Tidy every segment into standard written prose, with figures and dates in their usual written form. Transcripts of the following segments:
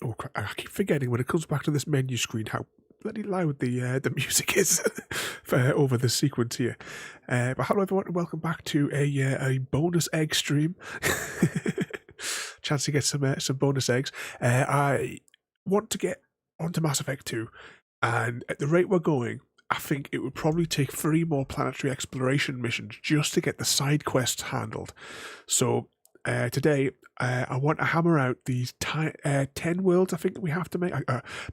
Oh, I keep forgetting when it comes back to this menu screen how bloody loud the music is for, over the sequence here. But hello everyone, and welcome back to a bonus egg stream. Chance to get some bonus eggs. I want to get onto Mass Effect 2, and at the rate we're going, I think it would probably take 3 more planetary exploration missions just to get the side quests handled. So today, I want to hammer out these 10 worlds I think we have to make.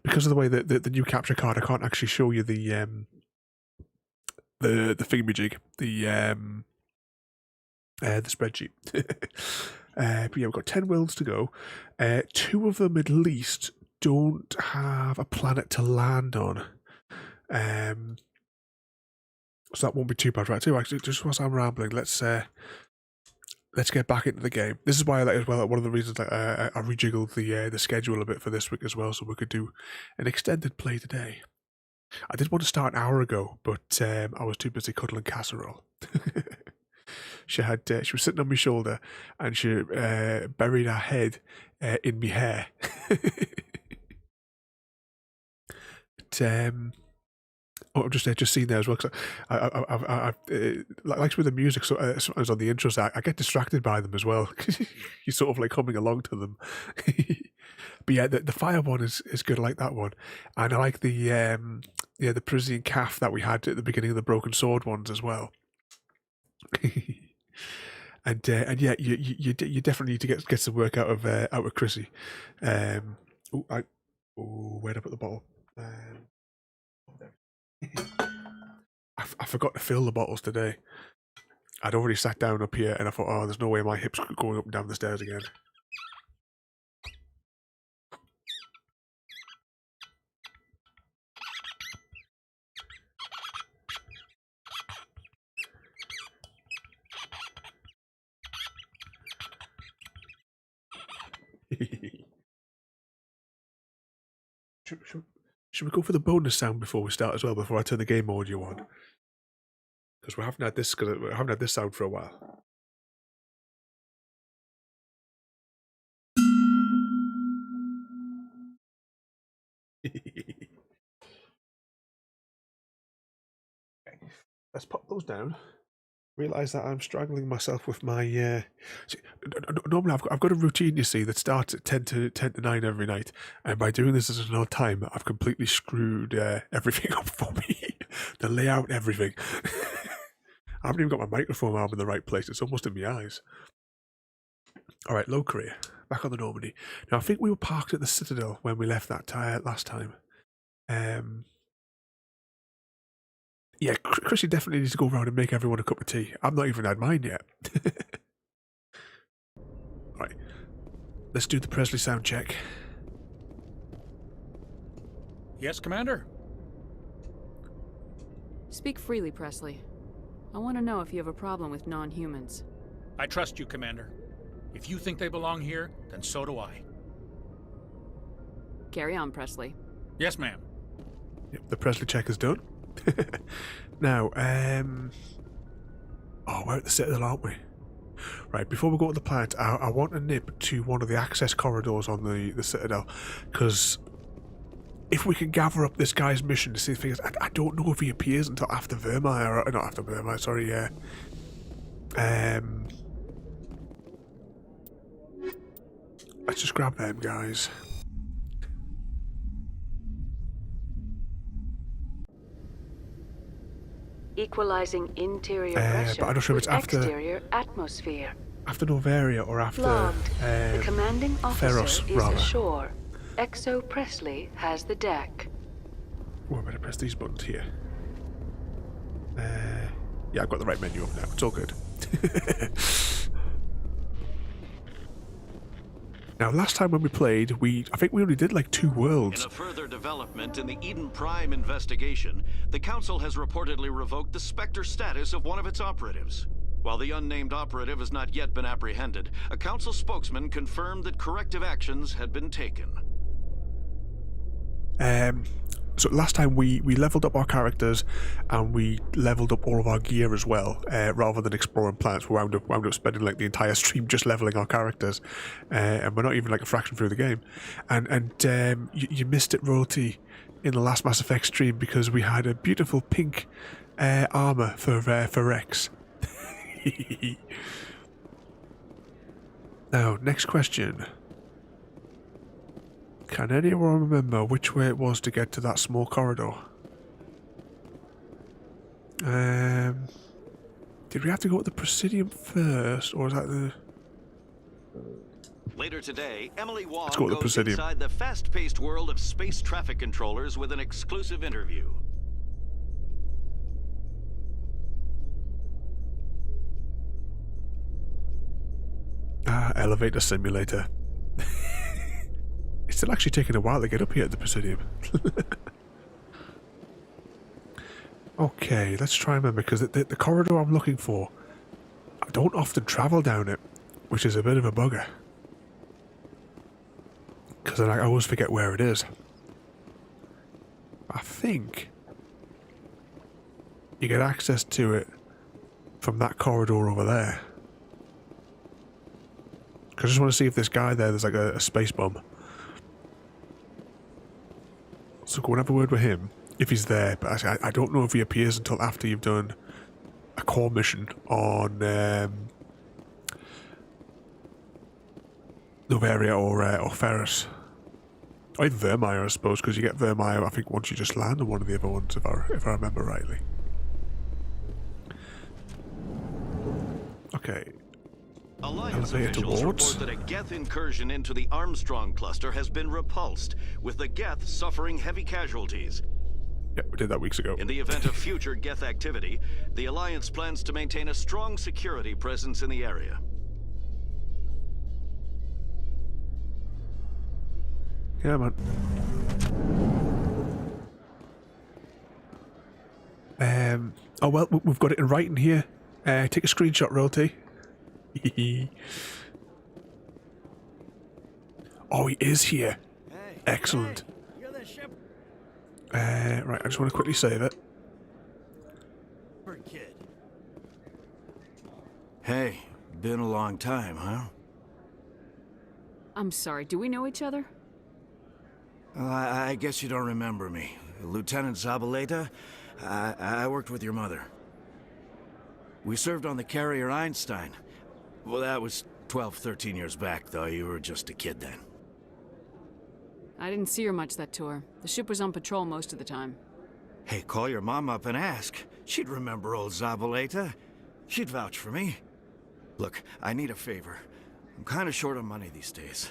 Because of the way that the new capture card, I can't actually show you the thingamajig, the spreadsheet. But yeah, we've got 10 worlds to go. 2 of them at least don't have a planet to land on. So that won't be too bad, right? So actually, just whilst I'm rambling, let's get back into the game. This is why I like as well. One of the reasons I rejiggled the schedule a bit for this week as well, so we could do an extended play today. I did want to start an hour ago, but I was too busy cuddling casserole. She was sitting on my shoulder, and she buried her head in my hair. But, I'm just seeing there as well. Cause like with the music, so sometimes on the intros, I get distracted by them as well. You're sort of like humming along to them. But yeah, the fire one is good. I like that one, and I like the Parisian calf that we had at the beginning of the Broken Sword ones as well. And yeah, you definitely need to get some work out of Chrissy. Where'd I put the bottle? I forgot to fill the bottles today. I'd already sat down up here and I thought, oh, there's no way my hips are going up and down the stairs again. Should we go for the bonus sound before we start as well, before I turn the game audio on? Because we haven't had this sound for a while. Okay. Let's pop those down. Realise that I'm struggling myself with my. Normally, I've got a routine, you see, that starts at 10 to 9 every night, and by doing this at an odd time, I've completely screwed everything up for me. The layout, everything. I haven't even got my microphone arm in the right place. It's almost in my eyes. All right, low career. Back on the Normandy. Now, I think we were parked at the Citadel when we left that last time. Yeah, Chrissy definitely needs to go around and make everyone a cup of tea. I've not even had mine yet. Right, let's do the Presley sound check. Yes, Commander? Speak freely, Presley. I want to know if you have a problem with non-humans. I trust you, Commander. If you think they belong here, then so do I. Carry on, Presley. Yes, ma'am. Yep, the Presley check is done. Now, we're at the Citadel, aren't we? Right, before we go to the planet, I want to nip to one of the access corridors on the Citadel, because if we can gather up this guy's mission to see things, I don't know if he appears until after Vermeer, or not after Vermeer, sorry, let's just grab them guys. Equalizing interior pressure but I'm not sure if it's after exterior atmosphere. After Novaria or after The commanding officer Ferros, is rather. ashore. Exo Presley has the deck. Oh, I better press these buttons here. Yeah, I've got the right menu up now. It's all good. Now, last time when we played, I think we only did like 2 worlds. In a further development in the Eden Prime investigation, the Council has reportedly revoked the Spectre status of one of its operatives. While the unnamed operative has not yet been apprehended, a Council spokesman confirmed that corrective actions had been taken. So last time we leveled up our characters and we leveled up all of our gear as well, rather than exploring planets. We wound up spending like the entire stream just leveling our characters, and we're not even like a fraction through the game. And you missed it, Royalty, in the last Mass Effect stream because we had a beautiful pink armor for Rex. Now, next question. Can anyone remember which way it was to get to that small corridor? Did we have to go to the Presidium first, or is that the... Later today, ME1 go to the goes Presidium. inside the fast-paced world of space traffic controllers with an exclusive interview. Elevator simulator. It's still actually taking a while to get up here at the Presidium. Okay, let's try and remember, because the corridor I'm looking for, I don't often travel down it, which is a bit of a bugger. Because I always forget where it is. I think you get access to it from that corridor over there. Because I just want to see if this guy there's like a space bomb. So go and have a word with him, if he's there. But I don't know if he appears until after you've done a core mission on Novaria or Ferris. Or even Vermeer, I suppose, because you get Vermeer, I think, once you just land on one of the other ones, if I remember rightly. Okay. Alliance Elevator officials towards. report that a Geth incursion into the Armstrong cluster has been repulsed, with the Geth suffering heavy casualties. Yeah, we did that weeks ago. In the event of future Geth activity, the Alliance plans to maintain a strong security presence in the area. Yeah, man. Oh well, we've got it in writing here. Take a screenshot, Royalty. Oh, he is here. Excellent. Right, I just want to quickly save it. Hey, been a long time, huh? I'm sorry, do we know each other? Well, I guess you don't remember me. Lieutenant Zabaleta? I worked with your mother. We served on the carrier Einstein. Well, that was 12, 13 years back, though. You were just a kid then. I didn't see her much that tour. The ship was on patrol most of the time. Hey, call your mom up and ask. She'd remember old Zabaleta. She'd vouch for me. Look, I need a favor. I'm kind of short on money these days.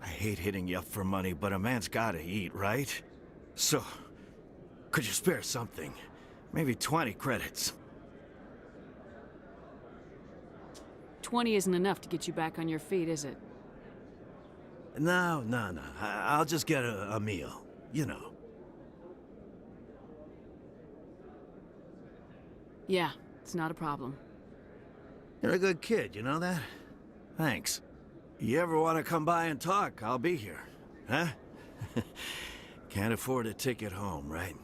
I hate hitting you up for money, but a man's gotta eat, right? So, could you spare something? Maybe 20 credits. 20 isn't enough to get you back on your feet, is it? No. I'll just get a meal, you know. Yeah, it's not a problem. You're a good kid, you know that? Thanks. You ever want to come by and talk, I'll be here. Huh? Can't afford a ticket home, right?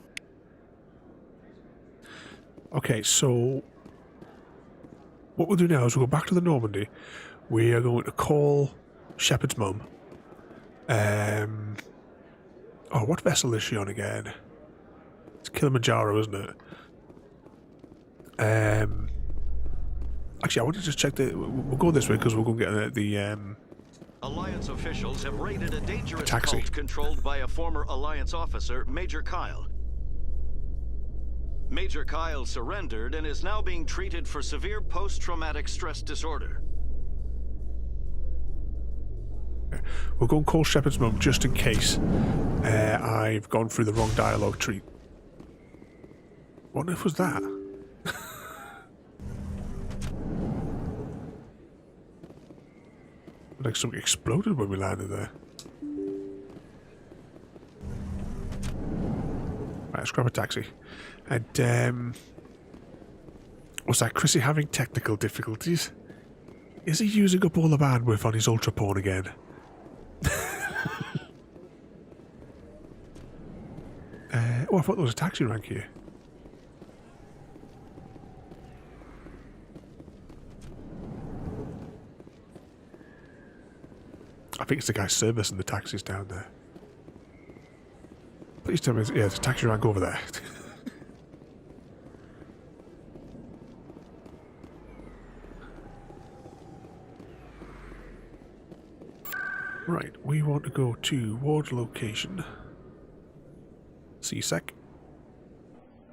Okay, so what we'll do now is we'll go back to the Normandy. We are going to call Shepard's mum. Oh, what vessel is she on again? It's Kilimanjaro, isn't it? Actually, I want to just check the... We'll go this way because we're going to get the Alliance officials have raided a dangerous taxi. cult controlled by a former Alliance officer, Major Kyle. Major Kyle surrendered and is now being treated for severe post-traumatic stress disorder. We'll go and call Shepard's mum just in case I've gone through the wrong dialogue tree. What on earth was that? Like something exploded when we landed there. Right, let's grab a taxi. And, what's that? Chrissy having technical difficulties? Is he using up all the bandwidth on his ultra porn again? Oh, I thought there was a taxi rank here. I think it's the guy's service and the taxi's down there. Please tell me, yeah, there's a taxi rank over there. Right, we want to go to ward location. CSEC.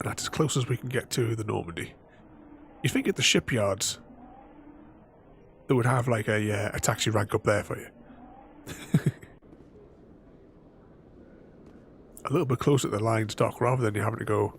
And that's as close as we can get to the Normandy. You think at the shipyards they would have like a taxi rank up there for you. A little bit closer to the Lion's Dock rather than you having to go.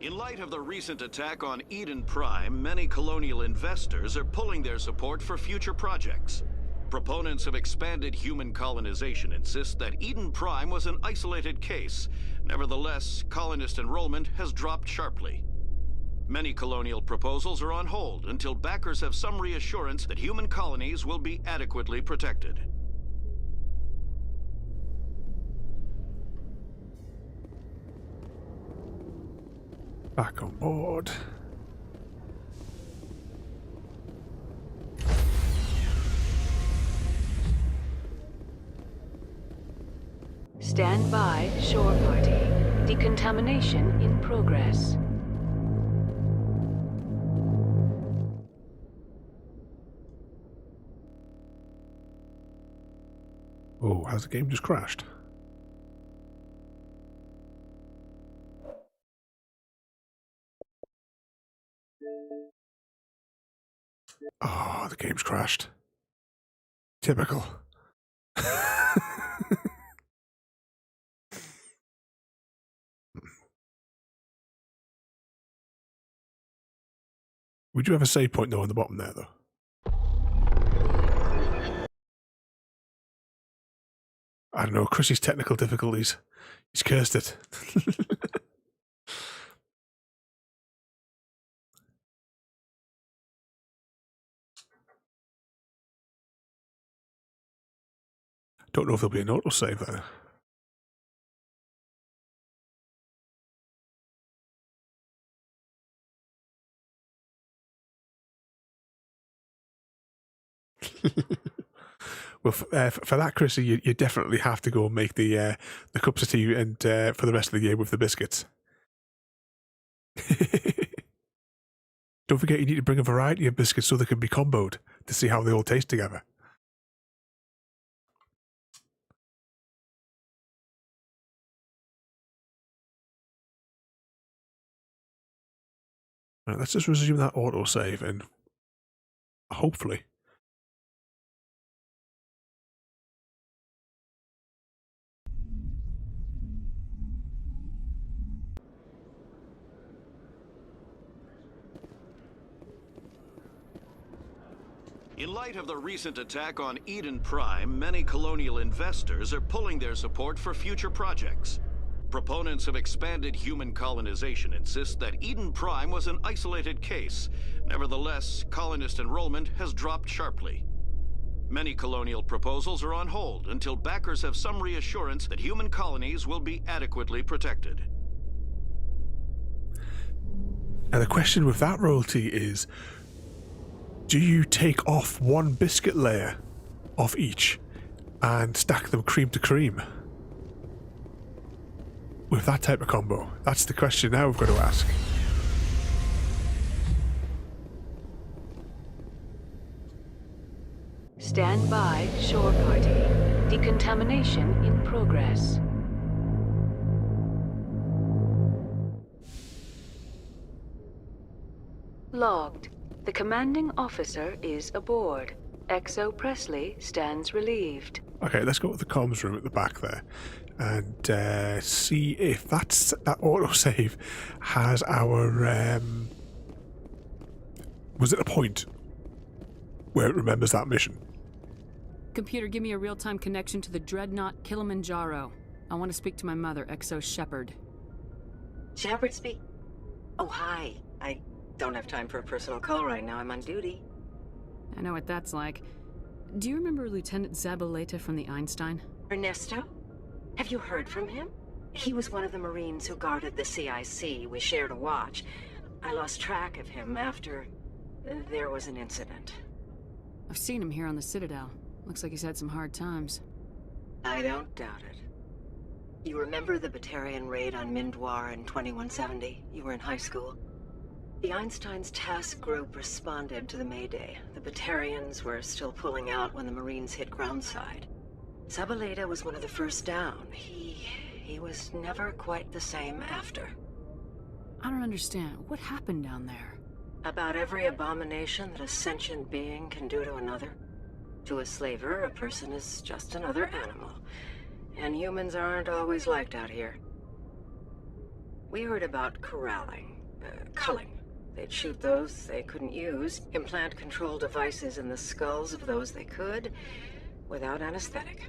In light of the recent attack on Eden Prime, many colonial investors are pulling their support for future projects. Proponents of expanded human colonization insist that Eden Prime was an isolated case. Nevertheless, colonist enrollment has dropped sharply. Many colonial proposals are on hold until backers have some reassurance that human colonies will be adequately protected. Back on board. Stand by, shore party. Decontamination in progress. Oh, has the game just crashed? Oh, the game's crashed. Typical. We do have a save point though on the bottom there though. I don't know, Chrissy's technical difficulties. He's cursed it. Don't know if there'll be an autosave there. Well, for that, Chrissy, you definitely have to go and make the cups of tea and for the rest of the year with the biscuits. Don't forget, you need to bring a variety of biscuits so they can be comboed to see how they all taste together. Right, let's just resume that autosave and hopefully. In light of the recent attack on Eden Prime, many colonial investors are pulling their support for future projects. Proponents of expanded human colonization insist that Eden Prime was an isolated case. Nevertheless, colonist enrollment has dropped sharply. Many colonial proposals are on hold until backers have some reassurance that human colonies will be adequately protected. Now the question with that royalty is, do you take off one biscuit layer off each and stack them cream to cream? With that type of combo? That's the question now we've got to ask. Stand by, shore party. Decontamination in progress. Logged. The commanding officer is aboard. XO Presley stands relieved. Okay, let's go to the comms room at the back there and see if that autosave has our... was it a point where it remembers that mission? Computer, give me a real-time connection to the Dreadnought Kilimanjaro. I want to speak to my mother, XO Shepard. Shepard speak? Oh, hi. I don't have time for a personal call right now. I'm on duty. I know what that's like. Do you remember Lieutenant Zabaleta from the Einstein? Ernesto? Have you heard from him? He was one of the Marines who guarded the CIC. We shared a watch. I lost track of him after there was an incident. I've seen him here on the Citadel. Looks like he's had some hard times. I don't doubt it. You remember the Batarian raid on Mindwar in 2170? You were in high school. The Einstein's task group responded to the Mayday. The Batarians were still pulling out when the Marines hit groundside. Zabaleta was one of the first down. He was never quite the same after. I don't understand. What happened down there? About every abomination that a sentient being can do to another. To a slaver, a person is just another animal. And humans aren't always liked out here. We heard about corralling, culling. They'd shoot those they couldn't use, implant control devices in the skulls of those they could, without anesthetic.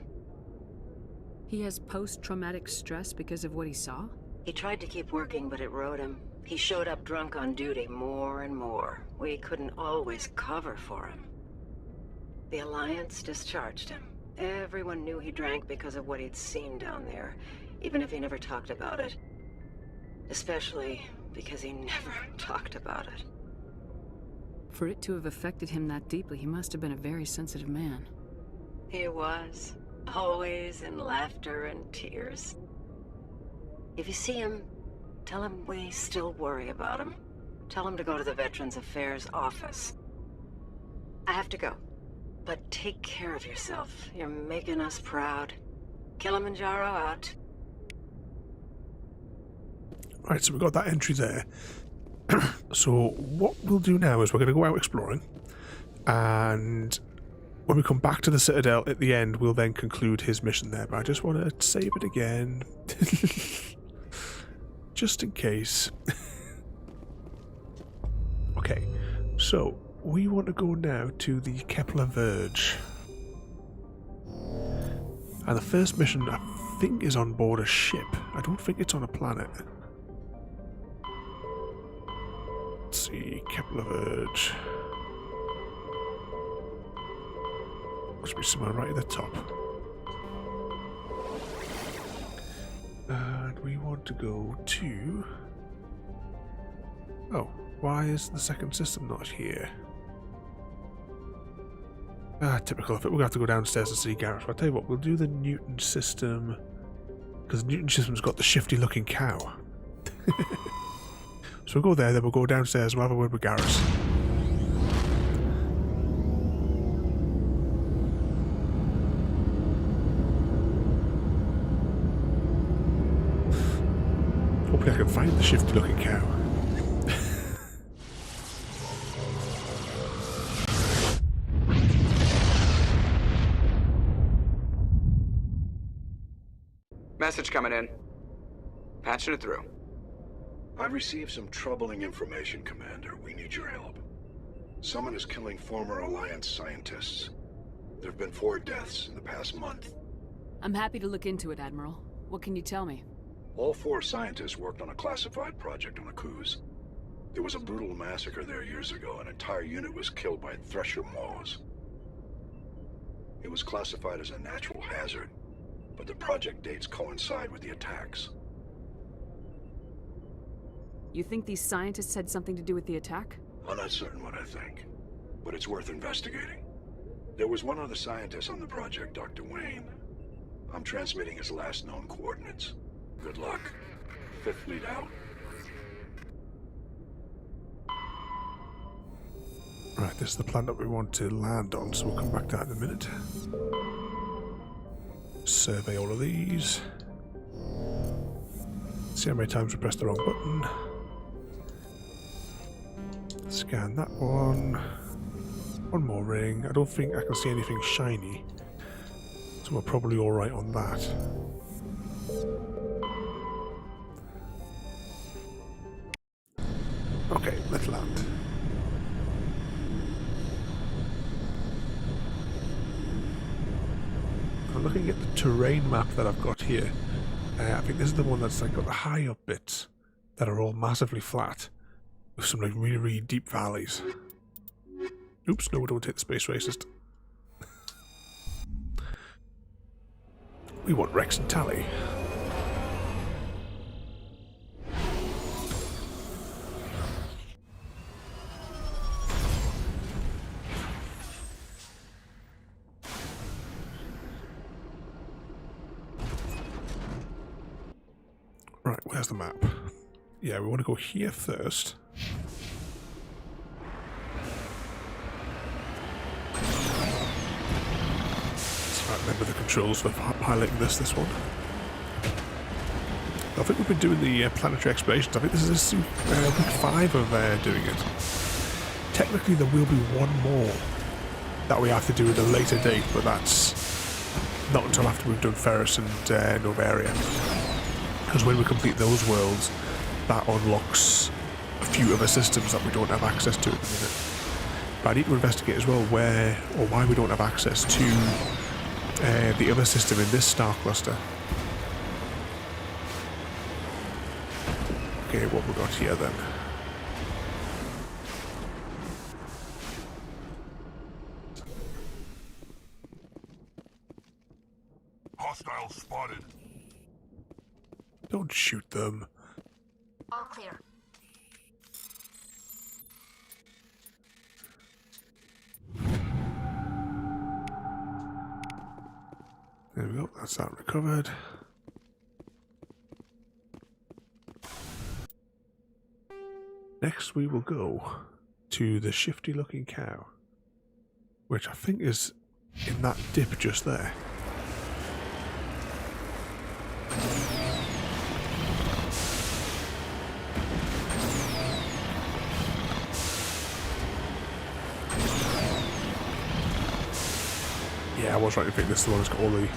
He has post-traumatic stress because of what he saw? He tried to keep working, but it rode him. He showed up drunk on duty more and more. We couldn't always cover for him. The Alliance discharged him. Everyone knew he drank because of what he'd seen down there, even if he never talked about it. Especially because he never talked about it. For it to have affected him that deeply, he must have been a very sensitive man. He was. Always in laughter and tears. If you see him, tell him we still worry about him. Tell him to go to the Veterans Affairs office. I have to go. But take care of yourself. You're making us proud. Kilimanjaro out. Right, so we've got that entry there. So what we'll do now is we're going to go out exploring, and when we come back to the Citadel at the end, we'll then conclude his mission there. But I just want to save it again, just in case. Okay, so we want to go now to the Kepler Verge, and the first mission I think is on board a ship. I don't think it's on a planet. Let's see, Kepler Verge. Must be somewhere right at the top. And we want to go to... Oh, why is the second system not here? Ah, typical of it. We're going to have to go downstairs and see Garrett. I'll tell you what, we'll do the Newton system, because the Newton system's got the shifty looking cow. So we'll go there, then we'll go downstairs and we'll have a word with Garrett. Hopefully I can find the shifty looking cow. Message coming in. Patching it through. I've received some troubling information, Commander. We need your help. Someone is killing former Alliance scientists. There have been 4 deaths in the past month. I'm happy to look into it, Admiral. What can you tell me? All 4 scientists worked on a classified project on Akuz. There was a brutal massacre there years ago. An entire unit was killed by Thresher Maws. It was classified as a natural hazard, but the project dates coincide with the attacks. You think these scientists had something to do with the attack? I'm not certain what I think, but it's worth investigating. There was one other scientist on the project, Dr. Wayne. I'm transmitting his last known coordinates. Good luck. 5th Fleet out. Right, this is the planet that we want to land on, so we'll come back to that in a minute. Survey all of these. See how many times we pressed the wrong button. Scan that one. One more ring. I don't think I can see anything shiny, so we're probably alright on that. Okay, let's land. I'm looking at the terrain map that I've got here. I think this is the one that's like got the high up bits that are all massively flat, with some like really, really deep valleys. Oops, no, don't hit the space racist. We want Rex and Tally. Right, where's the map? Yeah, we want to go here first. So I remember the controls for highlighting this one. I think we've been doing the planetary explorations. I think this is week 5 of doing it. Technically, there will be one more that we have to do at a later date, but that's not until after we've done Ferris and Novaria. Because when we complete those worlds, that unlocks a few other systems that we don't have access to at the minute. But I need to investigate as well where or why we don't have access to the other system in this star cluster. Okay, what we got here then? Hostile spotted. Don't shoot them. All clear. There we go, that's that recovered. Next we will go to the shifty looking cow, which I think is in that dip just there. Yeah, I was right to think this is the one that's got all the...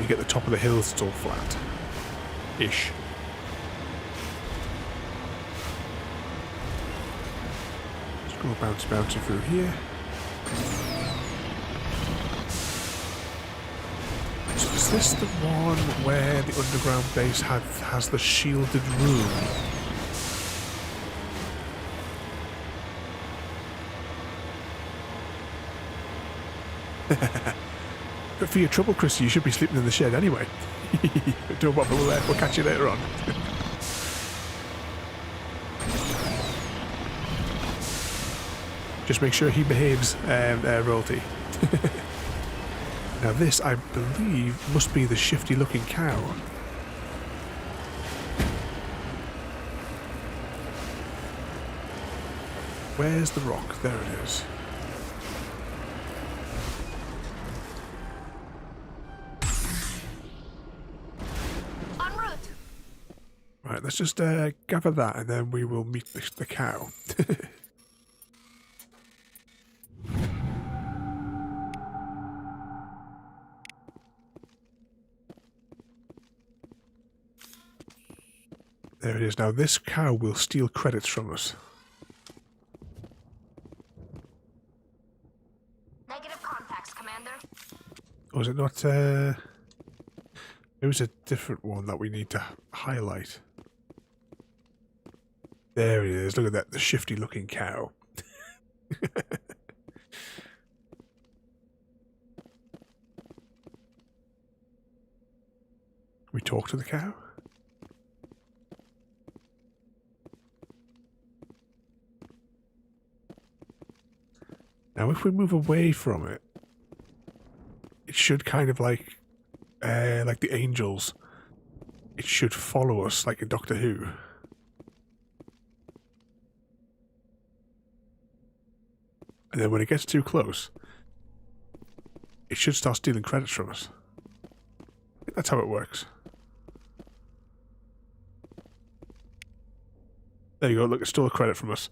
You get the top of the hills, it's all flat-ish. Just go bouncy through here. So is this the one where the underground base has the shielded room? But for your trouble, Christy, you should be sleeping in the shed anyway. Don't bother, we'll catch you later on. Just make sure he behaves, royalty. Now this, I believe, must be the shifty looking cow. Where's the rock? There it is. Right, let's just gather that and then we will meet the cow. There it is. Now this cow will steal credits from us. Negative contacts, Commander. Or is it not? There was a different one that we need to highlight. There it is. Look at that, the shifty looking cow. We talk to the cow? Now if we move away from it, it should kind of like the angels. It should follow us like in Doctor Who. And then when it gets too close, it should start stealing credits from us. I think that's how it works. There you go, look, it stole a credit from us.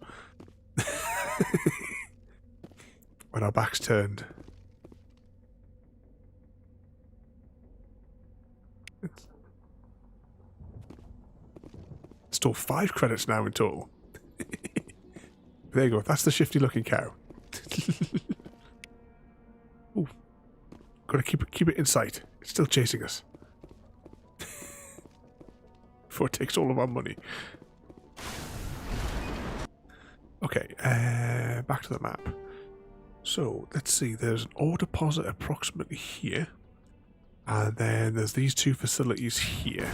When our back's turned. It stole 5 credits now in total. There you go, that's the shifty looking cow. Ooh. Gotta keep it in sight. It's still chasing us. Before it takes all of our money. Okay, back to the map. So, let's see, there's an ore deposit approximately here. And then there's these 2 facilities here.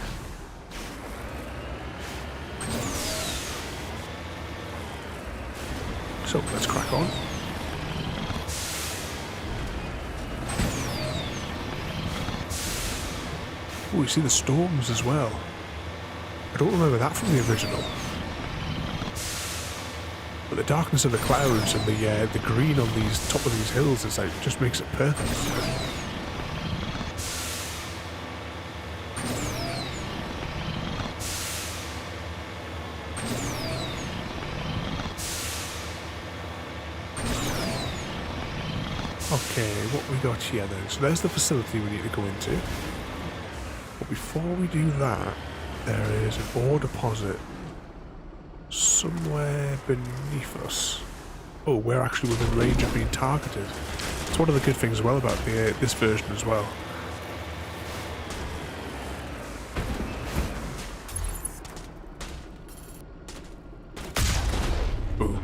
So, let's crack on. Oh, you see the storms as well. I don't remember that from the original. But the darkness of the clouds and the green on these top of these hills is like just makes it perfect. Okay, what we got here then? So there's the facility we need to go into. But before we do that, there is an ore deposit somewhere beneath us. Oh, we're actually within range of being targeted. It's one of the good things as well about this version as well. Boom.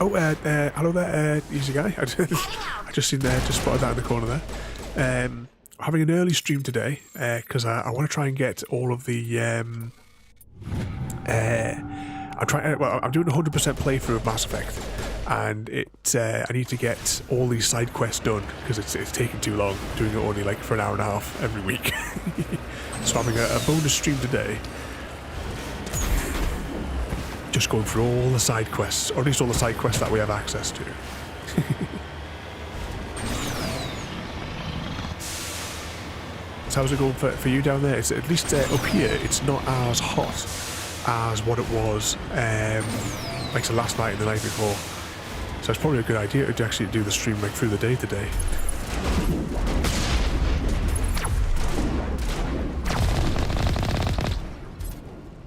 Oh, hello there, easy guy. I just seen there, just spotted that in the corner there. Having an early stream today because I want to try and get all of the. I'm doing a 100% playthrough of Mass Effect, and I need to get all these side quests done because it's taking too long. Doing it only like for an hour and a half every week. So having a bonus stream today. Just going through all the side quests, or at least all the side quests that we have access to. So how's it going for you down there? It's at least up here, it's not as hot as what it was like so last night and the night before. So it's probably a good idea to actually do the stream like through the day today.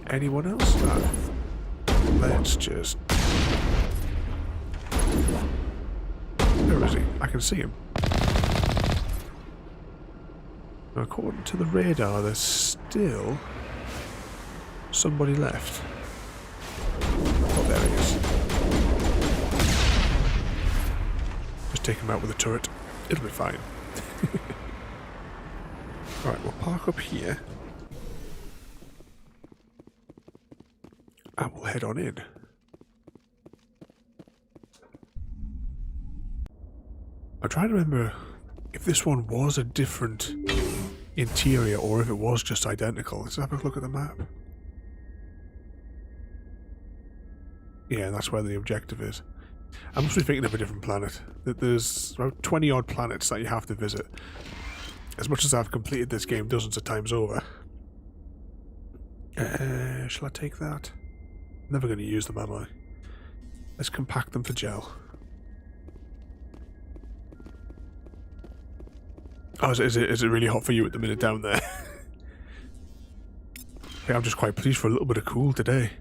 Anyone else? Let's just... Where is he? I can see him. Now, according to the radar, there's still somebody left. Oh, there he is. Just take him out with a turret. It'll be fine. Right, we'll park up here. And we'll head on in. I'm trying to remember if this one was a different interior or if it was just identical. Let's have a look at the map. Yeah, that's where the objective is. I must be thinking of a different planet. There's about 20 odd planets that you have to visit. As much as I've completed this game dozens of times over. Shall I take that? Never going to use them, am I? Let's compact them for gel. Oh, is it really hot for you at the minute down there? Yeah, I'm just quite pleased for a little bit of cool today.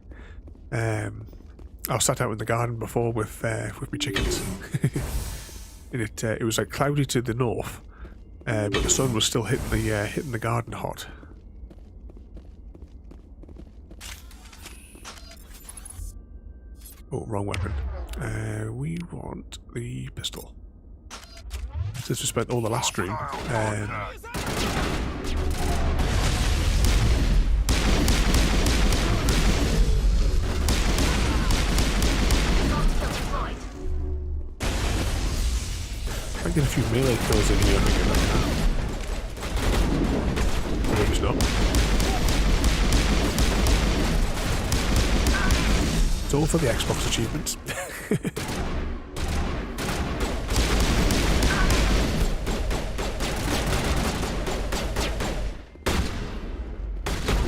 I was sat out in the garden before with my chickens. And it was like cloudy to the north, but the sun was still hitting the garden hot. Oh, wrong weapon. We want the pistol. Since we spent all the last stream. I get a few melee kills in here, I think. Or maybe it's not. It's all for the Xbox achievements.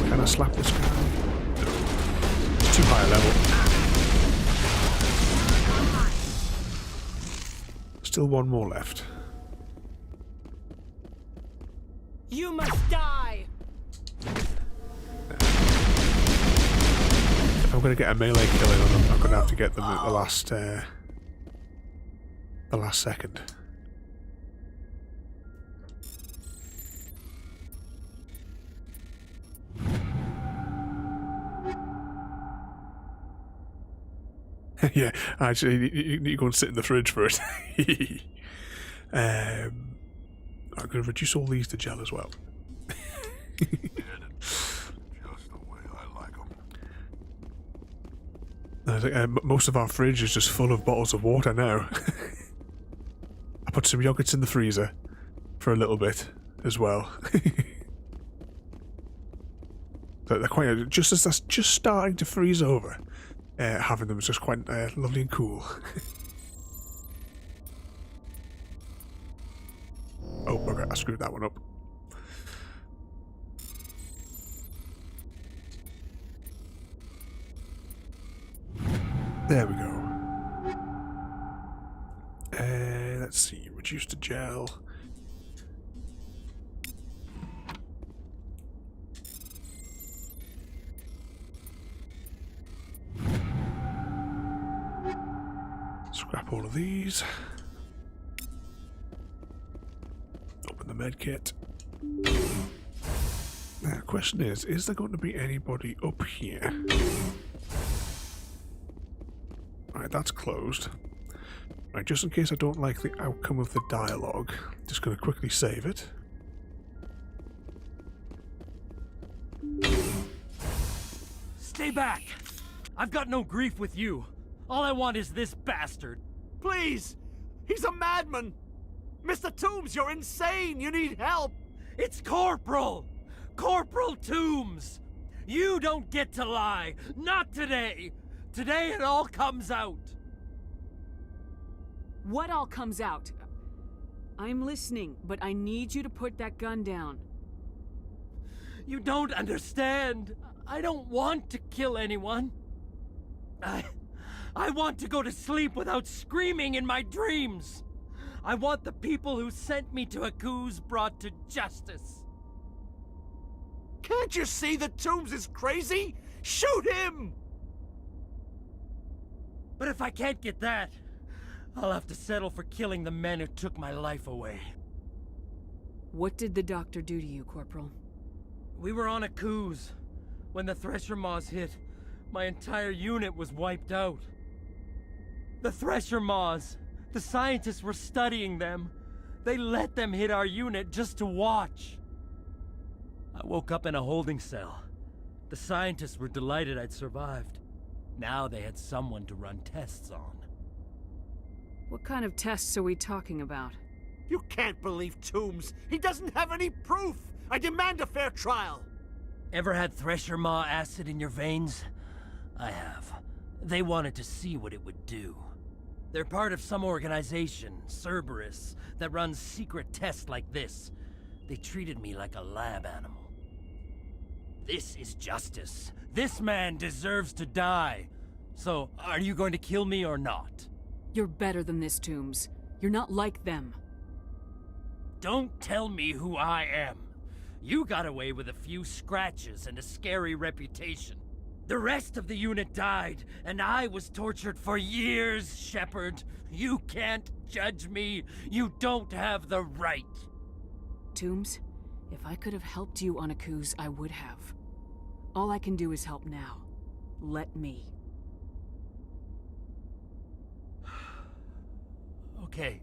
Can I slap this guy? No. It's too high a level. Still one more left. You must die! If I'm going to get a melee kill in on them, I'm going to have to get them at the last second. Yeah, actually, you need to go and sit in the fridge first. I'm going to reduce all these to gel as well. I think, most of our fridge is just full of bottles of water now. I put some yogurts in the freezer for a little bit as well. So they're quite just as that's just starting to freeze over. Having them is just quite lovely and cool. Oh, okay, I screwed that one up. There we go. reduced to gel. Scrap all of these. Open the med kit. Now, the question is there going to be anybody up here? Right, that's closed. Right, just in case I don't like the outcome of the dialogue, just going to quickly save it. Stay back! I've got no grief with you. All I want is this bastard. Please! He's a madman! Mr. Toombs, you're insane! You need help! It's Corporal! Corporal Toombs! You don't get to lie! Not today! Today it all comes out! What all comes out? I'm listening, but I need you to put that gun down. You don't understand! I don't want to kill anyone. I want to go to sleep without screaming in my dreams! I want the people who sent me to Akuz brought to justice. Can't you see that Toombs is crazy? Shoot him! But if I can't get that, I'll have to settle for killing the men who took my life away. What did the doctor do to you, Corporal? We were on Akuz. When the Thresher Maws hit, my entire unit was wiped out. The Thresher Maws, the scientists were studying them. They let them hit our unit just to watch. I woke up in a holding cell. The scientists were delighted I'd survived. Now they had someone to run tests on. What kind of tests are we talking about? You can't believe Toombs! He doesn't have any proof! I demand a fair trial! Ever had Thresher Maw acid in your veins? I have. They wanted to see what it would do. They're part of some organization, Cerberus, that runs secret tests like this. They treated me like a lab animal. This is justice. This man deserves to die. So, are you going to kill me or not? You're better than this, Toombs. You're not like them. Don't tell me who I am. You got away with a few scratches and a scary reputation. The rest of the unit died, and I was tortured for years, Shepard. You can't judge me. You don't have the right. Toombs, if I could have helped you on Akuz, I would have. All I can do is help now. Let me. Okay.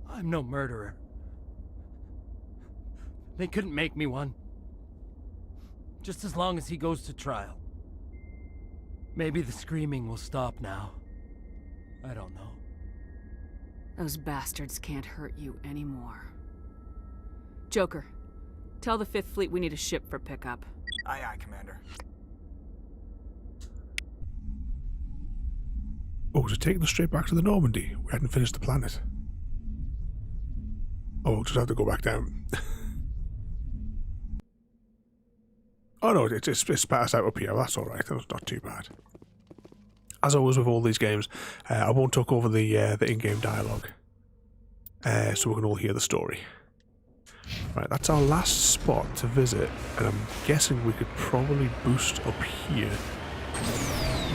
I'm no murderer. They couldn't make me one. Just as long as he goes to trial. Maybe the screaming will stop now. I don't know. Those bastards can't hurt you anymore. Joker, tell the 5th Fleet we need a ship for pickup. Aye, aye, Commander. Oh, was it taking us straight back to the Normandy? We hadn't finished the planet. Oh, we'll just have to go back down. Oh no, it's spat us out up here. That's alright. That's not too bad. As always with all these games, I won't talk over the in-game dialogue. So we can all hear the story. Right, that's our last spot to visit, and I'm guessing we could probably boost up here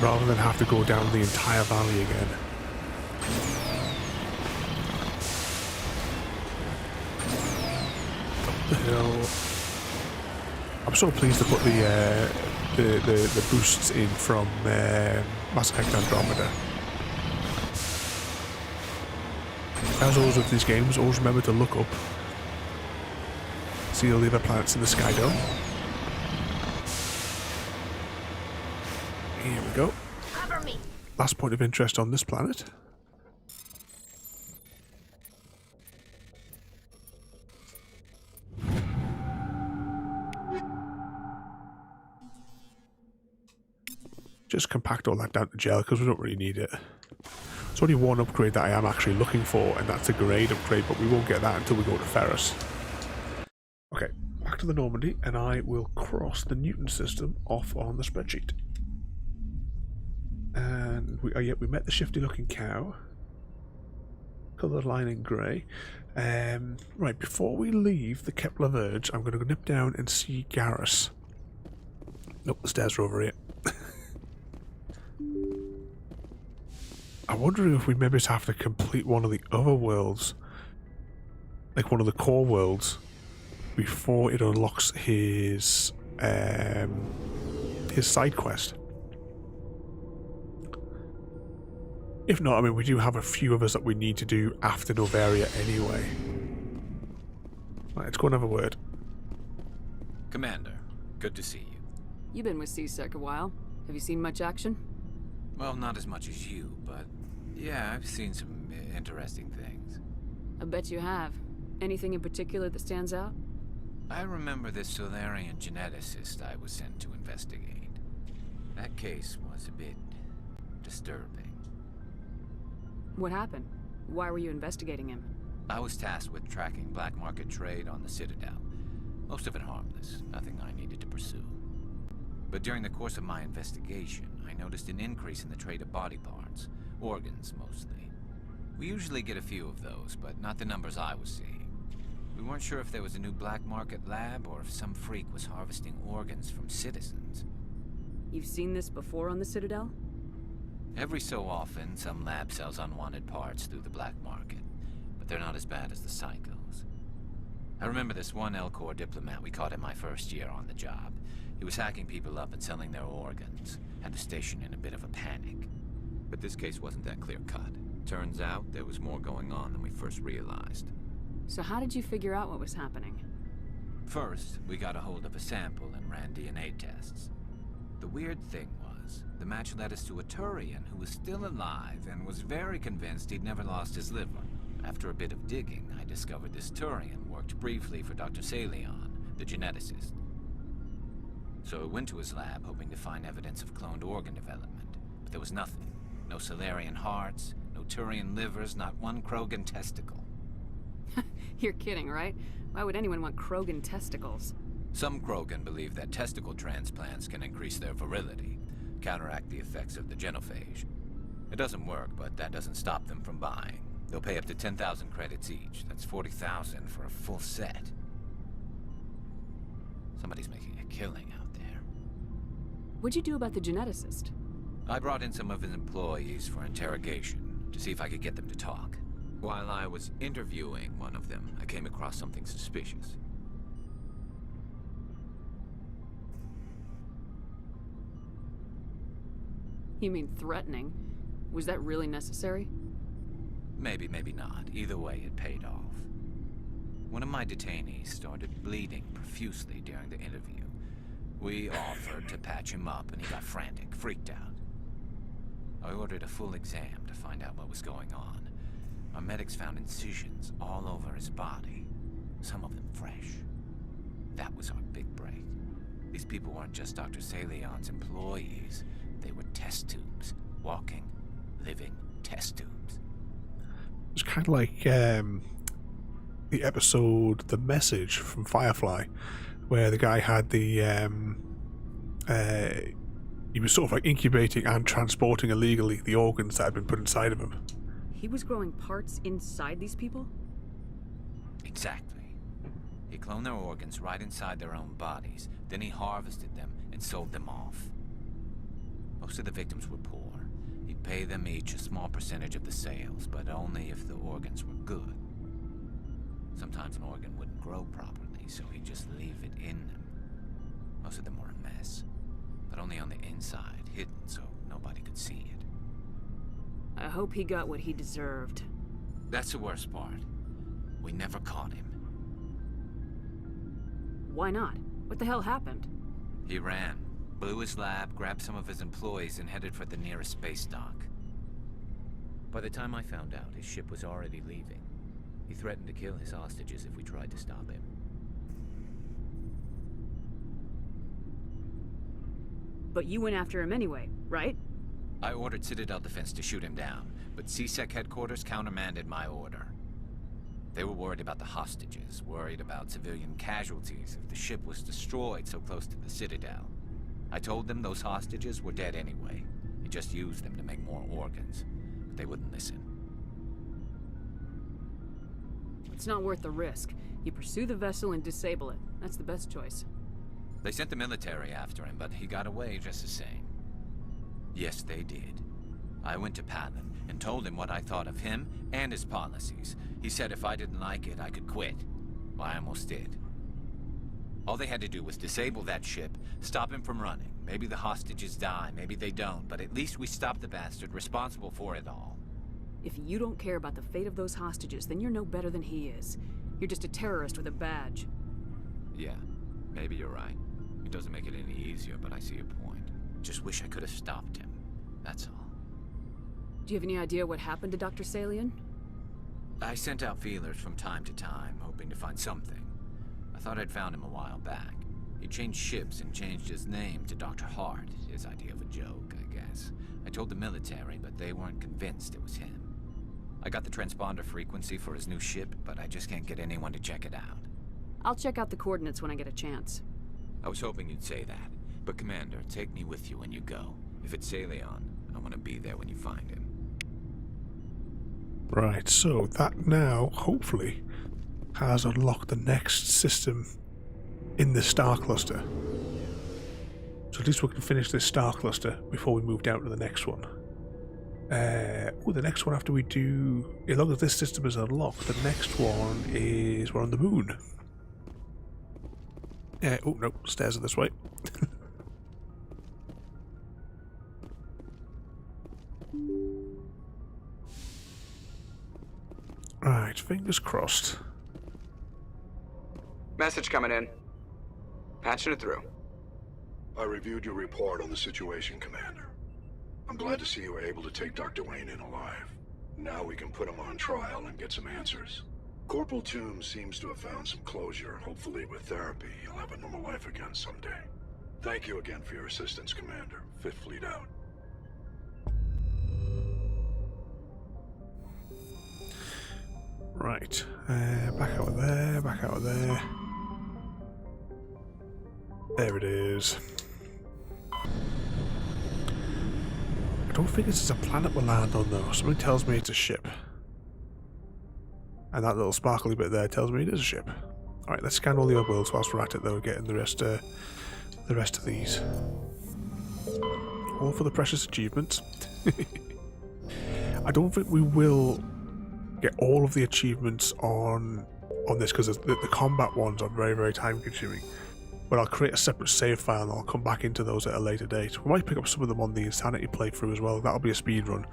rather than have to go down the entire valley again. Up the hill. I'm so pleased to put the boosts in from Mass Effect Andromeda. As always with these games, always remember to look up. See all the other planets in the sky dome. Here we go. Cover me. Last point of interest on this planet. Just compact all that down to gel because we don't really need it. There's only one upgrade that I am actually looking for, and that's a grade upgrade, but we won't get that until we go to Ferris. Okay, back to the Normandy, and I will cross the Newton system off on the spreadsheet. And we met the shifty looking cow. colour line in grey. Right, before we leave the Kepler Verge, I'm going to nip down and see Garrus. Nope, the stairs are over here. I'm wondering if we maybe just have to complete one of the other worlds, like one of the core worlds, before it unlocks his side quest. If not, I mean, we do have a few others that we need to do after Novaria anyway. Right, let's go and have a word. Commander, good to see you. You've been with C-Sec a while. Have you seen much action? Well, not as much as you, but yeah, I've seen some interesting things. I bet you have. Anything in particular that stands out? I remember this Solarian geneticist I was sent to investigate. That case was a bit disturbing. What happened? Why were you investigating him? I was tasked with tracking black market trade on the Citadel. Most of it harmless, nothing I needed to pursue. But during the course of my investigation, I noticed an increase in the trade of body parts, organs mostly. We usually get a few of those, but not the numbers I was seeing. We weren't sure if there was a new black market lab or if some freak was harvesting organs from citizens. You've seen this before on the Citadel? Every so often, some lab sells unwanted parts through the black market, but they're not as bad as the psychos. I remember this one L-Corps diplomat we caught in my first year on the job. He was hacking people up and selling their organs. Had the station in a bit of a panic. But this case wasn't that clear-cut. Turns out there was more going on than we first realized. So how did you figure out what was happening? First, we got a hold of a sample and ran DNA tests. The weird thing was, the match led us to a Turian who was still alive and was very convinced he'd never lost his liver. After a bit of digging, I discovered this Turian worked briefly for Dr. Salion, the geneticist. So I went to his lab hoping to find evidence of cloned organ development, but there was nothing. No Solarian hearts, no Turian livers, not one Krogan testicle. You're kidding, right? Why would anyone want Krogan testicles? Some Krogan believe that testicle transplants can increase their virility, counteract the effects of the genophage. It doesn't work, but that doesn't stop them from buying. They'll pay up to 10,000 credits each. That's 40,000 for a full set. Somebody's making a killing out there. What'd you do about the geneticist? I brought in some of his employees for interrogation, to see if I could get them to talk. While I was interviewing one of them, I came across something suspicious. You mean threatening? Was that really necessary? Maybe, maybe not. Either way, it paid off. One of my detainees started bleeding profusely during the interview. We offered to patch him up, and he got frantic, freaked out. I ordered a full exam to find out what was going on. Our medics found incisions all over his body, some of them fresh. That was our big break. These people weren't just Dr. Salion's employees. They were test tubes. Walking, living test tubes. It's kind of like the episode The Message from Firefly, where the guy had the he was sort of like incubating and transporting illegally the organs that had been put inside of him. He was growing parts inside these people? Exactly. He cloned their organs right inside their own bodies, then he harvested them and sold them off. Most of the victims were poor. He'd pay them each a small percentage of the sales, but only if the organs were good. Sometimes an organ wouldn't grow properly, so he'd just leave it in them. Most of them were a mess, but only on the inside, hidden so nobody could see it. I hope he got what he deserved. That's the worst part. We never caught him. Why not? What the hell happened? He ran, blew his lab, grabbed some of his employees, and headed for the nearest space dock. By the time I found out, his ship was already leaving. He threatened to kill his hostages if we tried to stop him. But you went after him anyway, right? I ordered Citadel Defense to shoot him down, but C-Sec headquarters countermanded my order. They were worried about the hostages, worried about civilian casualties if the ship was destroyed so close to the Citadel. I told them those hostages were dead anyway. He just used them to make more organs, but they wouldn't listen. It's not worth the risk. You pursue the vessel and disable it. That's the best choice. They sent the military after him, but he got away just the same. Yes, they did. I went to Palin and told him what I thought of him and his policies. He said if I didn't like it, I could quit. Well, I almost did. All they had to do was disable that ship, stop him from running. Maybe the hostages die, maybe they don't, but at least we stopped the bastard responsible for it all. If you don't care about the fate of those hostages, then you're no better than he is. You're just a terrorist with a badge. Yeah, maybe you're right. It doesn't make it any easier, but I see your point. Just wish I could have stopped him. That's all. Do you have any idea what happened to Dr. Salian? I sent out feelers from time to time, hoping to find something. I thought I'd found him a while back. He changed ships and changed his name to Dr. Hart, his idea of a joke, I guess. I told the military, but they weren't convinced it was him. I got the transponder frequency for his new ship, but I just can't get anyone to check it out. I'll check out the coordinates when I get a chance. I was hoping you'd say that. But Commander, take me with you when you go. If it's Salion, I want to be there when you find him. Right, so that now, hopefully, has unlocked the next system in the star cluster. So at least we can finish this star cluster before we move down to the next one. The next one after we do... As long as this system is unlocked, the next one is... We're on the moon. Oh, no, stairs are this way. Right, fingers crossed. Message coming in. Patching it through. I reviewed your report on the situation, Commander. I'm glad to see you were able to take Dr. Wayne in alive. Now we can put him on trial and get some answers. Corporal Toombs seems to have found some closure. Hopefully with therapy, he'll have a normal life again someday. Thank you again for your assistance, Commander. Fifth Fleet out. Right, back out of there, back out of there. There it is. I don't think this is a planet we'll land on though. Something tells me it's a ship. And that little sparkly bit there tells me it is a ship. Alright, let's scan all the other worlds whilst we're at it though, getting the rest of these. All for the precious achievements. I don't think we will get all of the achievements on this because the combat ones are very, very time consuming. But I'll create a separate save file and I'll come back into those at a later date. We might pick up some of them on the Insanity playthrough as well. That'll be a speed run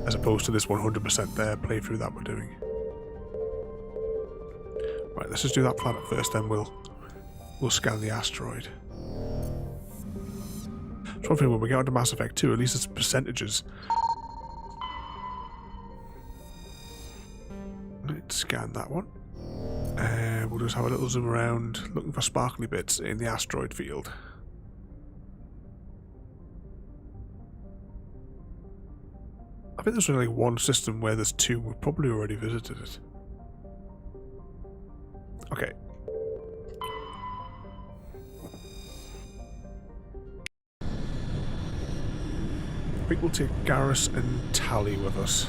as opposed to this 100% there playthrough that we're doing. Right, let's just do that planet first, then we'll scan the asteroid. So one thing, when we get onto Mass Effect 2, at least it's percentages. Right, scan that one. We'll just have a little zoom around looking for sparkly bits in the asteroid field. I think there's only one system where there's two. We've probably already visited it. Okay. I think we'll take Garrus and Tally with us.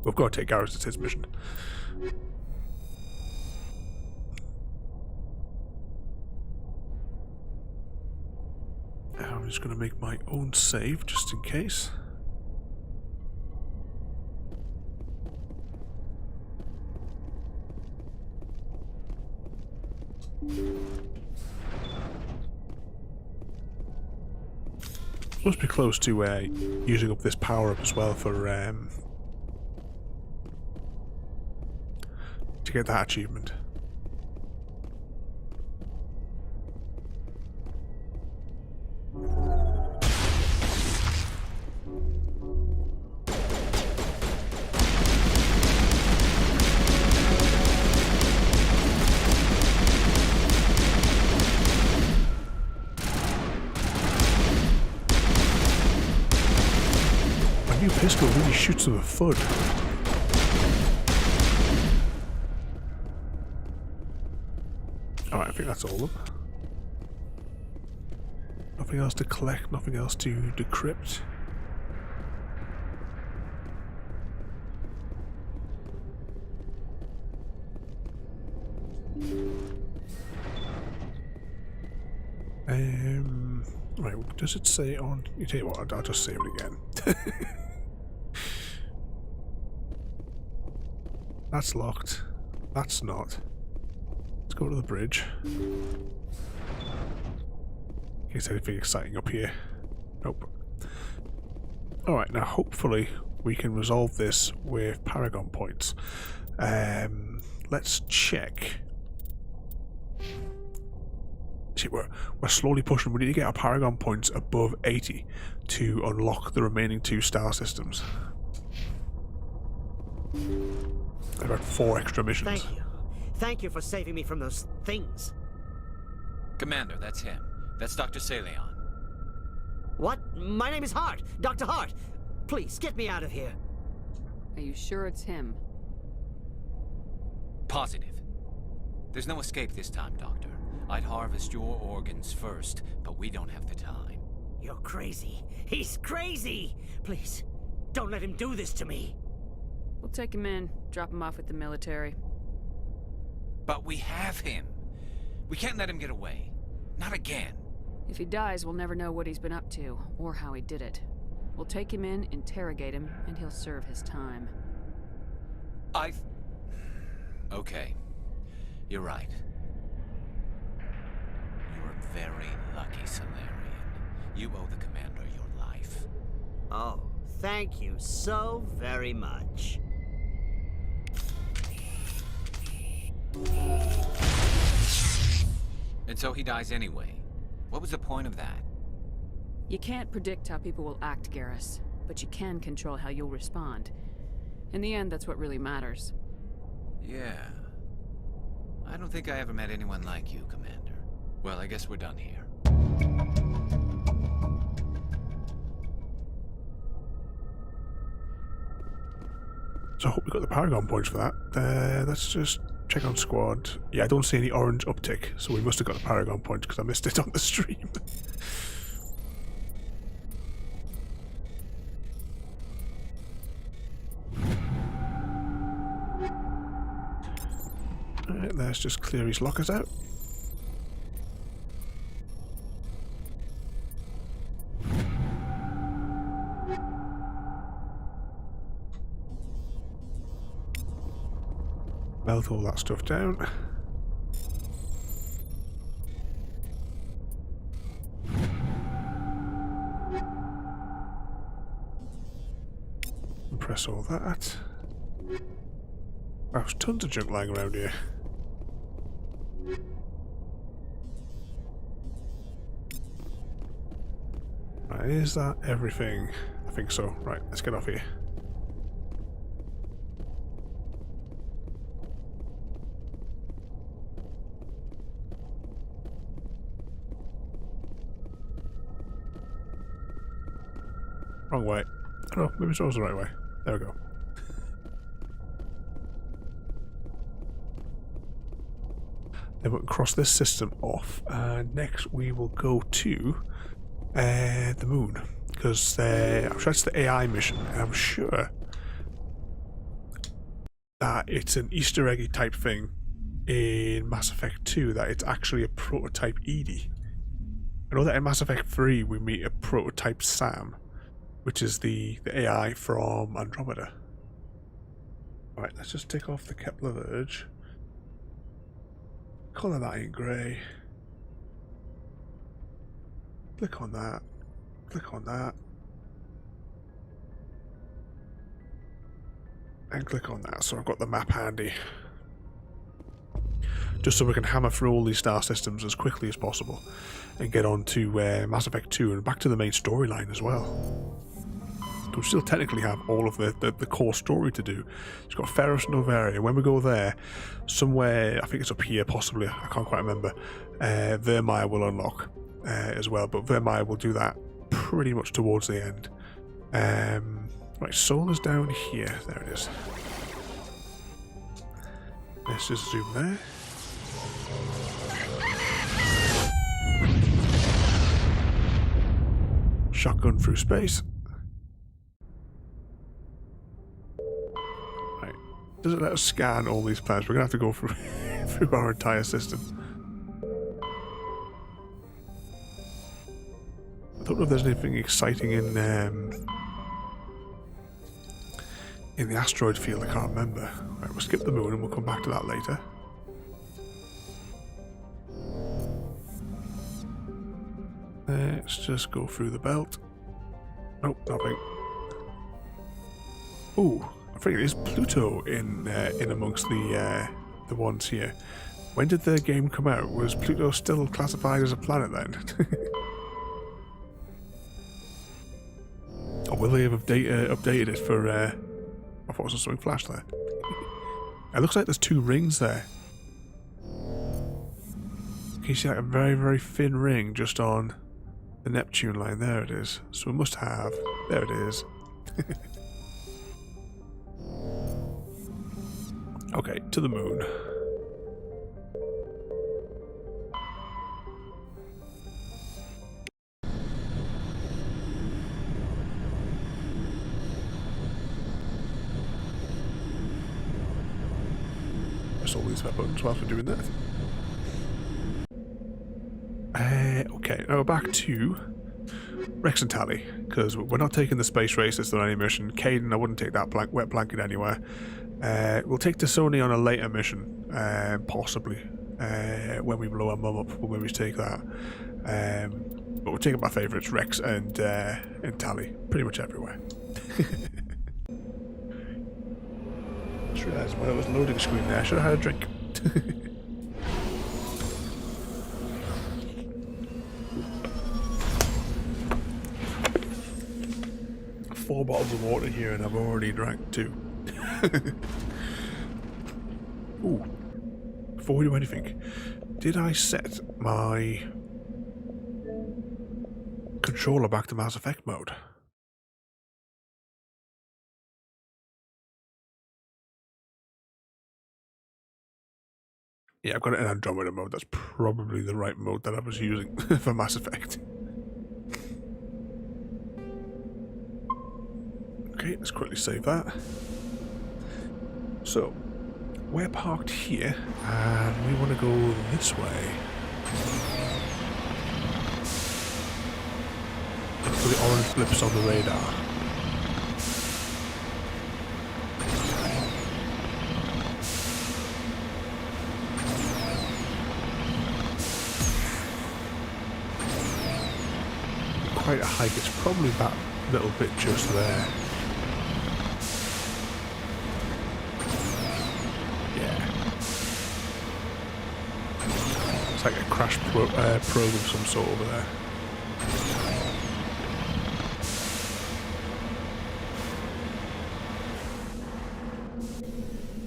We've got to take Garrus, it's his mission. I'm just going to make my own save just in case. Must be close to using up this power up as well for to get that achievement. My new pistol really shoots with a thud. Alright, I think that's all of them. Nothing else to collect, nothing else to decrypt. Right, does it say on... You tell you what, I'll just save it again. That's locked. That's not. Let's go to the bridge. In case anything exciting up here. Nope. Alright, now hopefully we can resolve this with Paragon points. Let's check. See, we're slowly pushing. We need to get our Paragon points above 80 to unlock the remaining 2 star systems. About 4 extra missions. Thank you. Thank you for saving me from those things. Commander, that's him. That's Dr. Saleon. What? My name is Hart. Dr. Hart. Please, get me out of here. Are you sure it's him? Positive. There's no escape this time, Doctor. I'd harvest your organs first, but we don't have the time. You're crazy. He's crazy! Please, don't let him do this to me. We'll take him in, drop him off at the military. But we have him. We can't let him get away. Not again. If he dies, we'll never know what he's been up to, or how he did it. We'll take him in, interrogate him, and he'll serve his time. Okay. You're right. You're a very lucky Solarian. You owe the Commander your life. Oh, thank you so very much. And so he dies anyway. What was the point of that? You can't predict how people will act, Garrus, but you can control how you'll respond. In the end, that's what really matters. Yeah. I don't think I ever met anyone like you, Commander. Well, I guess we're done here. So I hope we got the Paragon points for that. Let's just check on squad. Yeah, I don't see any orange uptick, so we must have got the Paragon points because I missed it on the stream. Alright, let's just clear his lockers out. Melt all that stuff down. And press all that. Wow, there's tons of junk lying around here. Right, is that everything? I think so. Right, let's get off here. Wrong way. Oh no, maybe it was the right way. There we go. Then we'll cross this system off, and next we will go to the moon, because I'm sure it's the AI mission, and I'm sure that it's an Easter eggy type thing in Mass Effect 2 that it's actually a prototype Edie. I know that in Mass Effect 3 we meet a prototype Sam, which is the AI from Andromeda. Alright, let's just take off the Kepler Verge. Colour that in grey. Click on that. Click on that. And click on that, so I've got the map handy. Just so we can hammer through all these star systems as quickly as possible and get on to Mass Effect 2 and back to the main storyline as well. We still technically have all of the core story to do. It's got Ferrous Novaria. When we go there, somewhere, I think it's up here possibly, I can't quite remember, Vermeer will unlock as well, but Vermeer will do that pretty much towards the end. Right, Solar's down here. There it is. Let's just zoom there. Shotgun through space. Right. Does it let us scan all these planets? We're going to have to go through, through our entire system. don't know if there's anything exciting in the asteroid field. I can't remember. Right, we'll skip the moon and we'll come back to that later. Let's just go through the belt. Nope, nothing. Oh, I think it is Pluto in amongst the ones here. When did the game come out? Was Pluto still classified as a planet then? Or will they have updated it for? I thought it was something flashed there. It looks like there's 2 rings there. Can you see like a very, very thin ring just on the Neptune line? There it is. So we must have. There it is. Okay, to the moon. Press all these buttons whilst we're doing that. Okay, now we're back to Rex and Tally, because we're not taking the space races on any mission. Caden, I wouldn't take that wet blanket anywhere. We'll take Sony on a later mission, possibly. When we blow our mum up, we'll maybe take that. But we're taking my favourites, Rex and Tally, pretty much everywhere. Just realised when I was loading screen there, I should have had a drink. 4 bottles of water here and I've already drank 2. Ooh. Before we do anything, did I set my controller back to Mass Effect mode? Yeah, I've got it in Andromeda mode. That's probably the right mode that I was using for Mass Effect. Okay, let's quickly save that. So, we're parked here, and we want to go this way. Look for the orange blips on the radar. Quite a hike, it's probably that little bit just there. It's like a crash probe of some sort over there.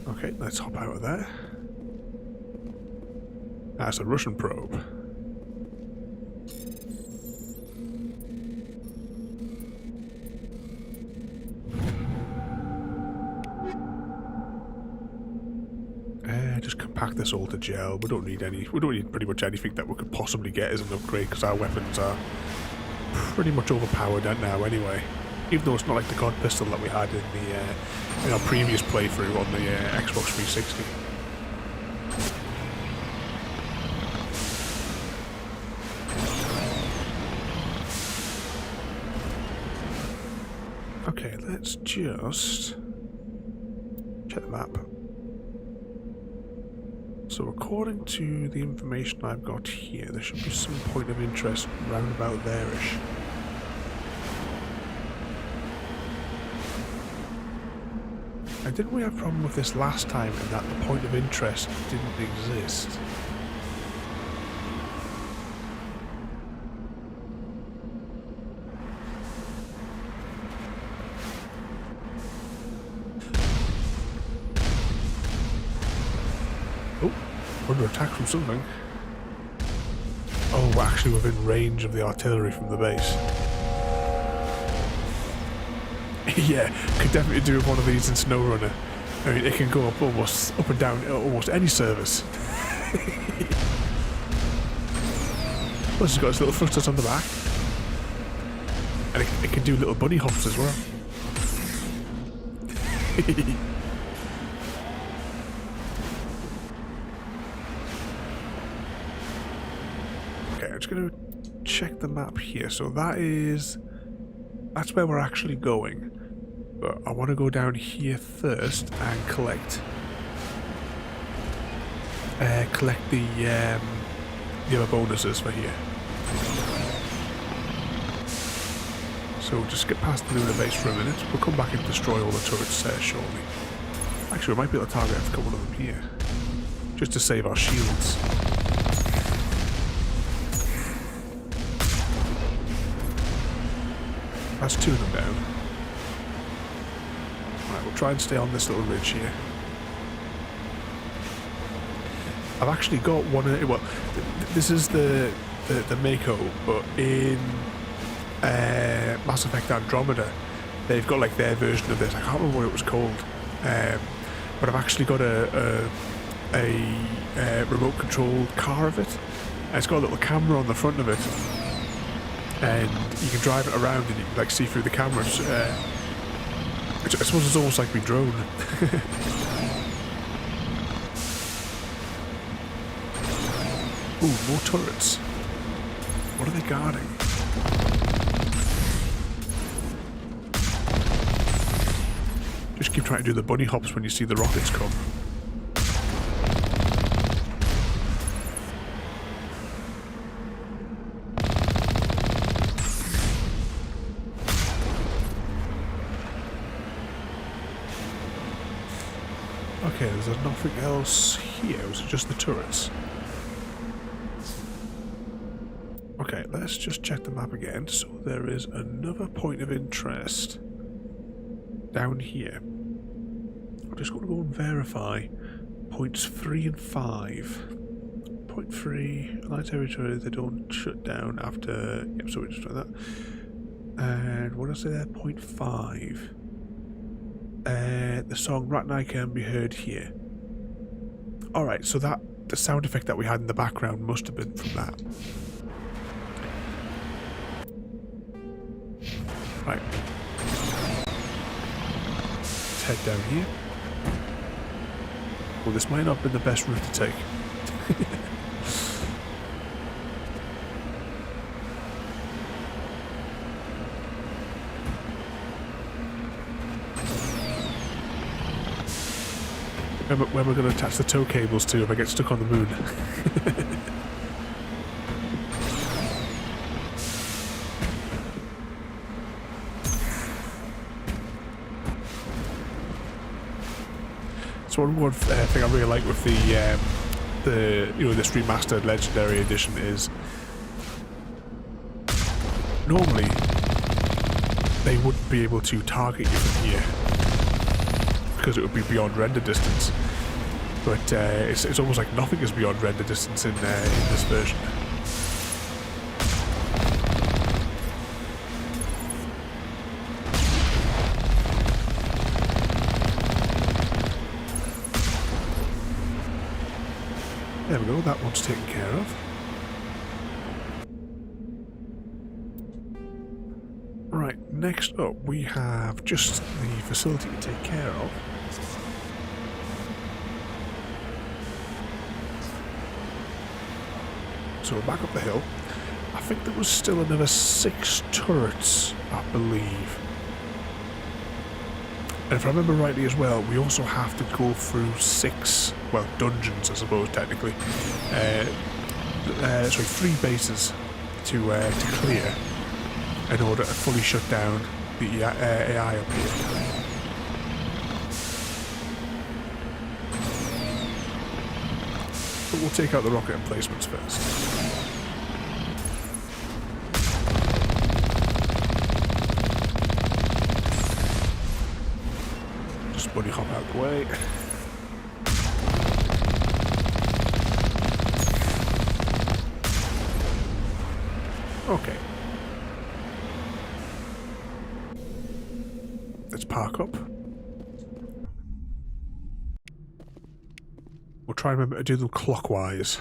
Okay, let's hop out of there. That's a Russian probe. Just compact this all to gel. We don't need pretty much anything that we could possibly get as an upgrade, because our weapons are pretty much overpowered now anyway. Even though it's not like the God pistol that we had in our previous playthrough on the Xbox 360. Okay, let's just check the map. So according to the information I've got here, there should be some point of interest round about there-ish. And didn't we have a problem with this last time in that the point of interest didn't exist? Under attack from something. Oh, we're actually within range of the artillery from the base. Yeah, could definitely do with one of these in SnowRunner. I mean, it can go up and down almost any service. Plus, it's got its little thrusters on the back, and it can do little bunny hops as well. Okay, I'm just going to check the map here. So that's where we're actually going. But I want to go down here first and collect the other bonuses for here. So we'll just get past the lunar base for a minute. We'll come back and destroy all the turrets shortly. Actually, we might be able to target a couple of them here, just to save our shields. That's 2 of them down. Right, we'll try and stay on this little ridge here. I've actually got one. Well, this is the Mako, but in Mass Effect Andromeda, they've got like their version of this. I can't remember what it was called, but I've actually got a remote controlled car of it. And it's got a little camera on the front of it, and you can drive it around and you can like see through the cameras. Which I suppose it's almost like we drone. Ooh, more turrets. What are they guarding? Just keep trying to do the bunny hops when you see the rockets come. Okay, there's nothing else here. Was it just the turrets? Okay, let's just check the map again. So there is another point of interest down here. I'm just going to go and verify points 3 and 5. Point 3, light territory, they don't shut down after... Yep, so we just try that. And what did I say there? Point 5. The song Rat Night can be heard here. Alright, so the sound effect that we had in the background must have been from that. Right. Let's head down here. Well, this might not have been the best route to take. When we're going to attach the tow cables to if I get stuck on the moon. So one thing I really like with the this remastered Legendary Edition is normally they wouldn't be able to target you from here because it would be beyond render distance. But it's almost like nothing is beyond render distance in this version. There we go, that one's taken care of. Right, next up we have just the facility to take care of. So we're back up the hill. I think there was still another 6 turrets, I believe. And if I remember rightly as well, we also have to go through 6, well, dungeons I suppose technically. 3 bases to clear in order to fully shut down the AI up here. But we'll take out the rocket emplacements first. Just bunny hop out the way. Okay. Let's park up. We'll try and remember to do them clockwise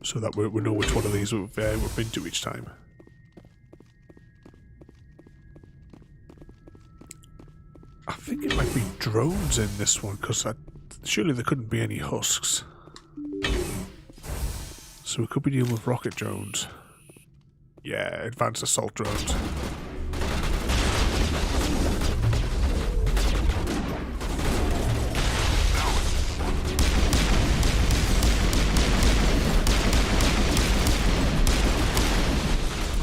so that we know which one of these we've been to each time. I think it might be drones in this one because surely there couldn't be any husks. So we could be dealing with rocket drones. Yeah, advanced assault drones.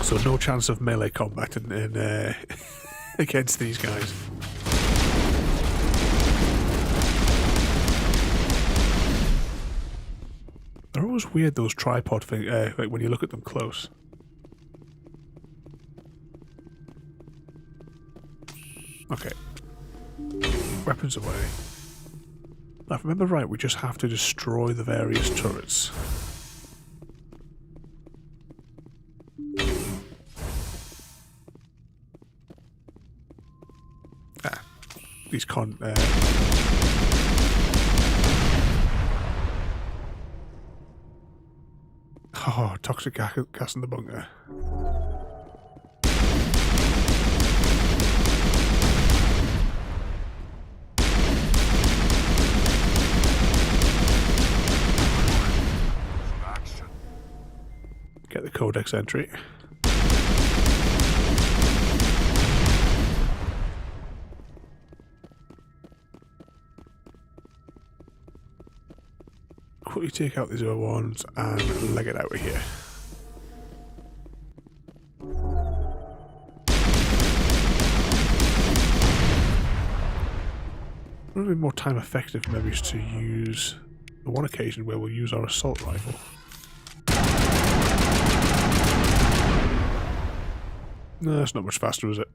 So no chance of melee combat in against these guys. They're always weird, those tripod things, like when you look at them close. Okay. Weapons away. Now, if I remember right, we just have to destroy the various turrets. These oh, toxic gas in the bunker. Get the codex entry. Quickly take out these other ones and leg it out of here. It would be more time effective maybe to use the one occasion where we'll use our assault rifle. No, it's not much faster, is it?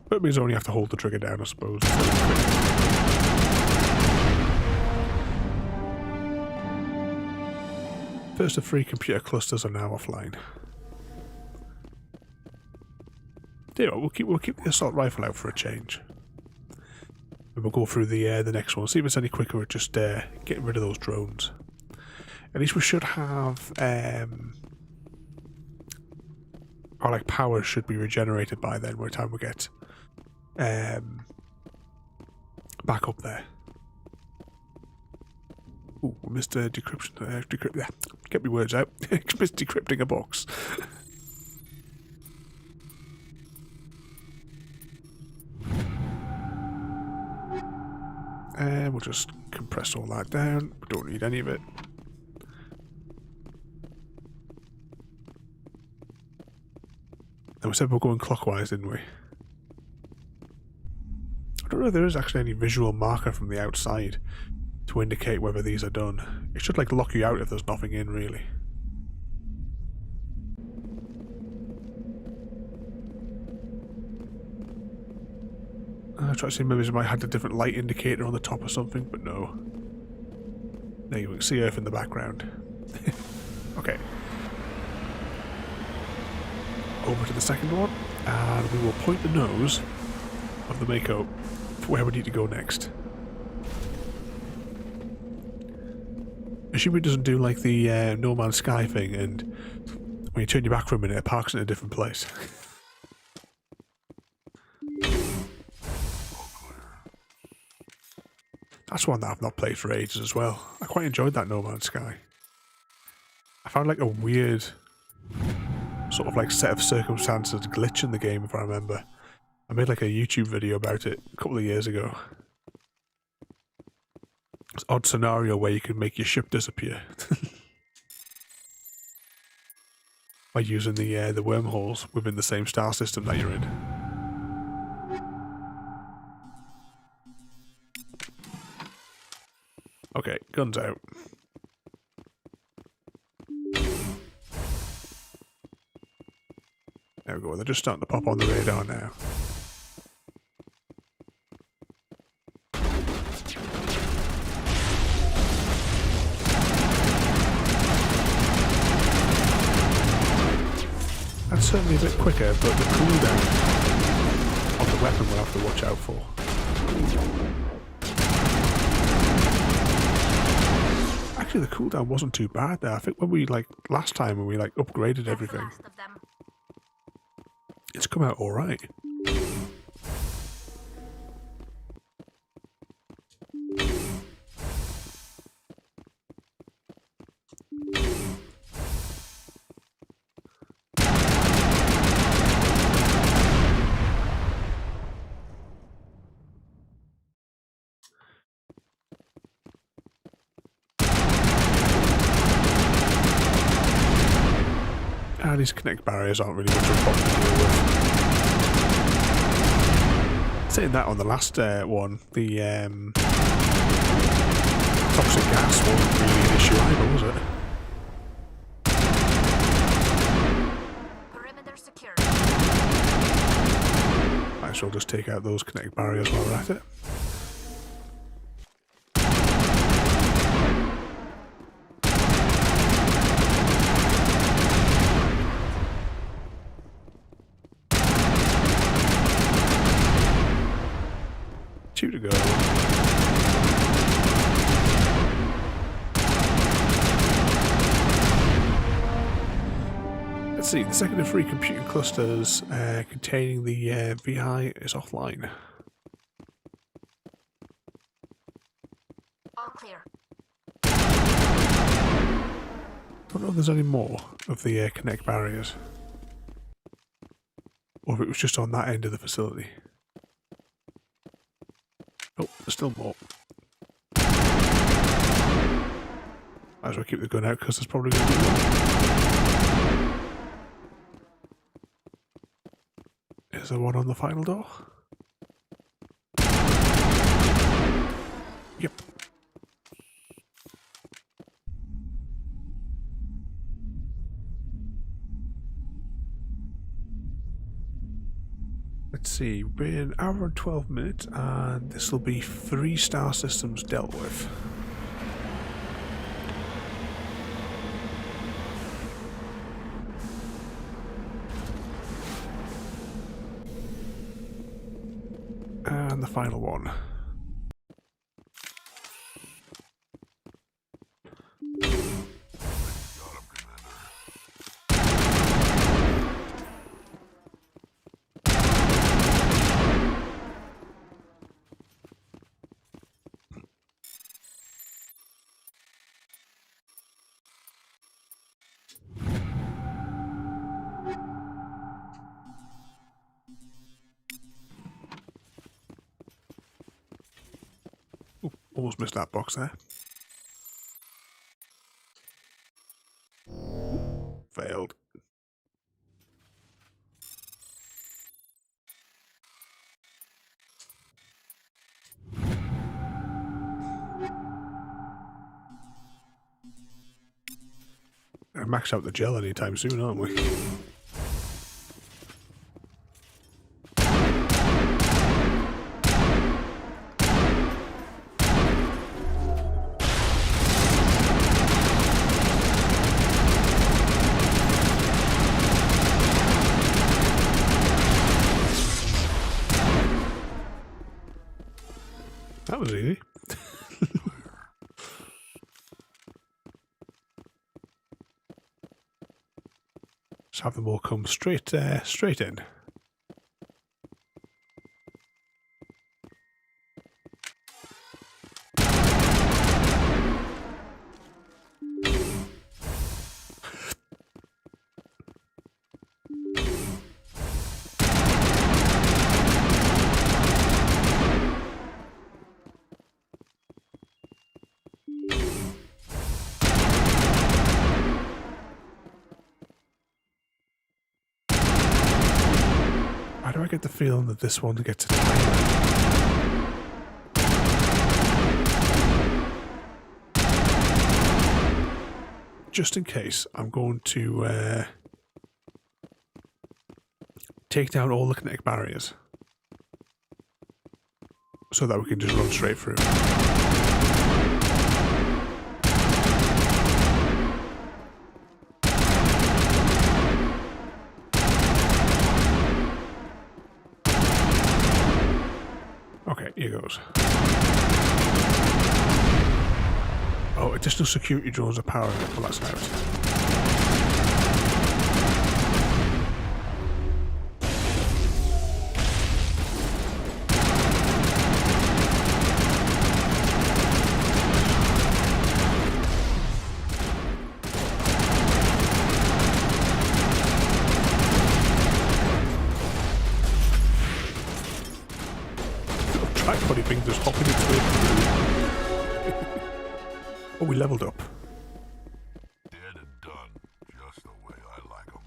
But it means I only have to hold the trigger down, I suppose. First of 3 computer clusters are now offline. Anyway, we'll keep the assault rifle out for a change. And we'll go through the next one, see if it's any quicker at just getting rid of those drones. At least we should have our power should be regenerated by then by the time we get back up there. Ooh, Mr. Decryption. Yeah, get me words out. Mr. Decrypting a box. And we'll just compress all that down. We don't need any of it. And we said we're going clockwise, didn't we? I don't know if there is actually any visual marker from the outside to indicate whether these are done. It should lock you out if there's nothing in, really. I try to see maybe it might have a different light indicator on the top or something, but no. There you can see Earth in the background. Okay. Over to the second one, and we will point the nose of the Mako for where we need to go next. Assuming it doesn't do like the No Man's Sky thing, and when you turn your back for a minute, it parks in a different place. That's one that I've not played for ages as well. I quite enjoyed that No Man's Sky. I found a weird sort of set of circumstances glitch in the game, if I remember. I made a YouTube video about it a couple of years ago. It's an odd scenario where you can make your ship disappear. By using the wormholes within the same star system that you're in. Okay, guns out. There we go, they're just starting to pop on the radar now. That's certainly a bit quicker, but the cooldown of the weapon we'll have to watch out for. Actually, the cooldown wasn't too bad there. I think when we last time when we upgraded everything, it's come out all right. these kinetic barriers aren't really much of a problem to deal with. Saying that on the last one, the toxic gas wasn't really an issue either, was it? Perimeter secure. Might as well just take out those kinetic barriers while we're at it. Two to go. Let's see, the second of 3 computing clusters containing the VI is offline. All clear. Don't know if there's any more of the kinetic barriers. Or if it was just on that end of the facility. Oh, there's still more. Might as well keep the gun out because there's probably going to be more. Is there one on the final door? Yep. Let's see, we're in an hour and 12 minutes, and this will be 3 star systems dealt with. And the final one. Ooh, almost missed that box there. Failed. Gonna max out the gel anytime soon, aren't we? That was easy. Just have them all come straight in. Why do I get the feeling that this one gets a timer? Just in case, I'm going to take down all the kinetic barriers so that we can just run straight through. Okay, here goes. Oh, additional security drones are powering up. Well, that's out. Tripoddy thing just hopping its way through. Oh, we leveled up. Dead and done, just the way I like 'em.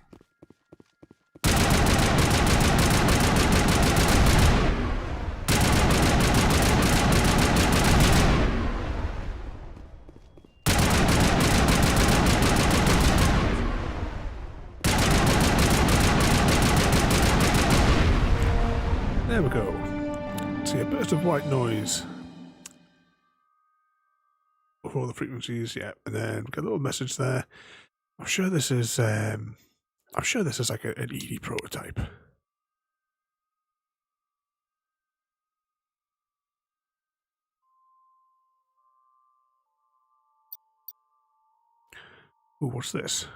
burst of white noise. Of all the frequencies, yeah, and then get a little message there. I'm sure this is like an ED prototype. Ooh, what's this?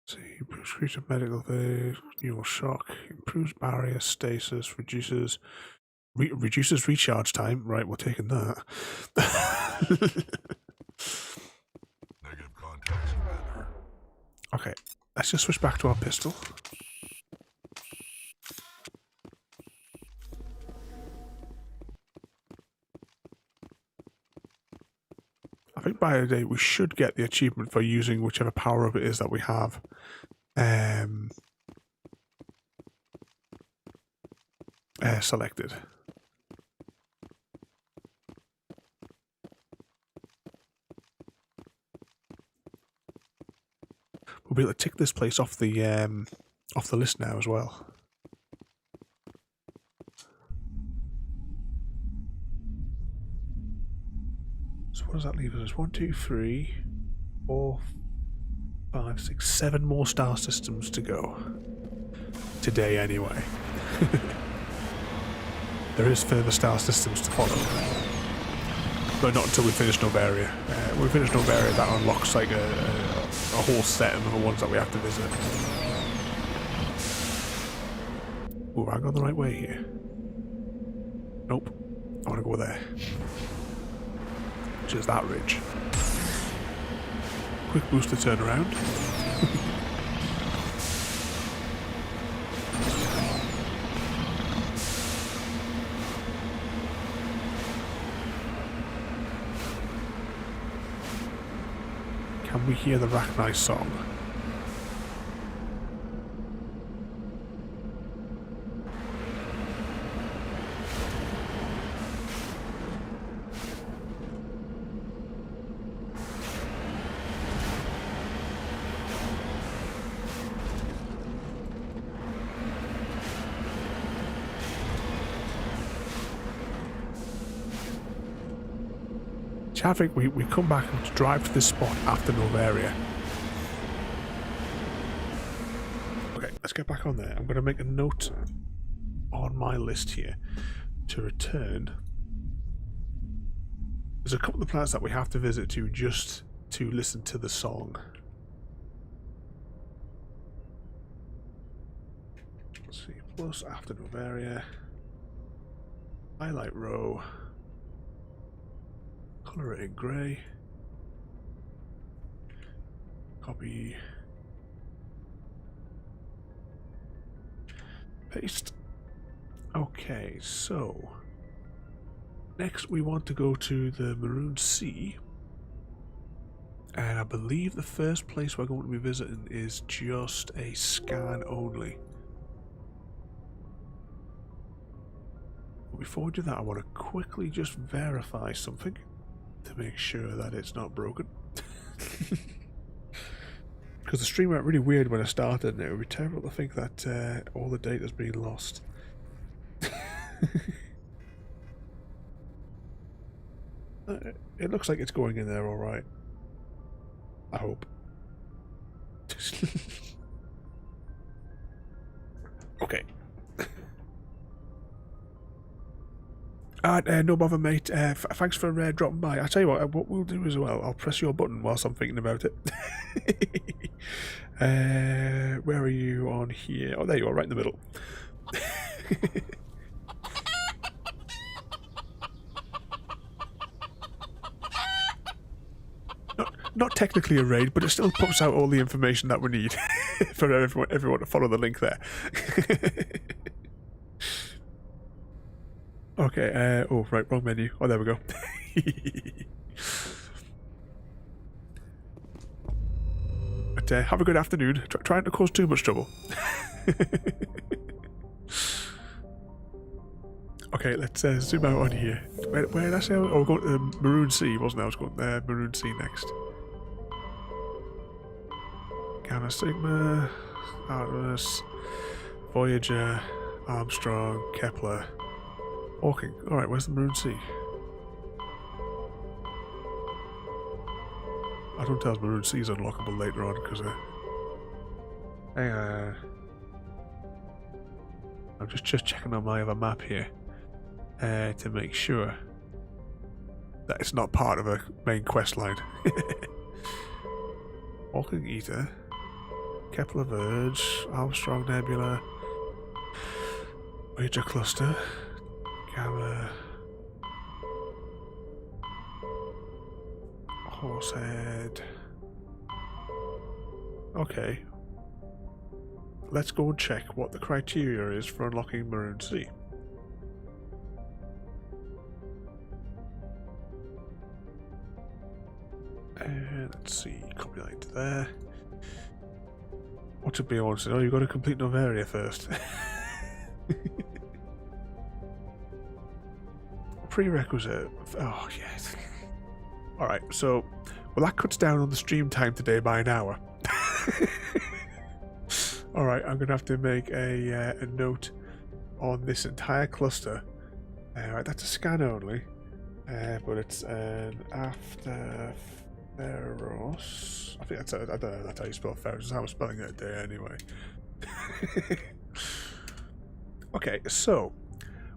See, improves creature medical phase, neural shock, improves barrier stasis, reduces recharge time. Right, we're taking that. Negative contacts, Commander. Okay, let's just switch back to our pistol. I think by the day we should get the achievement for using whichever power up it is that we have. Selected. We'll be able to tick this place off the list now as well. So what does that leave us? 1, 2, 3, 4, 5, 6, 7 more star systems to go. Today, anyway. There is further star systems to follow. But not until we finish Novaria. When we finish Novaria, that unlocks like a whole set of other ones that we have to visit. Ooh, have I gone the right way here? Nope. I want to go there. Which is that ridge. Quick boost to turn around. Can we hear the Rachni song? I think we come back and drive to this spot after Novaria. Okay, let's get back on there. I'm going to make a note on my list here to return. There's a couple of planets that we have to visit to just to listen to the song. Let's see, plus after Novaria. Highlight row. Color it in grey. Copy. Paste. Okay, so next we want to go to the Maroon Sea. And I believe the first place we're going to be visiting is just a scan only. But before we do that, I want to quickly just verify something to make sure that it's not broken. Because the stream went really weird when I started, and it would be terrible to think that all the data's been lost. It looks like it's going in there alright. I hope. Okay. No bother, mate. Thanks for dropping by. I'll tell you what we'll do as well. I'll press your button whilst I'm thinking about it. Where are you on here? Oh, there you are, right in the middle. Not technically a raid, but it still puts out all the information that we need for everyone to follow the link there. Okay, oh, right, wrong menu. Oh, there we go. But have a good afternoon. Try not to cause too much trouble. Okay, Okay, let's zoom out on here. Where did I say? Oh, we're going to the Maroon Sea, wasn't I? I was going to Maroon Sea next. Gamma Sigma, Artemis, Voyager, Armstrong, Kepler, Hawking. Alright, where's the Maroon Sea? I don't tell us Maroon Sea is unlockable later on because hang on. I'm just checking on my other map here to make sure that it's not part of a main quest line. Hawking Ether, Kepler Verge, Armstrong Nebula, Voyager Cluster, Gamma, Horsehead. Okay. Let's go and check what the criteria is for unlocking Maroon Sea. And let's see, copy that into there. What's it be on? Oh, you've got to complete Novaria first. Prerequisite. Oh, yes. Alright, so, well, that cuts down on the stream time today by an hour. Alright, I'm going to have to make a note on this entire cluster. Alright, that's a scan only. But it's an after Feros. I think that's I don't know that's how you spell Feros. That's how I'm spelling it today anyway. Okay, so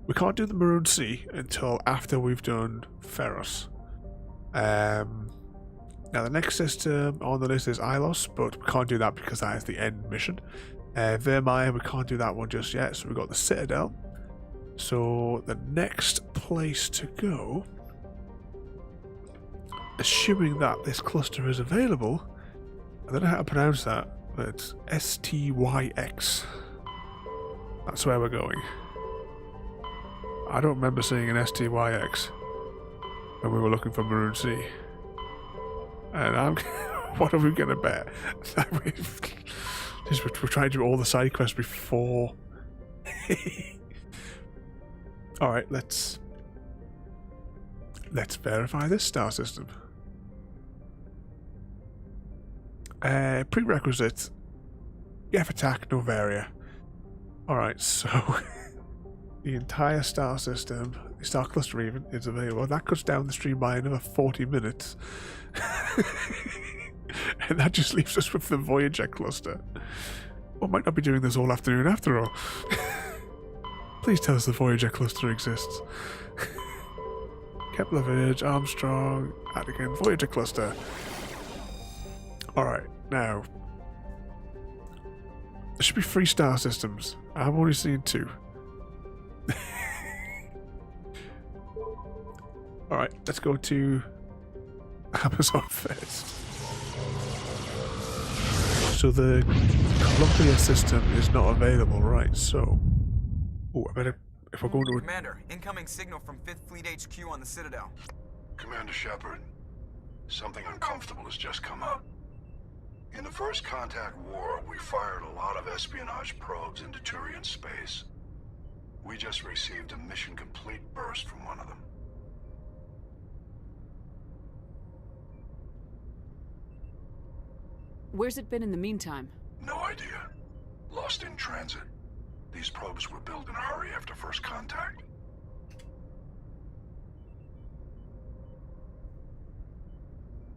we can't do the Maroon Sea until after we've done Feros. Now the next system on the list is Ilos, but we can't do that because that is the end mission. Vermire, we can't do that one just yet, so we've got the Citadel. So the next place to go, assuming that this cluster is available, I don't know how to pronounce that, but it's STYX. That's where we're going. I don't remember seeing an STYX when we were looking for Maroon Sea. And what are we going to bet? That we're trying to do all the side quests before. Alright, let's verify this star system. Prerequisite. Geth attack, Novaria. Alright, so the entire star system, the star cluster even, is available. That cuts down the stream by another 40 minutes. And that just leaves us with the Voyager cluster. We might not be doing this all afternoon after all. Please tell us the Voyager cluster exists. Kepler Verge, Armstrong, Attican, Voyager cluster. Alright, now. There should be 3 star systems. I've only seen 2. Alright, let's go to Amazon first. So the Columbia system is not available, right? So, I better, if we're going to... Commander, incoming signal from 5th Fleet HQ on the Citadel. Commander Shepard, something uncomfortable has just come up. In the First Contact War, we fired a lot of espionage probes into Turian space. We just received a mission complete burst from one of them. Where's it been in the meantime? No idea. Lost in transit. These probes were built in a hurry after First Contact.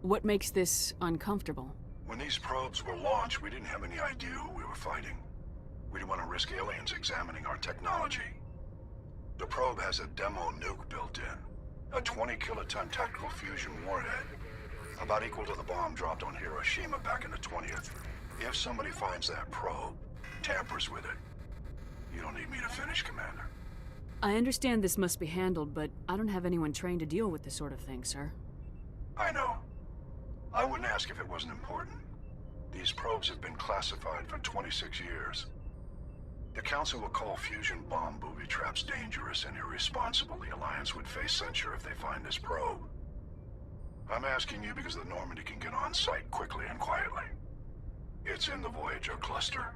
What makes this uncomfortable? When these probes were launched, we didn't have any idea who we were fighting. We didn't want to risk aliens examining our technology. The probe has a demo nuke built in. A 20-kiloton tactical fusion warhead. About equal to the bomb dropped on Hiroshima back in the 20th. If somebody finds that probe, tampers with it, you don't need me to finish, Commander. I understand this must be handled, but I don't have anyone trained to deal with this sort of thing, sir. I know. I wouldn't ask if it wasn't important. These probes have been classified for 26 years. The Council will call fusion bomb booby traps dangerous and irresponsible. The Alliance would face censure if they find this probe. I'm asking you because the Normandy can get on site quickly and quietly. It's in the Voyager cluster.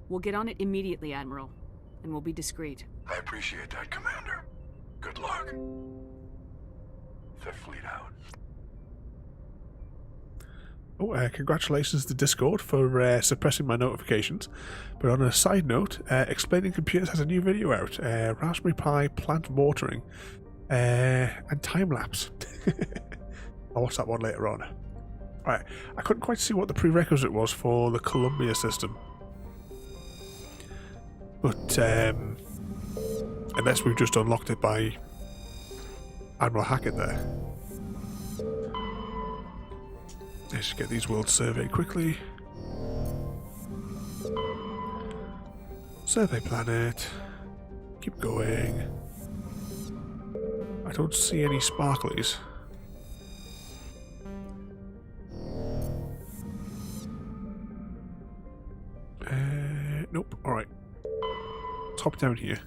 We'll get on it immediately, Admiral. And we'll be discreet. I appreciate that, Commander. Good luck. Fifth Fleet out. Oh, congratulations to Discord for suppressing my notifications. But on a side note, Explaining Computers has a new video out. Raspberry Pi, plant watering, and time-lapse. I'll watch that one later on. Right, I couldn't quite see what the prerequisite was for the Columbia system. But, unless we've just unlocked it by Admiral Hackett there. Let's get these worlds surveyed quickly. Survey planet. Keep going. I don't see any sparklies. Nope. Alright. Let's hop down here.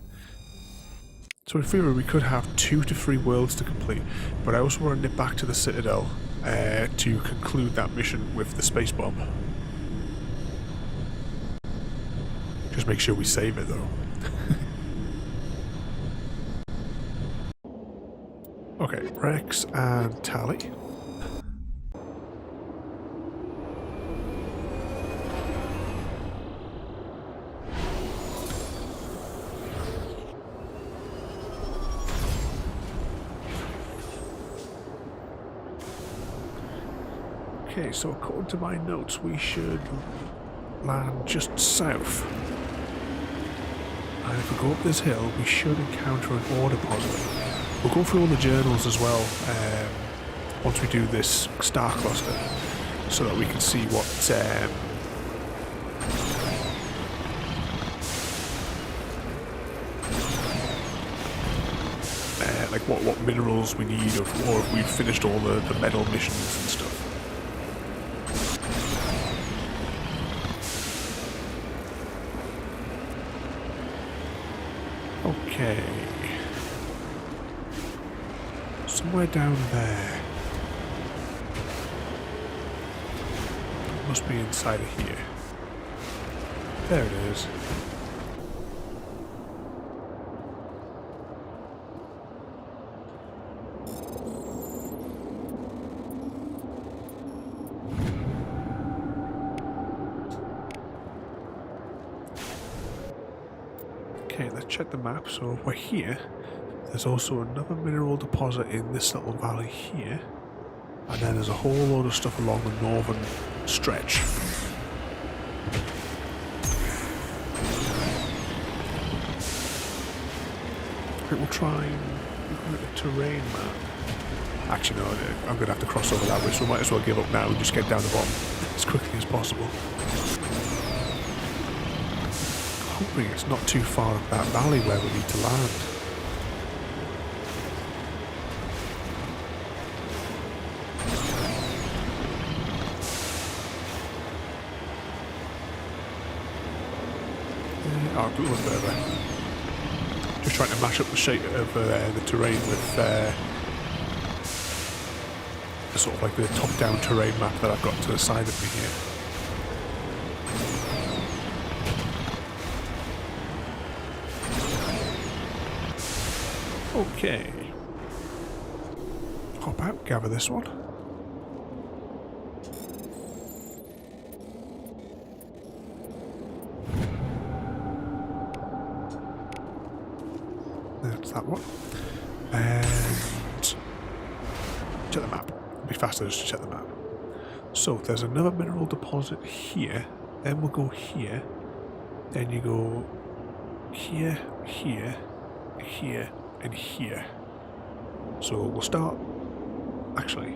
So in theory we could have 2 to 3 worlds to complete, but I also want to nip back to the Citadel to conclude that mission with the space bomb. Just make sure we save it though. Okay, Rex and Tally. Okay, so according to my notes, we should land just south. And if we go up this hill, we should encounter an ore deposit. We'll go through all the journals as well once we do this star cluster, so that we can see what like what minerals we need, or if we've finished all the metal missions and stuff. Okay. Somewhere down there. It must be inside of here. There it is. Okay, let's check the map. So if we're here, there's also another mineral deposit in this little valley here. And then there's a whole load of stuff along the northern stretch. I think we'll try and look at the terrain map. Actually, no, I'm going to have to cross over that way, so we might as well give up now and just get down the bottom as quickly as possible. Hoping it's not too far up that valley where we need to land. Oh, a little further. Just trying to mash up the shape of the terrain with sort of like the top-down terrain map that I've got to the side of me here. Okay. Hop out, gather this one. That's that one. And check the map. It'll be faster just to check the map. So there's another mineral deposit here. Then we'll go here. Then you go here, here, here, and here. So we'll start. Actually,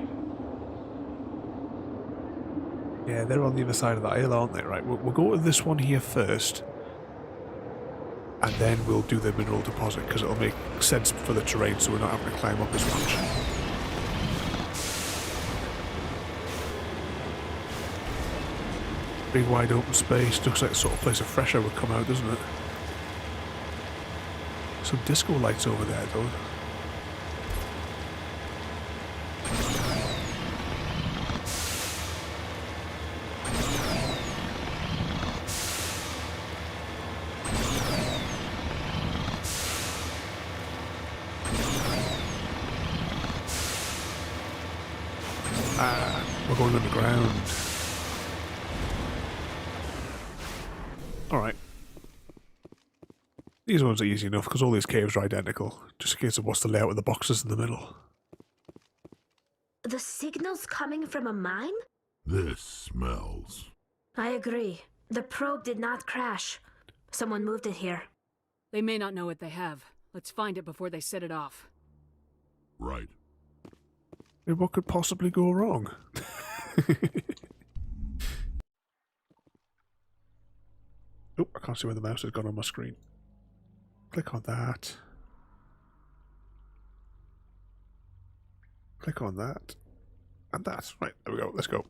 yeah, they're on the other side of the isle, aren't they? Right, we'll go to this one here first, and then we'll do the mineral deposit because it'll make sense for the terrain, so we're not having to climb up as much. Big wide open space. Looks like the sort of place a fresh air would come out, doesn't it? Some disco lights over there, though. Ah, we're going underground. Alright. These ones are easy enough because all these caves are identical. Just in case of what's the layout of the boxes in the middle. The signal's coming from a mine? This smells. I agree. The probe did not crash. Someone moved it here. They may not know what they have. Let's find it before they set it off. Right. What could possibly go wrong? Oh, I can't see where the mouse has gone on my screen. Click on that. Click on that. And that. Right, there we go. Let's go.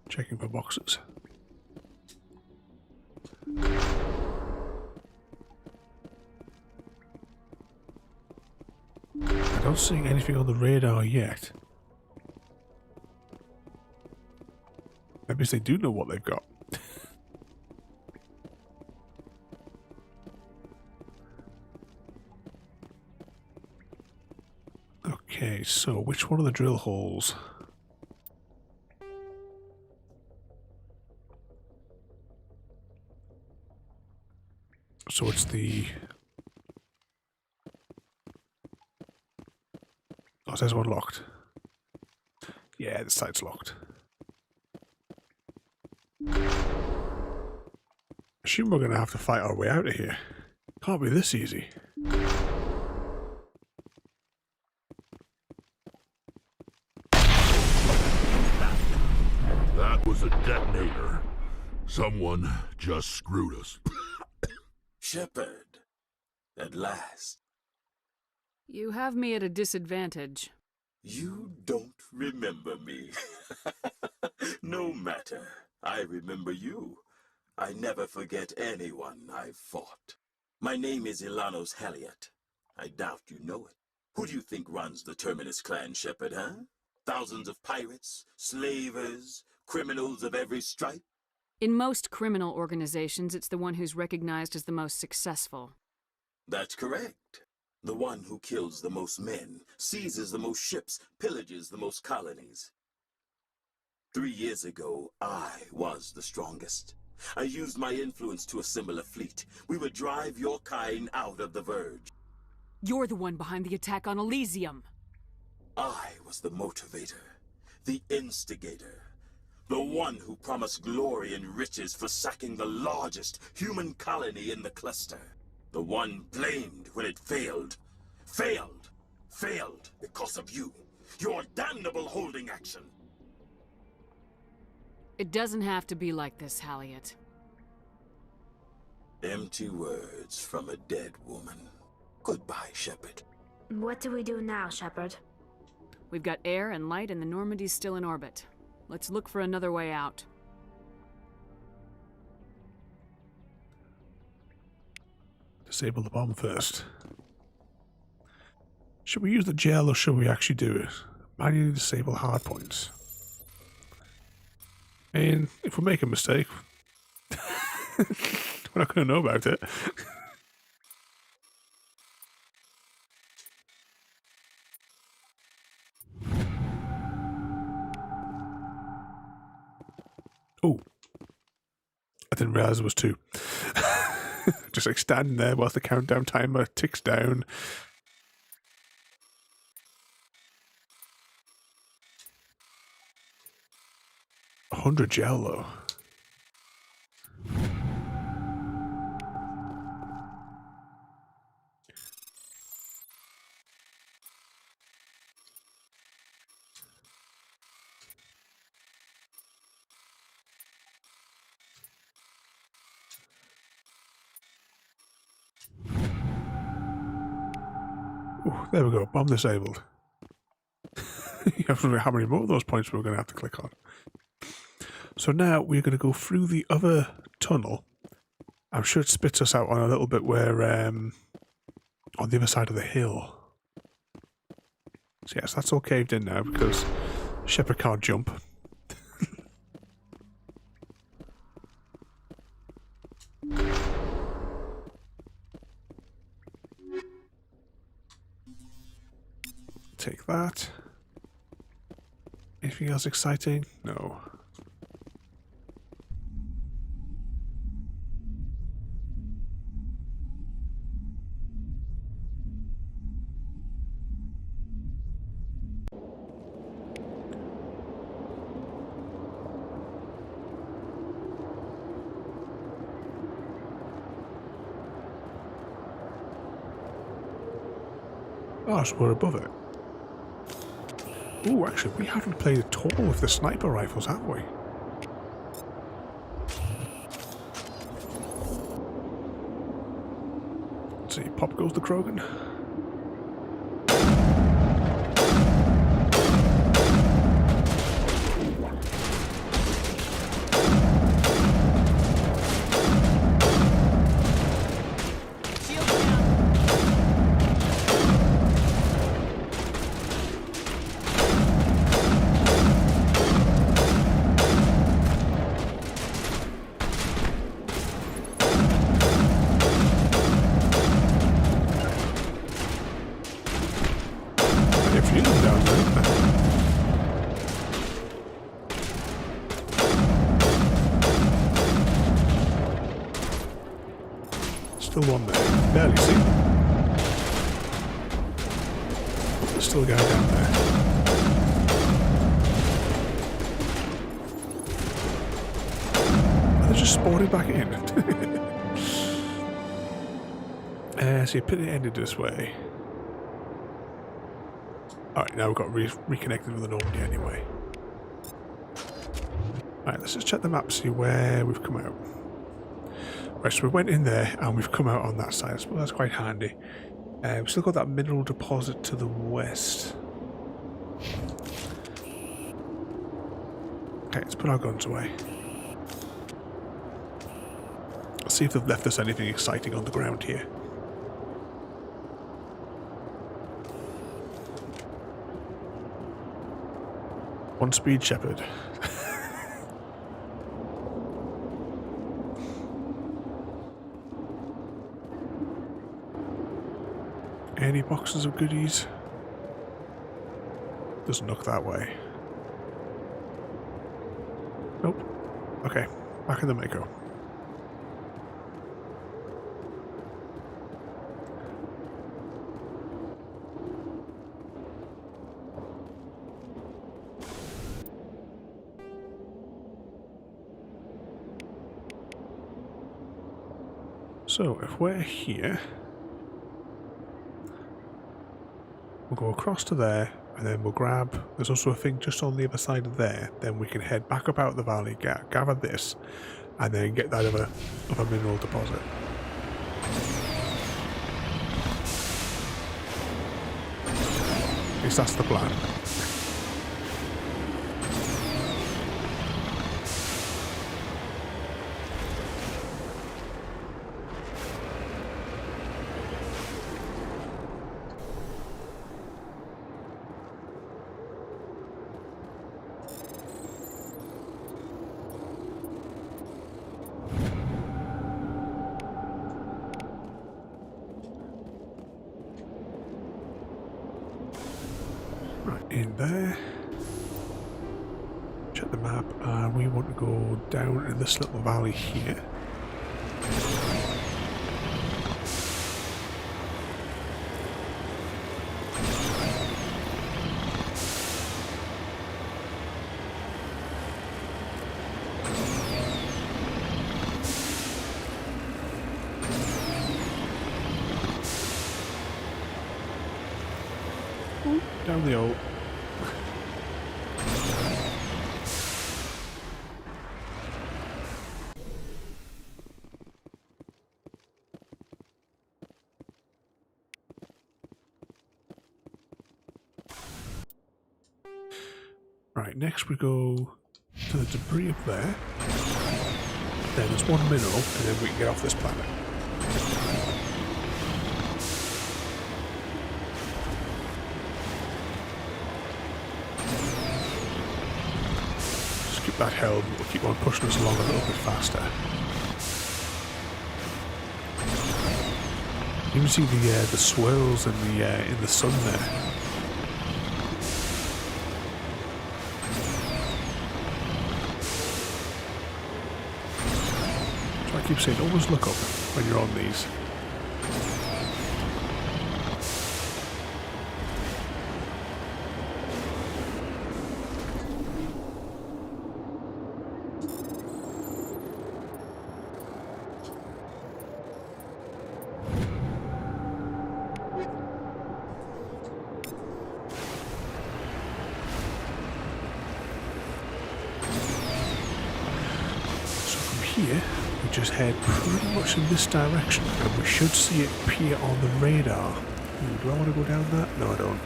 Checking for boxes. I don't see anything on the radar yet. Maybe they do know what they've got. Okay, so which one of the drill holes? So it's the... Oh, there's one locked. Yeah, this side's locked. Assume we're going to have to fight our way out of here. Can't be this easy. That was a detonator. Someone just screwed us. Shepard, at last. You have me at a disadvantage. You don't remember me. No matter. I remember you. I never forget anyone I've fought. My name is Ilanos Halliot. I doubt you know it. Who do you think runs the Terminus clan, Shepard, huh? Thousands of pirates, slavers, criminals of every stripe? In most criminal organizations, it's the one who's recognized as the most successful. That's correct. The one who kills the most men, seizes the most ships, pillages the most colonies. 3 years ago, I was the strongest. I used my influence to assemble a fleet. We would drive your kind out of the Verge. You're the one behind the attack on Elysium. I was the motivator, the instigator, the one who promised glory and riches for sacking the largest human colony in the cluster. The one blamed when it failed. Failed. Failed because of you. Your damnable holding action. It doesn't have to be like this, Halliot. Empty words from a dead woman. Goodbye, Shepard. What do we do now, Shepard? We've got air and light and the Normandy's still in orbit. Let's look for another way out. Disable the bomb first. Should we use the gel or should we actually do it? Manually disable hard points. And if we make a mistake, we're not going to know about it. Oh, I didn't realize it was 2. Just like standing there whilst the countdown timer ticks down. $100 gel though. Ooh, there we go, bomb disabled. You have to know how many more of those points we're going to have to click on. So now we're going to go through the other tunnel. I'm sure it spits us out on a little bit where, on the other side of the hill. So yes, that's all caved in now because Shepard can't jump. that. Anything else exciting? No. Oh, so we're above it. Ooh, actually, we haven't played at all with the sniper rifles, have we? Let's see, pop goes the Krogan. Still one there. Barely see them. There's still a guy down there. They're just spawning back in. So you put it ended this way. Alright, now we've got reconnected with the Normandy anyway. Alright, let's just check the map, see where we've come out. Right, so we went in there and we've come out on that side. I suppose that's quite handy. We've still got that mineral deposit to the west. Okay, let's put our guns away. Let's see if they've left us anything exciting on the ground here. One speed shepherd. Any boxes of goodies? Doesn't look that way. Nope. Okay, back in the Mako. So, if we're here, we'll go across to there, and then we'll grab, there's also a thing just on the other side of there, then we can head back up out the valley, gather this, and then get that other mineral deposit. At least that's the plan. In there, check the map, and we want to go down in this little valley here. Ooh, down the old. Right, next we go to the debris up there. Then there's one mineral, and then we can get off this planet. Just keep that held, and we'll keep on pushing us along a little bit faster. You can see the swirls in the sun there. keep saying, always look up when you're on these. Here, we just head pretty much in this direction, and we should see it appear on the radar. Ooh, do I want to go down that? No, I don't.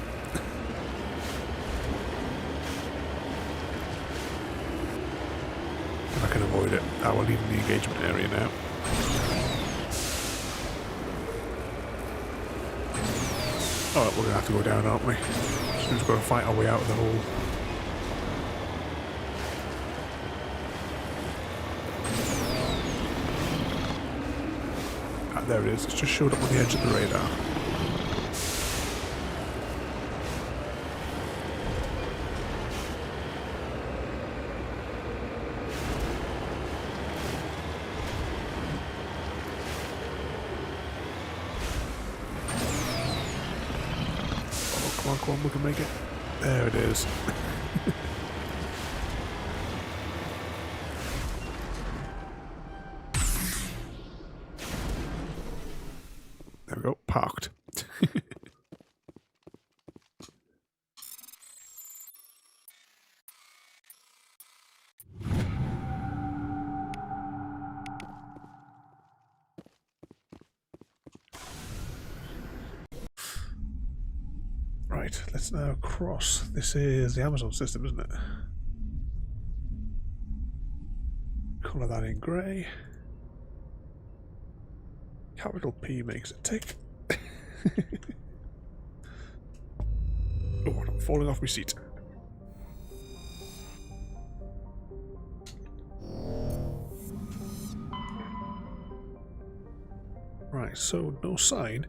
If I can avoid it, I will leave the engagement area now. Alright, we're going to have to go down, aren't we? So we've got to fight our way out of the hole. There it is, it's just showed up on the edge of the radar. Oh, come on, we can make it. There it is. There we go, parked. Right, let's now cross. This is the Amazon system, isn't it? Colour that in grey. Capital P makes it tick. Oh, I'm falling off my seat. Right, so no sign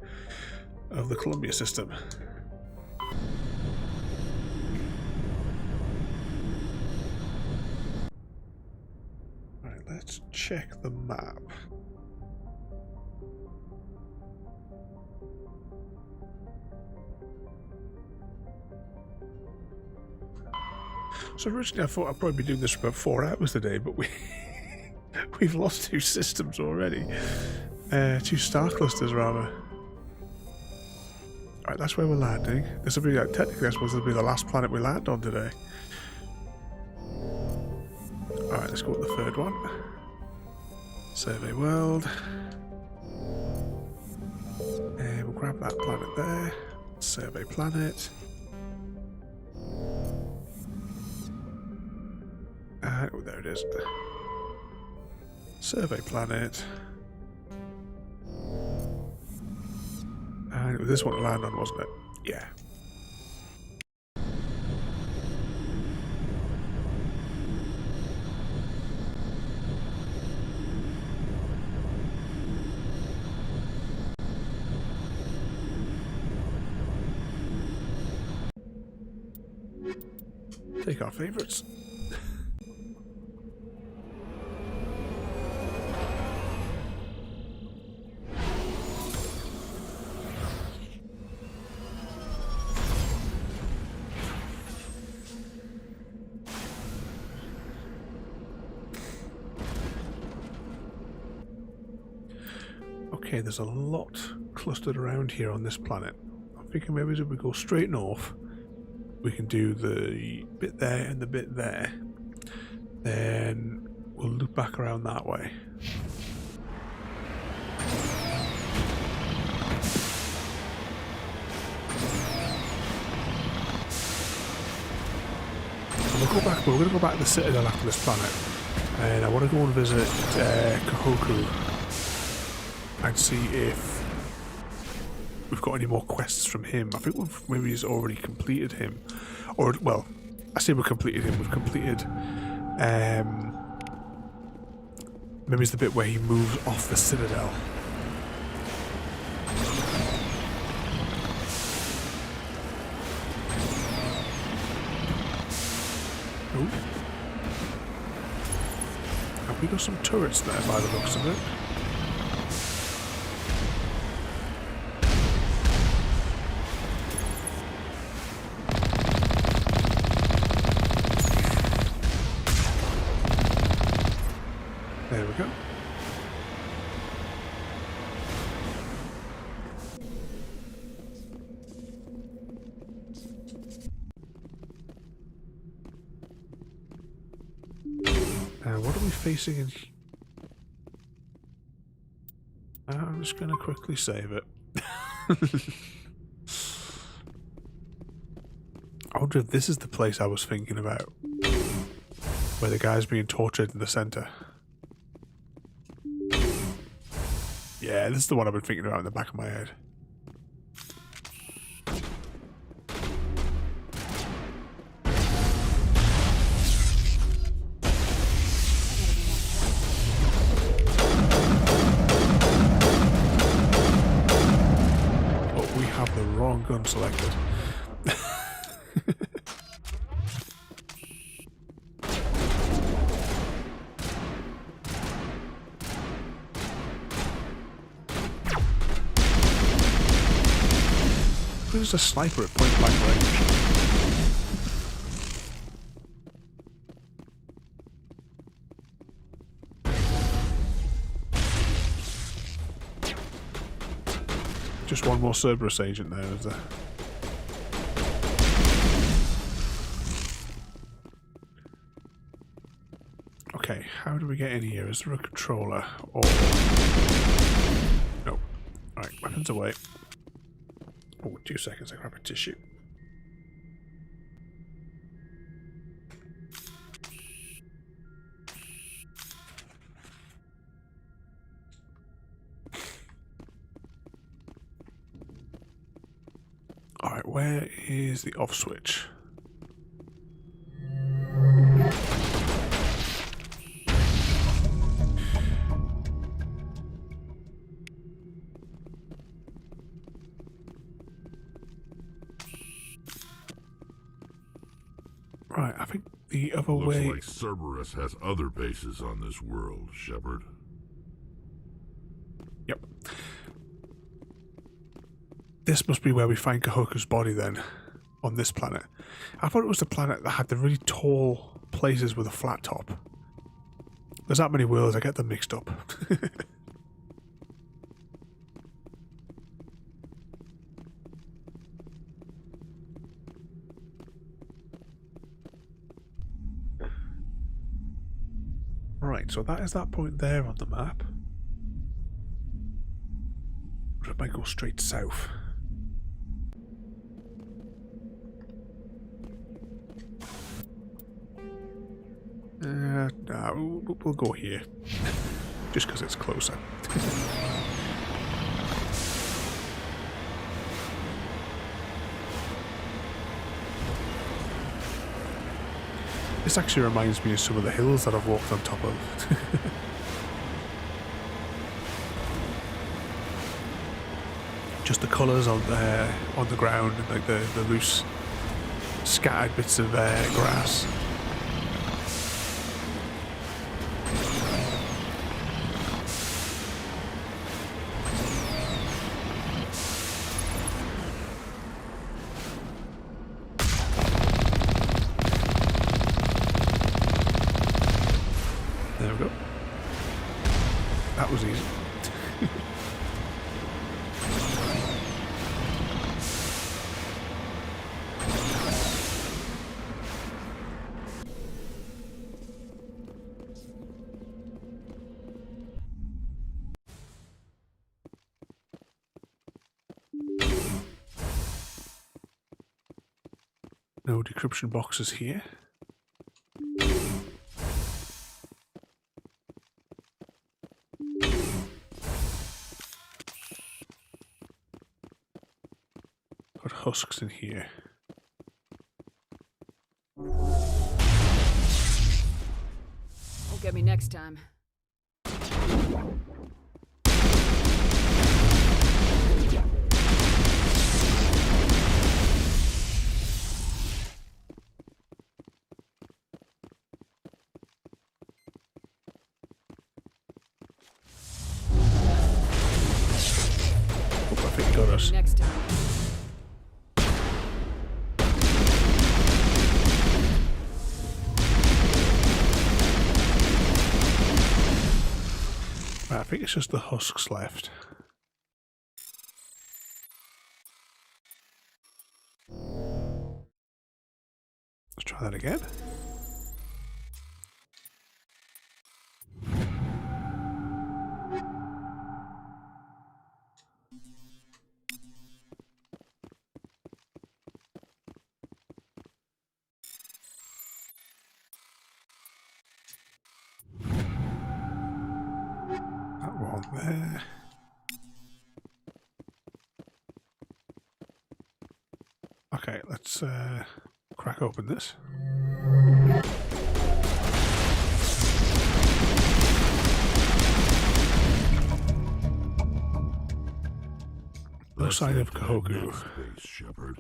of the Columbia system. Right, let's check the map. So originally I thought I'd probably be doing this for about 4 hours today, but we've lost 2 systems already. 2 star clusters rather. Alright, that's where we're landing. This will be, technically I suppose this will be the last planet we land on today. Alright, let's go with the 3rd one. Survey world. And we'll grab that planet there. Survey planet. Oh, there it is. Survey planet. And it was this one to land on, wasn't it? Yeah. Take our favourites. Okay, there's a lot clustered around here on this planet. I'm thinking maybe if we go straight north, we can do the bit there and the bit there. Then we'll loop back around that way. We're going to go back to the Citadel after this planet. And I want to go and visit Kahoku and see if we've got any more quests from him. I think maybe he's already completed him. Or, well, I say we've completed him. We've completed... maybe it's the bit where he moves off the Citadel. Oh. Have we got some turrets there by the looks of it? we go. What are we facing in? I'm just gonna quickly save it. I wonder if this is the place I was thinking about, where the guy's being tortured in the center. Yeah, this is the one I've been thinking about in the back of my head. Oh, we have the wrong gun selected. There's a sniper at point blank range. Just one more Cerberus agent there, is there? Okay, how do we get in here? Is there a controller? Or... no. Alright, weapons away. Oh, 2 seconds, I grab a tissue. Alright, where is the off switch? Right, I think the other way... Looks like Cerberus has other bases on this world, Shepard. Yep. This must be where we find Kahoku's body then, on this planet. I thought it was the planet that had the really tall places with a flat top. There's that many worlds, I get them mixed up. Right, so that is that point there on the map. Or it might go straight south. Nah, we'll go here. Just because it's closer. This actually reminds me of some of the hills that I've walked on top of. Just the colours on the ground, like the loose, scattered bits of grass. There we go. That was easy. No decryption boxes here. Got husks in here. Won't get me next time. I think he got us. Next time. think it's just the husks left. Let's try that again. That one there. Okay, let's crack open this. No sign of Kohoku. Space Shepherd.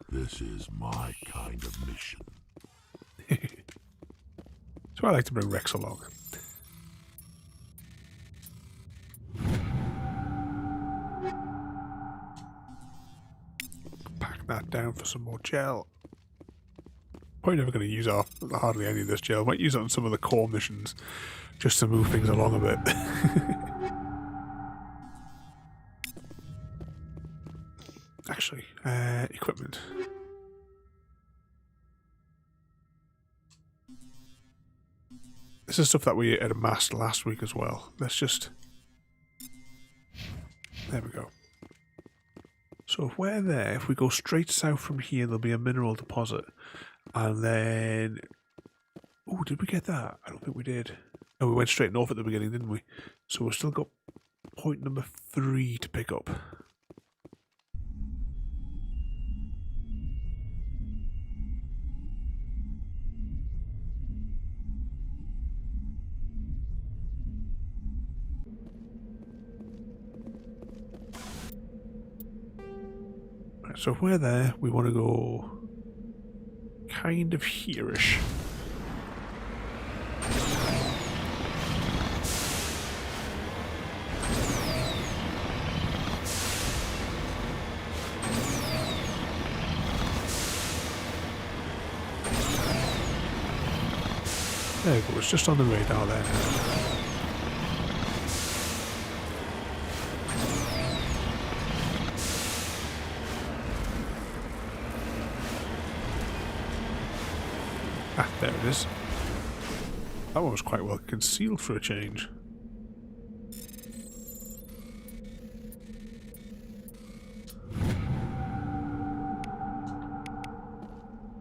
This is my kind of mission. So I like to bring Rex along. Pack that down for some more gel. Probably never going to use hardly any of this gel. Might use it on some of the core missions just to move things along a bit. Actually, equipment. This is stuff that we had amassed last week as well. Let's just... There we go. So if we're there, if we go straight south from here, there'll be a mineral deposit. And then... Oh, did we get that? I don't think we did. No, we went straight north at the beginning, didn't we? So we've still got point number 3 to pick up. So if we're there, we want to go kind of here-ish. There we go, it's just on the radar there now. Ah, there it is. That one was quite well concealed for a change.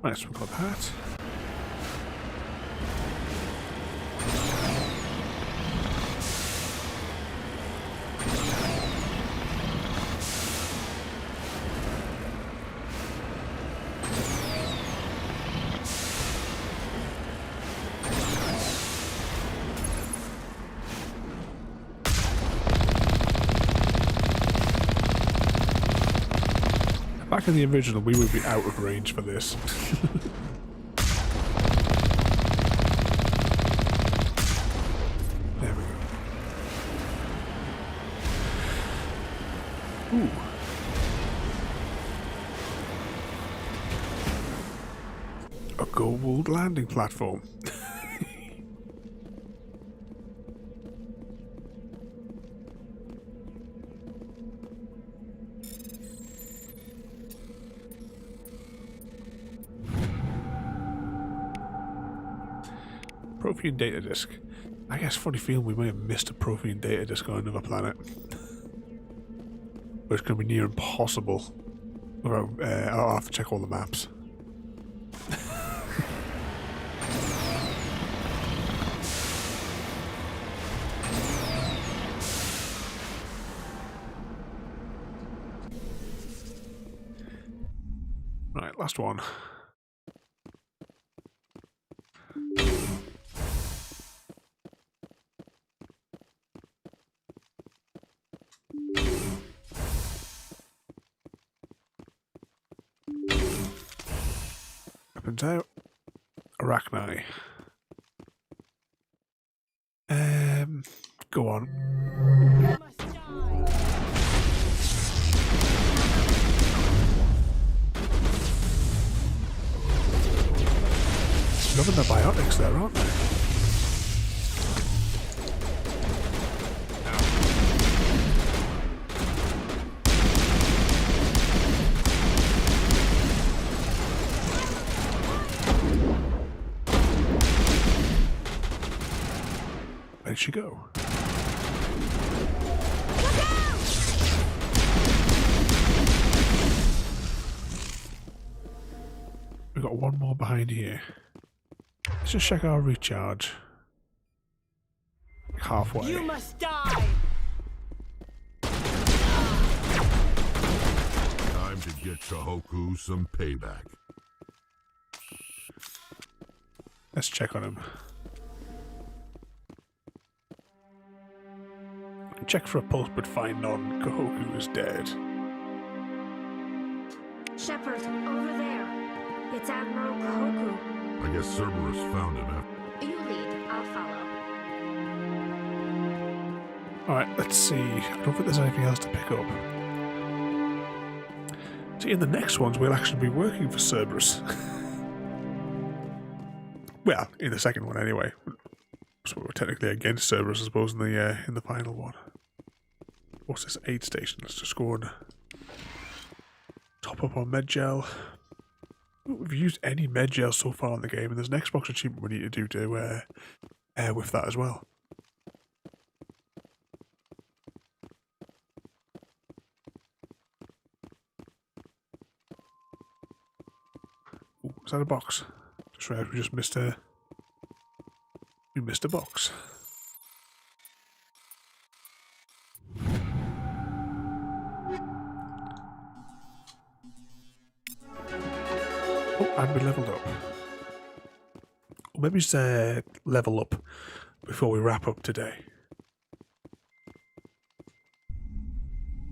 Right, so we've got that. Back in the original, we would be out of range for this. There we go. Ooh. A gold landing platform. Prothean data disk. I guess funny feeling we may have missed a Prothean data disk on another planet. But it's going to be near impossible. I'll have to check all the maps. Right, last one. Weapons out. Arachni. Go on. Loving the biotics there, aren't they? did she go? We've got one more behind here. Let's just check our recharge. Halfway. You must die! Time to get Tohoku some payback. Let's check on him. Check for a pulse, but find none. Kohoku is dead. Shepard, over there. It's Admiral Kohoku. I guess Cerberus found him after. You lead, I'll follow. Alright, let's see. I don't think there's anything else to pick up. See, in the next ones, we'll actually be working for Cerberus. Well, in the second one anyway. So we're technically against Cerberus, I suppose, in the final one. What's this aid station? Let's just go and top up on med gel. We've used any med gel so far in the game, and there's an Xbox achievement we need to do to with that as well. Ooh, is that a box? Just realized we just missed a box. Oh, and we leveled up. Or maybe just level up before we wrap up today.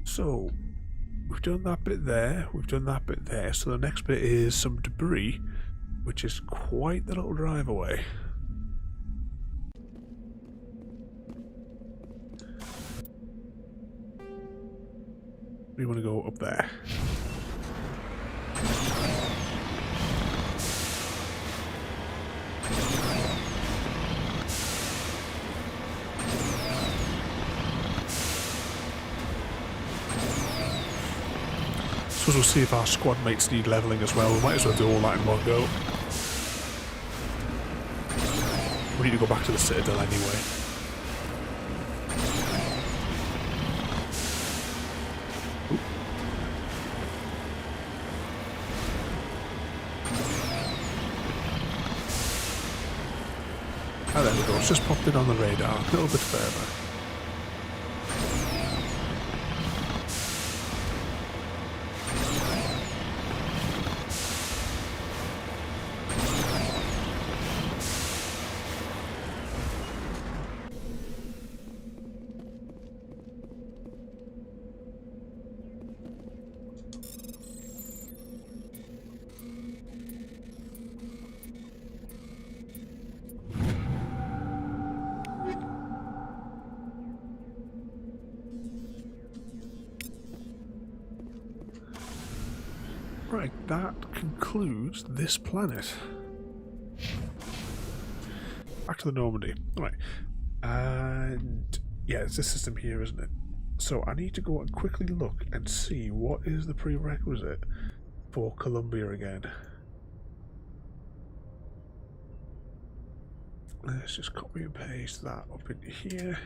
So, we've done that bit there, we've done that bit there, so the next bit is some debris, which is quite the little drive away. We want to go up there. So we'll see if our squad mates need levelling as well. We might as well do all that in one go. We need to go back to the Citadel anyway. Ah, there we go. It's just popped in on the radar a little bit further. Right, that concludes this planet. Back to the Normandy. Right. And yeah, it's this system here, isn't it? So I need to go and quickly look and see what is the prerequisite for Columbia again. Let's just copy and paste that up into here.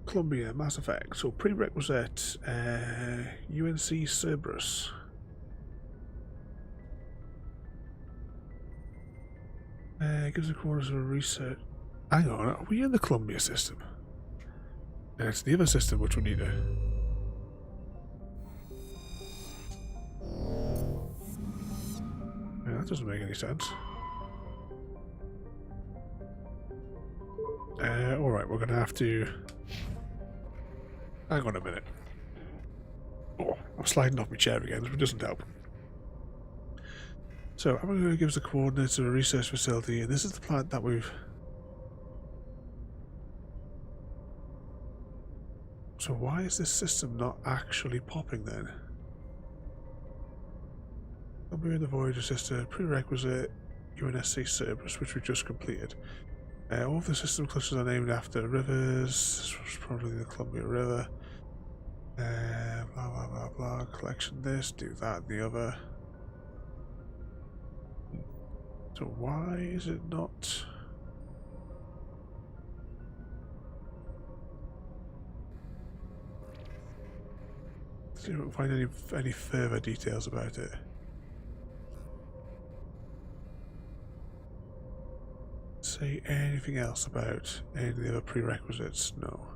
Columbia, Mass Effect. So prerequisite, UNC Cerberus. Gives the quarters of a research. Hang on, are we in the Columbia system? Yeah, it's the other system which we need to. Yeah, that doesn't make any sense. Alright, we're going to have to. Hang on a minute. Oh, I'm sliding off my chair again, so it doesn't help. So, I'm going to give us the coordinates of a research facility, and this is the planet that we've. So, why is this system not actually popping then? Columbia in the Voyager system, prerequisite UNSC Cerberus, which we just completed. All of the system clusters are named after rivers. This was probably the Columbia River. Blah blah blah blah. Collection this, do that, and the other. So why is it not? see if we can find any further details about it. Say anything else about any of the other prerequisites? No.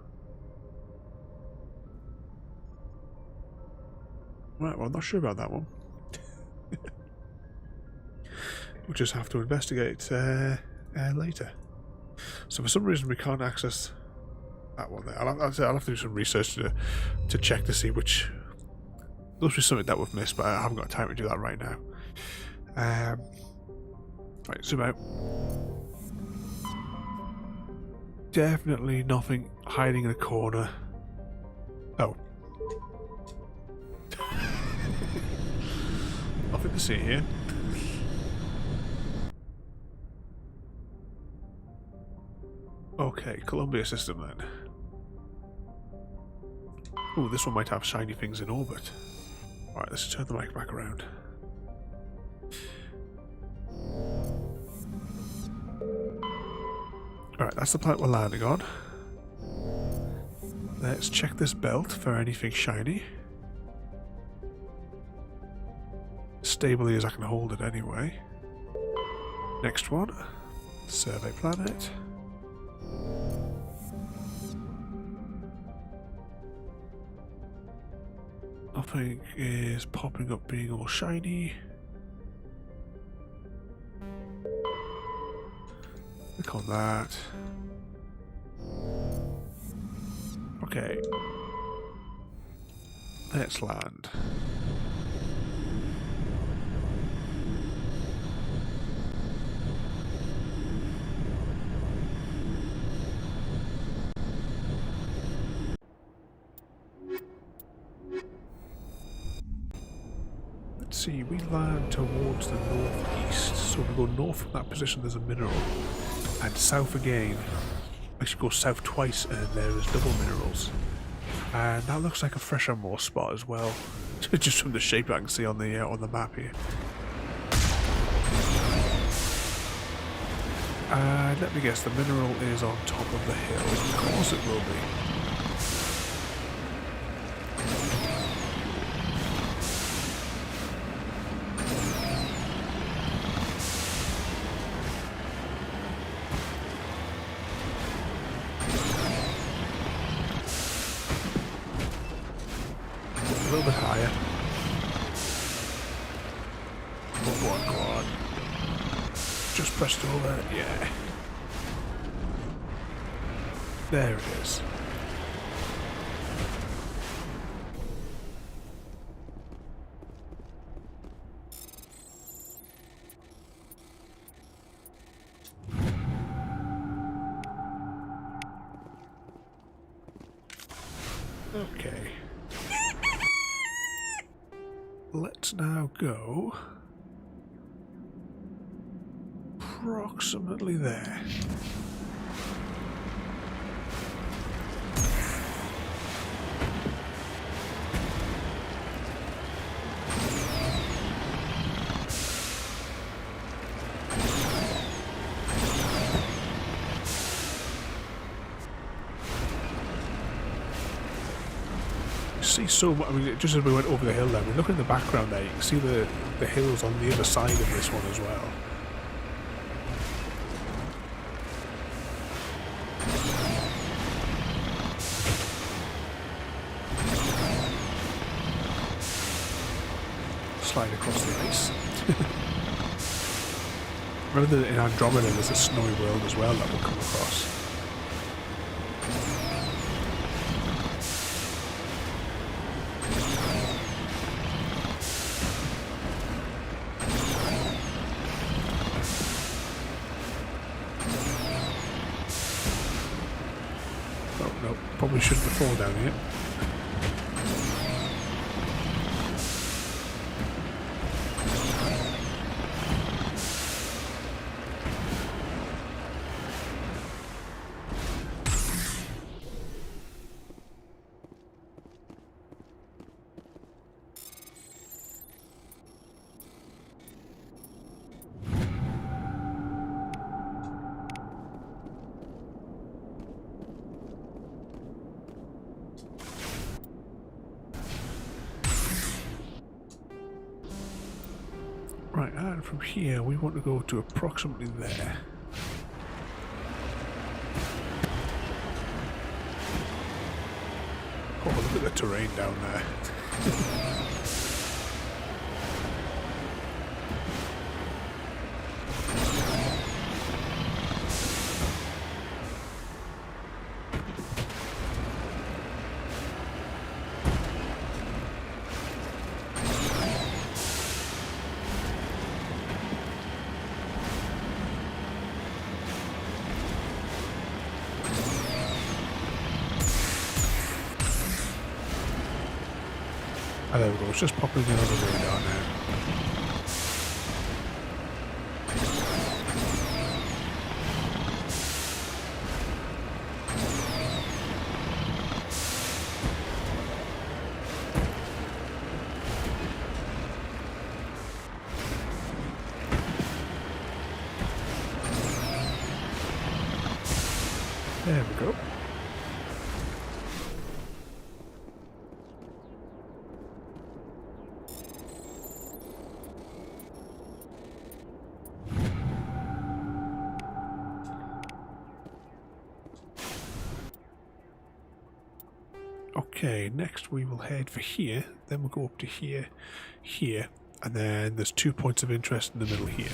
Right, well, I'm not sure about that one. We'll just have to investigate later. So for some reason we can't access that one there. I'll have to do some research to check to see which. Must be something that we've missed, but I haven't got time to do that right now. Right, zoom out. Definitely nothing hiding in a corner. Oh. Nothing to see here. Okay, Columbia system then. Oh, this one might have shiny things in orbit. Alright, let's turn the mic back around. Alright, that's the planet we're landing on. Let's check this belt for anything shiny. Stably as I can hold it anyway. Next one. Survey planet. Nothing is popping up being all shiny. Click on that. Okay. Let's land. Let's see, we land towards the northeast, so we go north from that position, there's a mineral, and south again. Actually go south twice and there is double minerals. And that looks like a fresher moor spot as well, just from the shape I can see on the map here. And let me guess, the mineral is on top of the hill. Of course it will be. A little bit higher. Go on. Just pressed over, yeah. There it is. Okay. Let's now go approximately there. See so much, I mean, just as we went over the hill there, we look in the background there, you can see the hills on the other side of this one as well. Slide across the ice. Remember that in Andromeda there's a snowy world as well that we'll come across. Probably shouldn't have fallen down here. And from here, we want to go to approximately there. Oh, look at the terrain down there. Oh, there we go, it's just popping in on the radar now. There we go. Okay, next we will head for here, then we'll go up to here, here, and then there's 2 points of interest in the middle here.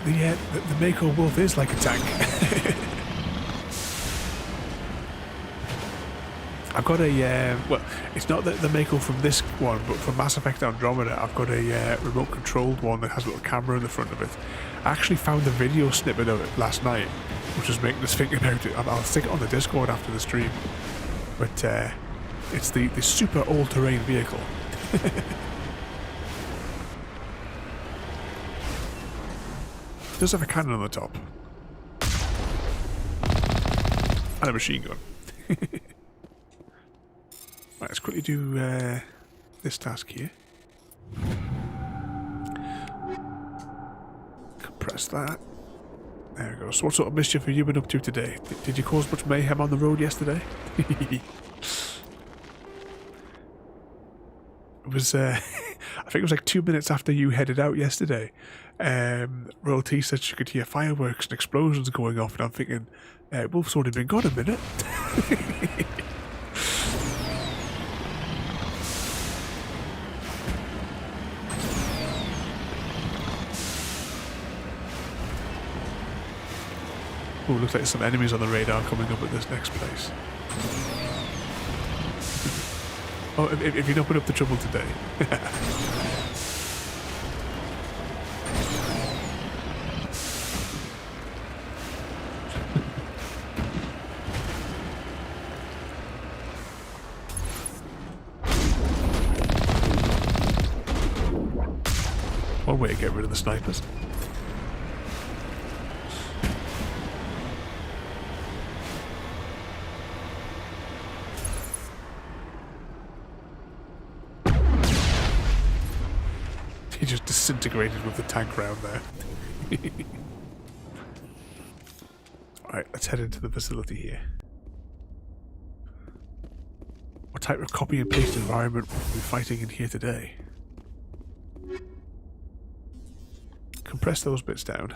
Yeah, the Mako Wolf is like a tank. I've got a, well, it's not the Mako from this one, but from Mass Effect Andromeda, I've got a remote controlled one that has a little camera in the front of it. I actually found a video snippet of it last night, which was making us think about it. I'll stick it on the Discord after the stream. But it's the super all-terrain vehicle. It does have a cannon on the top. And a machine gun. Right, let's quickly do this task here. Compress that. There we go. So what sort of mischief have you been up to today? Did you cause much mayhem on the road yesterday? It was, I think it was like 2 minutes after you headed out yesterday. Royal T said she could hear fireworks and explosions going off, and I'm thinking, Wolf's already been gone a minute. Oh, looks like some enemies on the radar coming up at this next place. Oh, if you don't put up the trouble today. One way to get rid of the snipers. He just disintegrated with the tank round there. Alright, let's head into the facility here. What type of copy and paste environment will we be fighting in here today? Compress those bits down.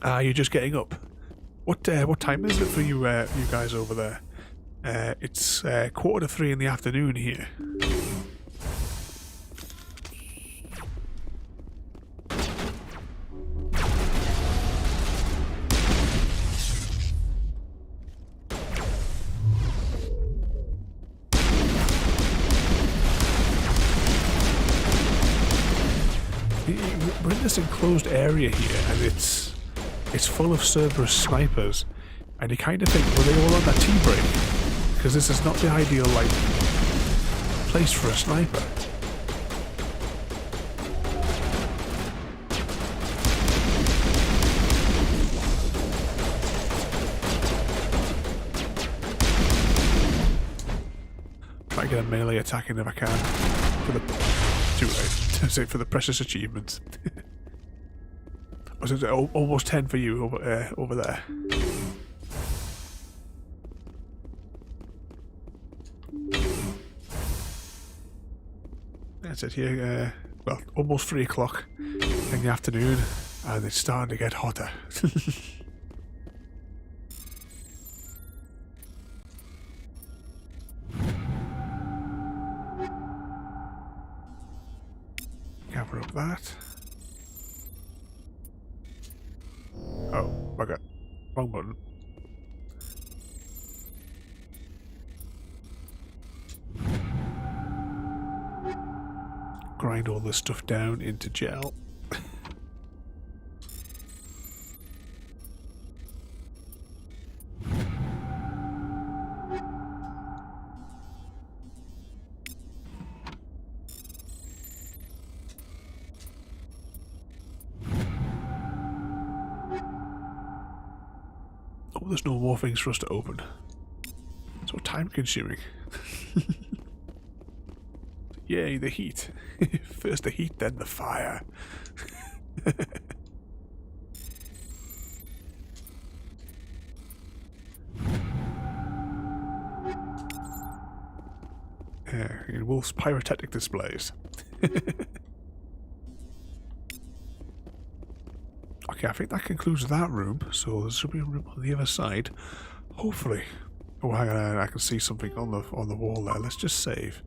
Ah, you're just getting up. What time is it for you you guys over there? It's 2:45 in the afternoon here. We're in this enclosed area here, and it's full of Cerberus snipers, and you kind of think, were they all on that tea break? Because this is not the ideal, like, place for a sniper. get a melee attack in if I can. For the too late to say for the precious achievements. Was it almost 10 for you over there? That's it here. Well, almost 3 o'clock in the afternoon, and it's starting to get hotter. Cover up that. Oh, bugger. Wrong button. Grind all this stuff down into gel. Oh, there's no more things for us to open. So time consuming. Yay, the heat. First the heat, then the fire. Wolf's pyrotechnic displays. Okay, I think that concludes that room, so there should be a room on the other side. Hopefully. Oh, hang on, I can see something on the wall there. Let's just save.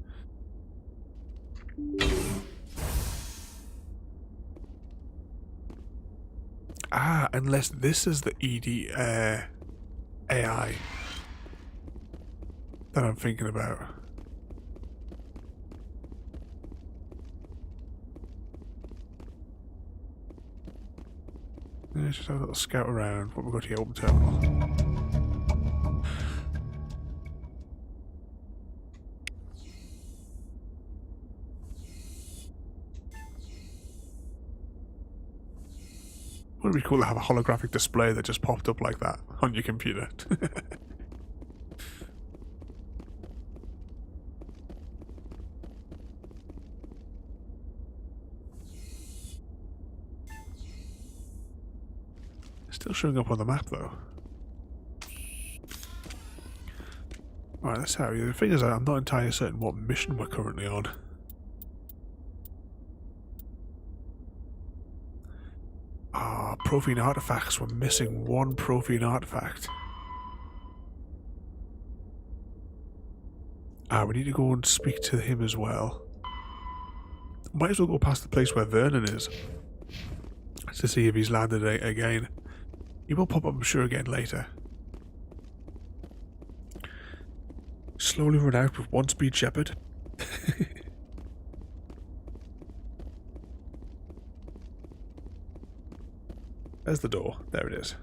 Ah, unless this is the ED AI that I'm thinking about. Let's just have a little scout around what we've got here. Open terminal. Would be cool to have a holographic display that just popped up like that on your computer. Still showing up on the map though. Alright, let's have you. The thing is, I'm not entirely certain what mission we're currently on. Profane artifacts. We're missing one profane artifact. We need to go and speak to him as well. Might as well go past the place where Vernon is to see if he's landed again. He will pop up, I'm sure, again later. Slowly run out with one speed shepherd. There's the door. There it is.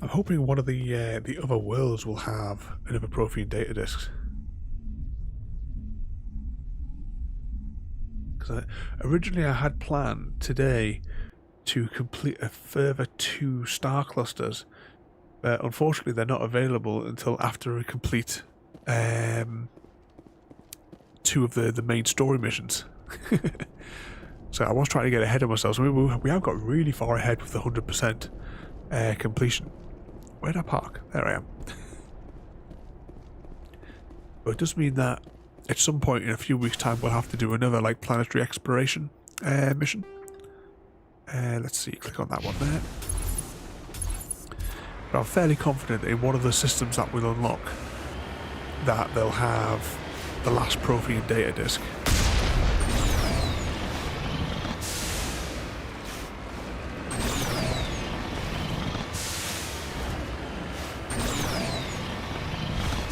I'm hoping one of the other worlds will have another profane data disk. Because originally I had planned today to complete a further 2 star clusters. Unfortunately, they're not available until after we complete 2 of the main story missions. So I was trying to get ahead of myself. So we have got really far ahead with the 100% completion. Where'd I park? There I am. But it does mean that at some point in a few weeks' time we'll have to do another like planetary exploration mission. Let's see, click on that one there. But I'm fairly confident in one of the systems that will unlock that they'll have the last profane data disk.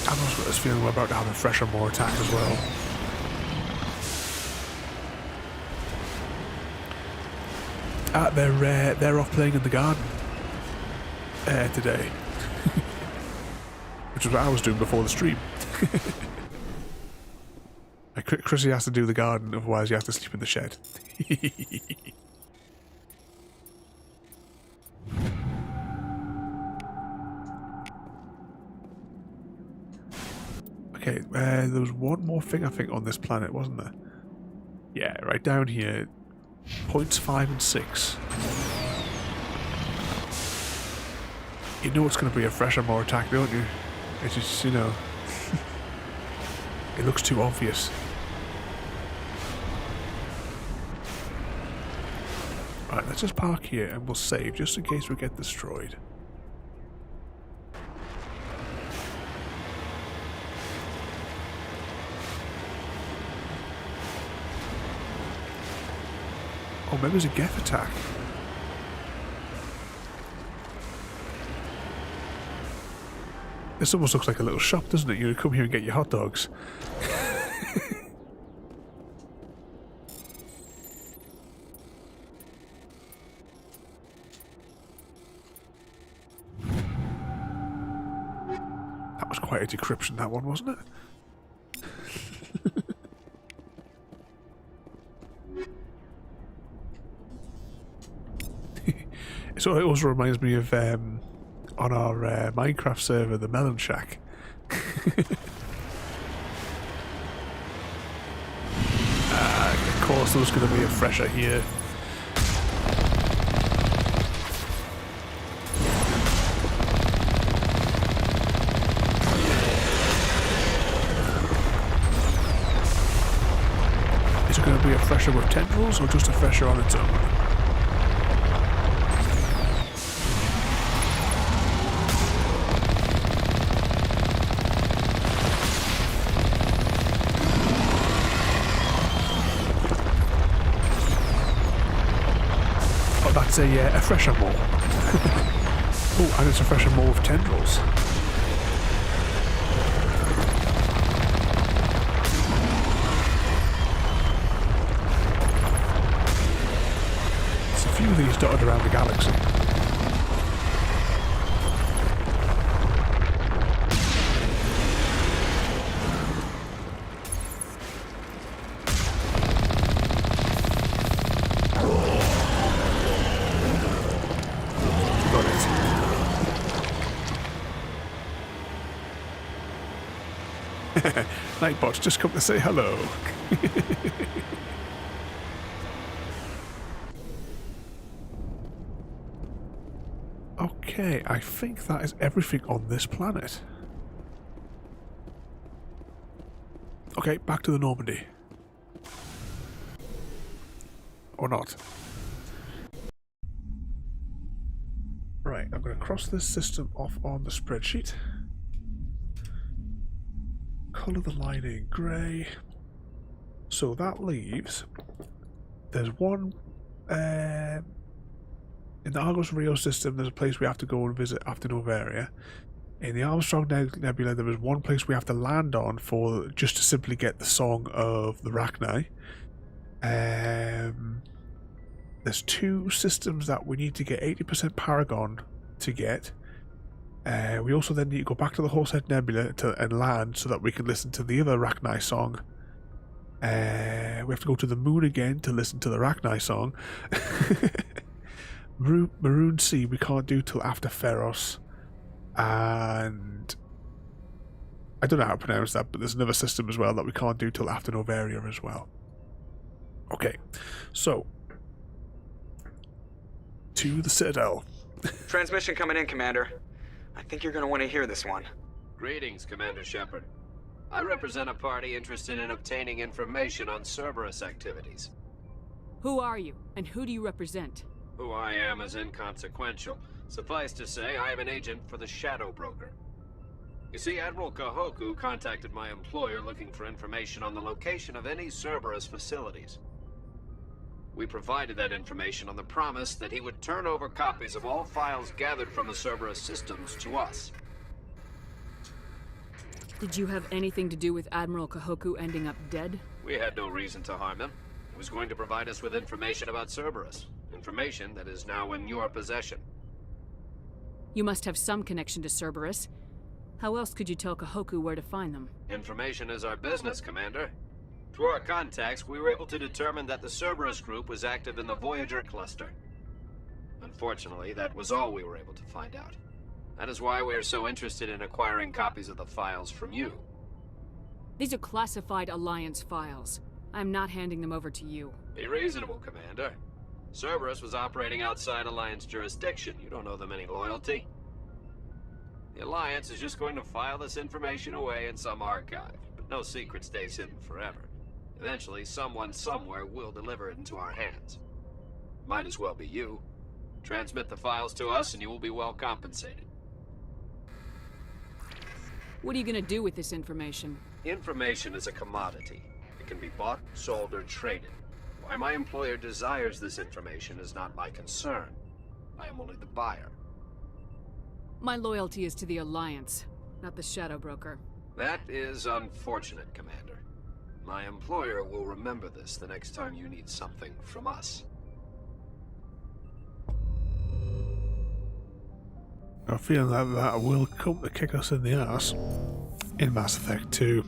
I've also got this feeling we're about to have a fresher more attack as well. They're off playing in the garden. Today. Which is what I was doing before the stream. Chrissy has to do the garden, otherwise you have to sleep in the shed. Okay, there was one more thing I think on this planet, wasn't there? Yeah, right down here. Points 5 and 6. You know it's going to be a fresher, more attack, don't you? It's just, you know... it looks too obvious. Alright, let's just park here and we'll save, just in case we get destroyed. Oh, maybe it's a Geth attack. This almost looks like a little shop, doesn't it? You come here and get your hot dogs. That was quite a decryption, that one, wasn't it? So it also reminds me of on our Minecraft server, the Melon Shack. Of course, there's going to be a fresher here. Is it going to be a fresher with tendrils or just a fresher on its own? A fresher mole. Oh, and it's a fresher mole with tendrils. There's a few of these dotted around the galaxy. Nightbots, just come to say hello. Okay, I think that is everything on this planet. Okay, back to the Normandy. Or not. Right, I'm going to cross this system off on the spreadsheet. Colour the lining grey. So that leaves, there's one in the Argos Rio system. There's a place we have to go and visit after Novaria. In the Armstrong Nebula, there is one place we have to land on for just to simply get the song of the Rachni. There's two systems that we need to get 80% Paragon to get. We also then need to go back to the Horsehead Nebula and land so that we can listen to the other Rachni song. We have to go to the moon again to listen to the Rachni song. Maroon Sea we can't do till after Pharos. And I don't know how to pronounce that, but there's another system as well that we can't do till after Novaria as well. Okay, so to the Citadel. Transmission coming in, Commander. I think you're going to want to hear this one. Greetings, Commander Shepard. I represent a party interested in obtaining information on Cerberus activities. Who are you, and who do you represent? Who I am is inconsequential. Suffice to say, I am an agent for the Shadow Broker. You see, Admiral Kahoku contacted my employer looking for information on the location of any Cerberus facilities. We provided that information on the promise that he would turn over copies of all files gathered from the Cerberus systems to us. Did you have anything to do with Admiral Kahoku ending up dead? We had no reason to harm him. He was going to provide us with information about Cerberus. Information that is now in your possession. You must have some connection to Cerberus. How else could you tell Kahoku where to find them? Information is our business, Commander. Through our contacts, we were able to determine that the Cerberus group was active in the Voyager cluster. Unfortunately, that was all we were able to find out. That is why we are so interested in acquiring copies of the files from you. These are classified Alliance files. I'm not handing them over to you. Be reasonable, Commander. Cerberus was operating outside Alliance jurisdiction. You don't owe them any loyalty. The Alliance is just going to file this information away in some archive, but no secret stays hidden forever. Eventually, someone somewhere will deliver it into our hands. Might as well be you. Transmit the files to us and you will be well compensated. What are you gonna do with this information? Information is a commodity. It can be bought, sold, or traded. Why my employer desires this information is not my concern. I am only the buyer. My loyalty is to the Alliance, not the Shadow Broker. That is unfortunate, Commander. My employer will remember this the next time you need something from us. I feel like that will come to kick us in the ass in Mass Effect 2.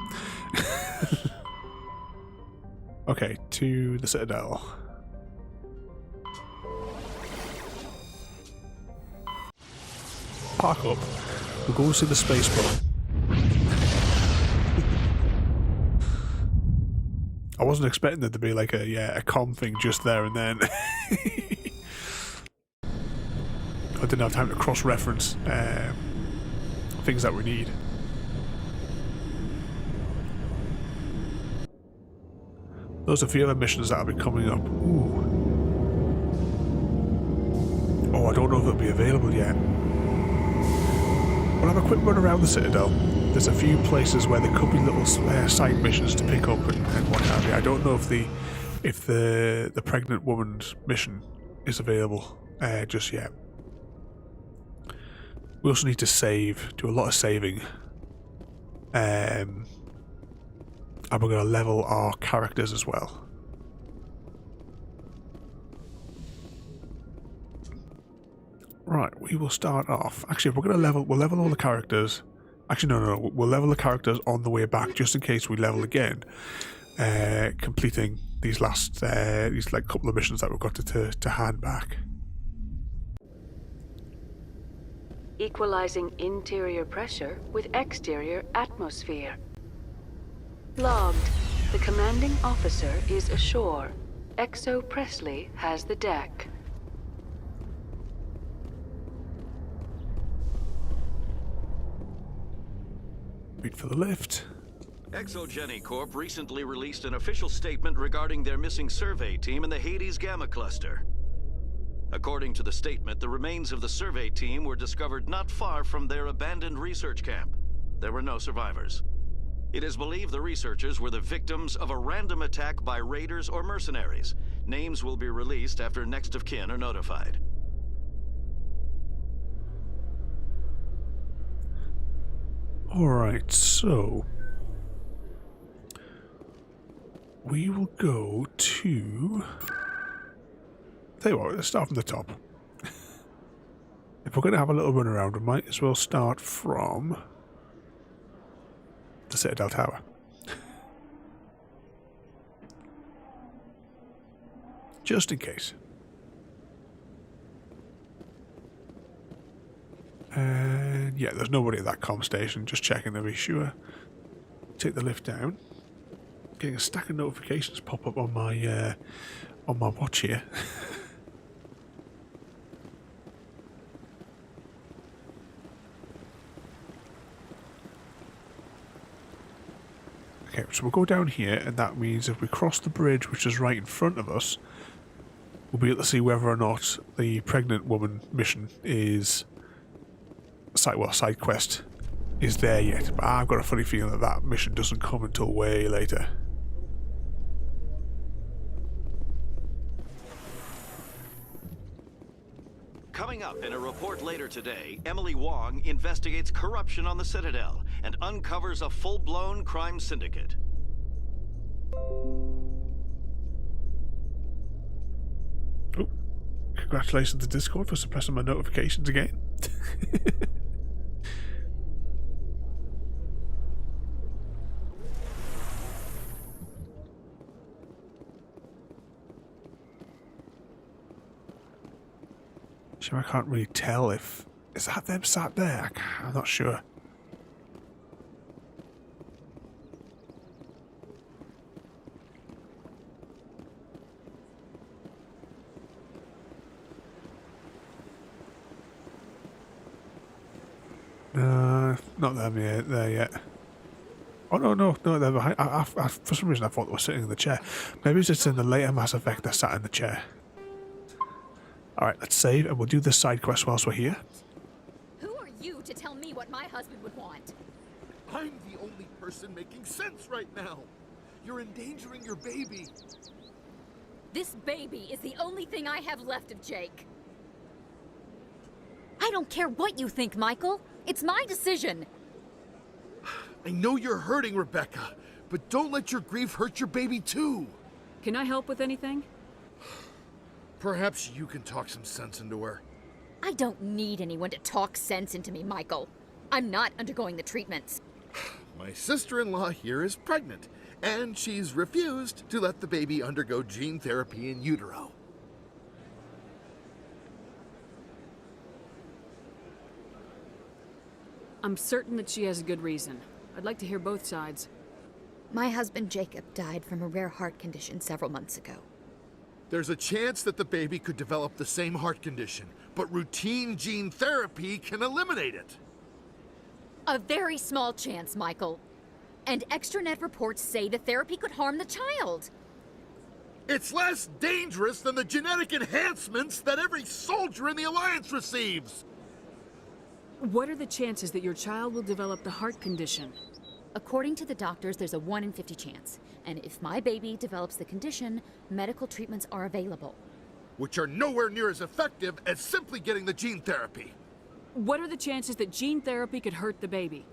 Okay, to the Citadel. Park up. We'll go see the space boat. I wasn't expecting there to be like a comm thing just there and then. I didn't have time to cross-reference things that we need. Those are a few other missions that will be coming up. Ooh. Oh, I don't know if they'll be available yet. We'll have a quick run around the Citadel. There's a few places where there could be little side missions to pick up and what have you. I don't know if the pregnant woman's mission is available just yet. We also need to save, do a lot of saving. And we're going to level our characters as well. Right, we will start off. Actually, we're going to we'll level all the characters. Actually, no, we'll level the characters on the way back, just in case we level again. Completing these last, these like couple of missions that we've got to hand back. Equalizing interior pressure with exterior atmosphere. Logged. The commanding officer is ashore. Exo Presley has the deck. Wait for the lift. ExoGeni Corp recently released an official statement regarding their missing survey team in the Hades Gamma Cluster. According to the statement, the remains of the survey team were discovered not far from their abandoned research camp. There were no survivors. It is believed the researchers were the victims of a random attack by raiders or mercenaries. Names will be released after next of kin are notified. Alright, so we will go to... Tell you what, let's start from the top. If we're going to have a little run around, we might as well start from the Citadel Tower. Just in case. And yeah, there's nobody at that comm station, just checking to be sure. Take the lift down. Getting a stack of notifications pop up on my watch here. Okay, so we'll go down here, and that means if we cross the bridge, which is right in front of us, we'll be able to see whether or not the pregnant woman mission is... side quest is there yet. But I've got a funny feeling that that mission doesn't come until way later. Coming up in a report later today, Emily Wong investigates corruption on the Citadel and uncovers a full-blown crime syndicate. Oh, congratulations to Discord for suppressing my notifications again. I can't really tell if... Is that them sat there? I'm not sure. Not them yet. There yet. Oh no, they're behind. For some reason I thought they were sitting in the chair. Maybe it's just in the later Mass Effect they're sat in the chair. Alright, let's save and we'll do this side quest whilst we're here. Who are you to tell me what my husband would want? I'm the only person making sense right now. You're endangering your baby. This baby is the only thing I have left of Jake. I don't care what you think, Michael. It's my decision. I know you're hurting, Rebecca, but don't let your grief hurt your baby too. Can I help with anything? Perhaps you can talk some sense into her. I don't need anyone to talk sense into me, Michael. I'm not undergoing the treatments. My sister-in-law here is pregnant, and she's refused to let the baby undergo gene therapy in utero. I'm certain that she has a good reason. I'd like to hear both sides. My husband Jacob died from a rare heart condition several months ago. There's a chance that the baby could develop the same heart condition, but routine gene therapy can eliminate it. A very small chance, Michael. And extranet reports say the therapy could harm the child. It's less dangerous than the genetic enhancements that every soldier in the Alliance receives. What are the chances that your child will develop the heart condition? According to the doctors, there's a 1 in 50 chance. And if my baby develops the condition, medical treatments are available. Which are nowhere near as effective as simply getting the gene therapy. What are the chances that gene therapy could hurt the baby?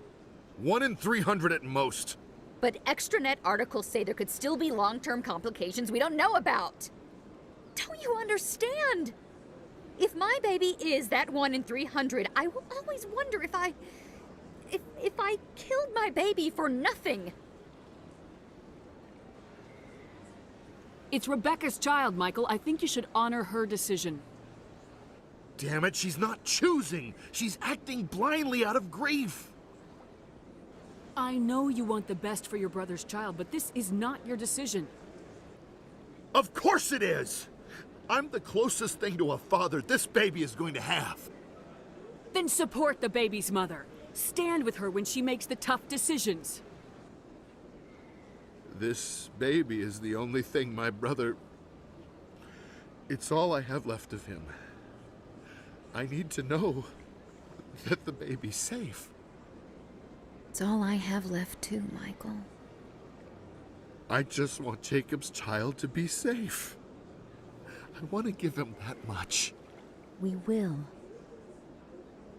1 in 300 at most. But extranet articles say there could still be long-term complications we don't know about. Don't you understand? If my baby is that 1 in 300, I will always wonder if I killed my baby for nothing. It's Rebecca's child, Michael. I think you should honor her decision. Damn it, she's not choosing. She's acting blindly out of grief. I know you want the best for your brother's child, but this is not your decision. Of course it is! I'm the closest thing to a father this baby is going to have. Then support the baby's mother. Stand with her when she makes the tough decisions. This baby is the only thing my brother... It's all I have left of him. I need to know that the baby's safe. It's all I have left too, Michael. I just want Jacob's child to be safe. I want to give him that much. We will.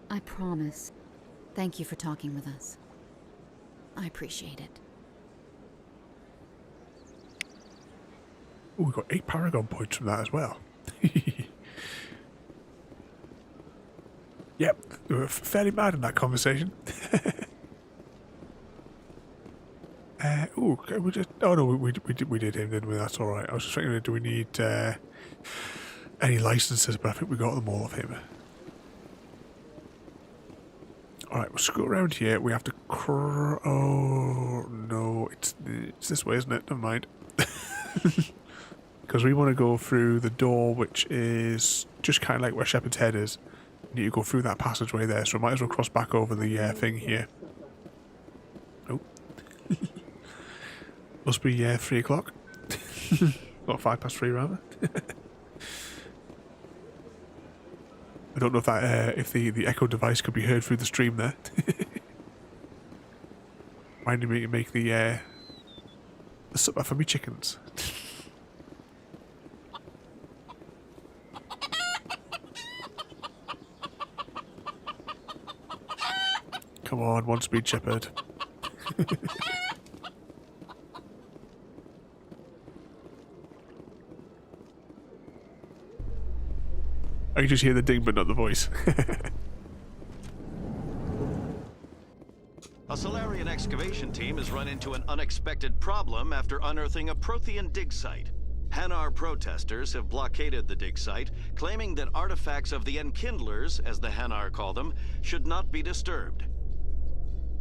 I promise. Thank you for talking with us. I appreciate it. Oh, we got 8 Paragon points from that as well. Yep, we were fairly mad in that conversation. We just... Oh no, we did him, didn't we? That's alright. I was just thinking, do we need any licenses? But I think we got them all of him. Alright, we'll scroll around here. We have to... Oh, no. It's this way, isn't it? Never mind. Because we want to go through the door, which is just kind of like where Shepherd's Head is. We need to go through that passageway there, so we might as well cross back over the thing here. Oh. Must be 3 o'clock. Or 3:05 rather. I don't know if that if the echo device could be heard through the stream there. Reminding me to make the supper for me chickens. Come on, 1 speed shepherd. I can just hear the ding but not the voice. A Solarian excavation team has run into an unexpected problem after unearthing a Prothean dig site. Hanar protesters have blockaded the dig site, claiming that artifacts of the Enkindlers, as the Hanar call them, should not be disturbed.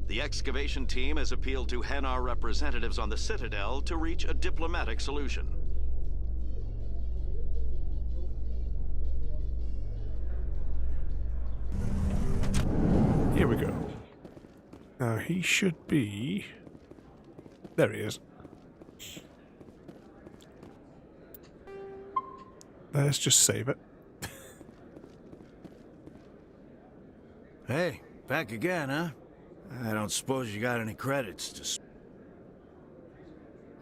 The excavation team has appealed to Hanar representatives on the Citadel to reach a diplomatic solution. Here we go. Now he should be... There he is. Let's just save it. Hey, back again, huh? I don't suppose you got any credits to...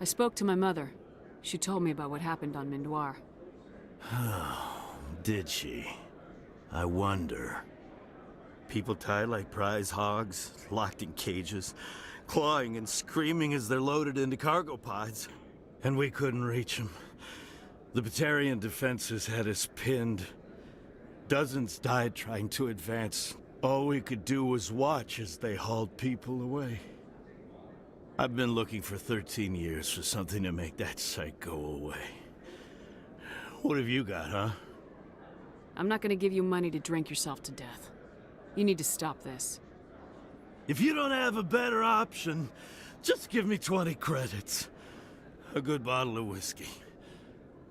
I spoke to my mother. She told me about what happened on Mindoir. Did she? I wonder. People tied like prize hogs, locked in cages, clawing and screaming as they're loaded into cargo pods. And we couldn't reach them. The Batarian defenses had us pinned. Dozens died trying to advance. All we could do was watch as they hauled people away. I've been looking for 13 years for something to make that sight go away. What have you got, huh? I'm not gonna give you money to drink yourself to death. You need to stop this. If you don't have a better option, just give me 20 credits. A good bottle of whiskey.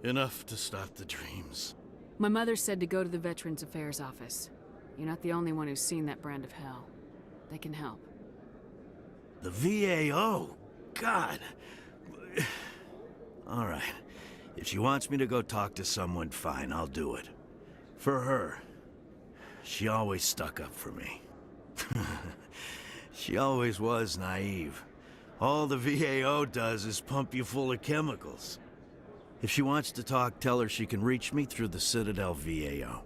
Enough to stop the dreams. My mother said to go to the Veterans Affairs office. You're not the only one who's seen that brand of hell. They can help. The VAO? God. All right. If she wants me to go talk to someone, fine, I'll do it. For her. She always stuck up for me. She always was naive. All the VAO does is pump you full of chemicals. If she wants to talk, tell her she can reach me through the Citadel VAO.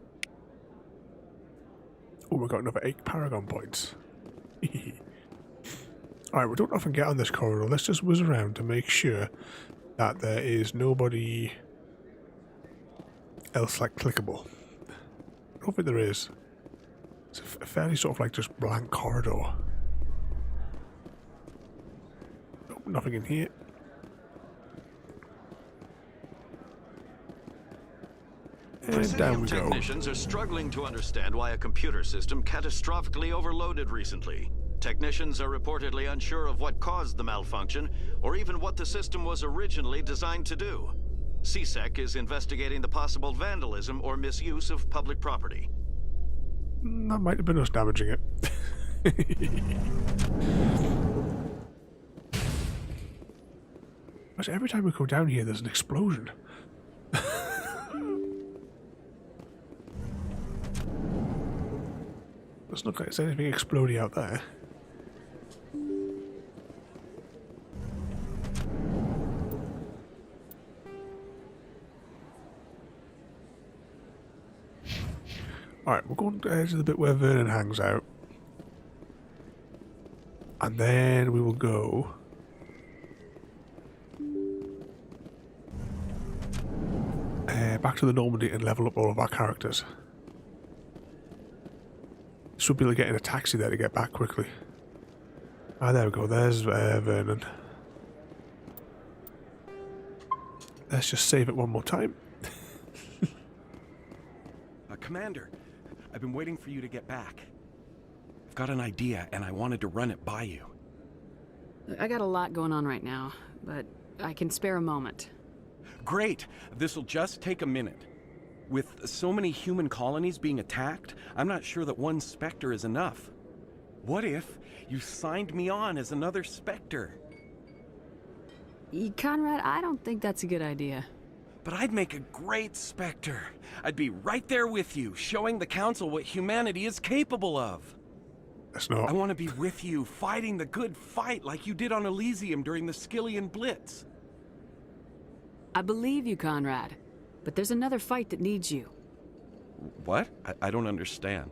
Oh, we got another 8 Paragon points. Alright, we don't often get on this corridor. Let's just whiz around to make sure that there is nobody else like clickable. I don't think there is. It's a fairly sort of like just blank corridor. Nope, nothing in here. And down we go. Technicians are struggling to understand why a computer system catastrophically overloaded recently. Technicians are reportedly unsure of what caused the malfunction, or even what the system was originally designed to do. CSEC is investigating the possible vandalism or misuse of public property. That might have been us damaging it. But every time we go down here, there's an explosion. Doesn't look like there's anything exploding out there. Alright, we're going to the bit where Vernon hangs out. And then we will go... back to the Normandy and level up all of our characters. Should be able to get in a taxi there to get back quickly. Ah, there we go. There's Vernon. Let's just save it one more time. Commander, I've been waiting for you to get back. I've got an idea, and I wanted to run it by you. I got a lot going on right now, but I can spare a moment. Great! This'll just take a minute. With so many human colonies being attacked, I'm not sure that one Spectre is enough. What if you signed me on as another Spectre? Conrad, I don't think that's a good idea. But I'd make a great Spectre. I'd be right there with you, showing the Council what humanity is capable of. That's not... I want to be with you, fighting the good fight like you did on Elysium during the Skillian Blitz. I believe you, Conrad. But there's another fight that needs you. What? I don't understand.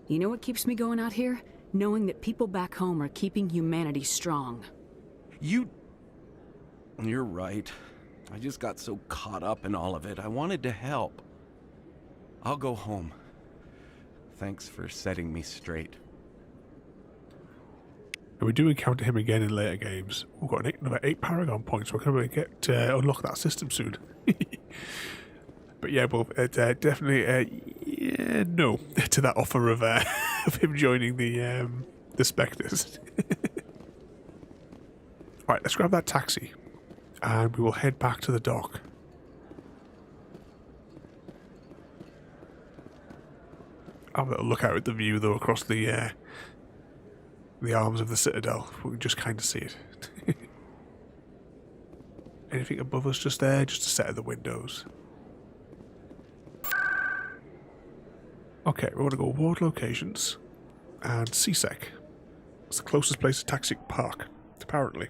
You know what keeps me going out here? Knowing that people back home are keeping humanity strong. You're right. I just got so caught up in all of it. I wanted to help. I'll go home. Thanks for setting me straight. And we do encounter him again in later games. We've got another 8 Paragon points. We're going to get unlock that system soon. But yeah, well, definitely no to that offer of of him joining the Spectres. Alright, let's grab that taxi. And we will head back to the dock. Have a little look out at the view, though, across the arms of the Citadel. We can just kind of see it. Anything above us just there? Just a set of the windows. Okay, we're going to go ward locations and CSEC. It's the closest place to Taxi Park, apparently.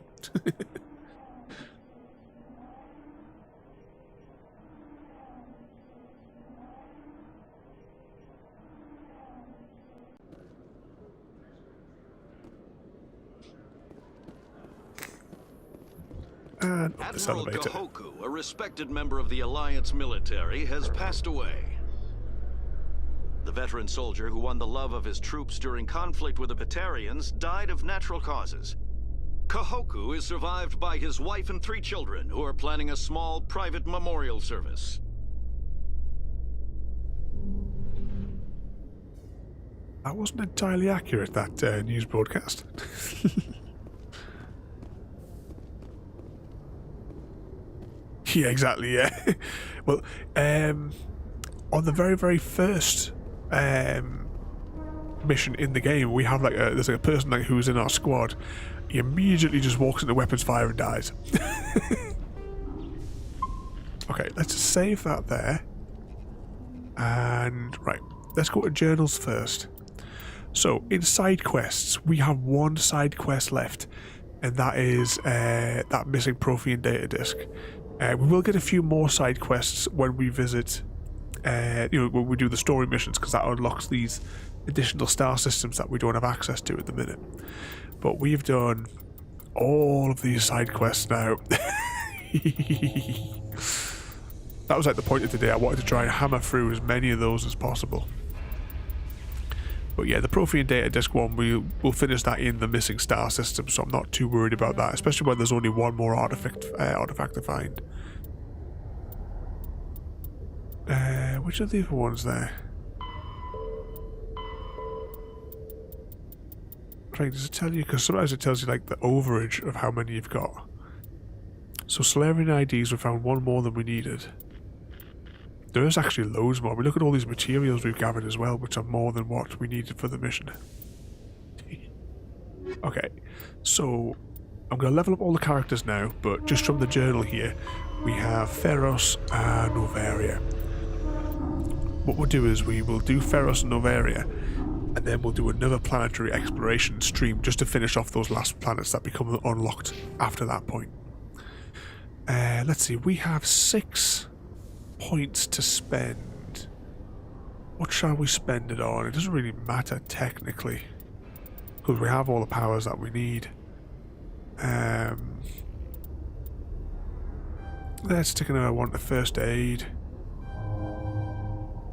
And up this Admiral elevator. Kahoku, a respected member of the Alliance military, has passed away. The veteran soldier who won the love of his troops during conflict with the Batarians died of natural causes. Kahoku is survived by his wife and 3 children, who are planning a small private memorial service. That wasn't entirely accurate, that news broadcast. Yeah, exactly, yeah. Well, on the very, very first mission in the game, we have there's a person who's in our squad. He immediately just walks into weapons fire and dies. Okay, let's save that there. And, right, let's go to journals first. So, in side quests, we have 1 side quest left, and that is that missing Prothean data disk. We will get a few more side quests when we visit, when we do the story missions, because that unlocks these additional star systems that we don't have access to at the minute. But we've done all of these side quests now. That was at the point of the day I wanted to try and hammer through as many of those as possible. But yeah, the Prothean data disk one, we'll finish that in the missing star system, so I'm not too worried about that, especially when there's only 1 more artifact to find. Which are the other ones there? Right, does it tell you? Because sometimes it tells you the overage of how many you've got. So Solarian IDs, we found 1 more than we needed. There is actually loads more. We look at all these materials we've gathered as well, which are more than what we needed for the mission. Okay, so I'm going to level up all the characters now, but just from the journal here, we have Feros and Novaria. What we'll do is we will do Feros and Novaria, and then we'll do another planetary exploration stream just to finish off those last planets that become unlocked after that point. Let's see, we have 6 points to spend. What shall we spend it on? It doesn't really matter technically, because we have all the powers that we need. Let's take another one to first aid.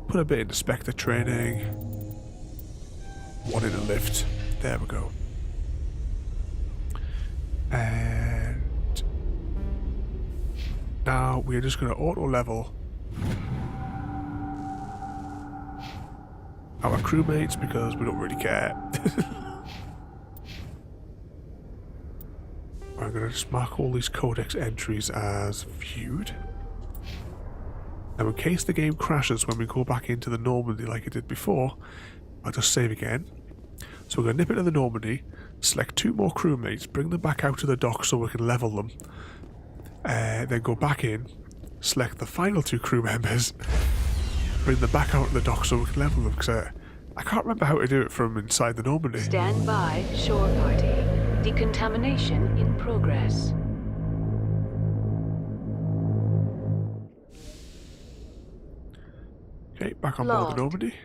Put a bit into Spectre training. 1 in a lift. There we go. And now we're just going to auto level our crewmates because we don't really care. I'm going to just mark all these codex entries as viewed. Now in case the game crashes when we go back into the Normandy like it did before, I'll just save again. So we're going to nip into the Normandy, select 2 more crewmates, bring them back out to the dock so we can level them, then go back in, select the final 2 crew members, bring them back out to the dock so we can level them, because I can't remember how to do it from inside the Normandy. Stand by, shore party. Decontamination in progress. Okay, back on board the Normandy.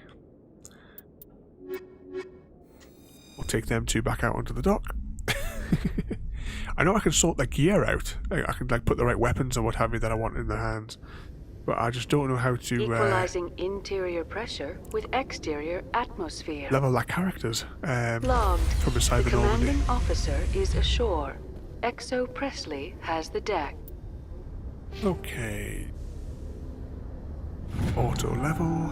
We'll take them 2 back out onto the dock. I know I can sort the gear out. I can put the right weapons and what have you that I want in their hands. but I just don't know how to Equalizing interior pressure with exterior atmosphere. level our characters Logged. from inside The the Normandy. commanding officer is ashore. Exo Presley has the deck. Okay. Auto level.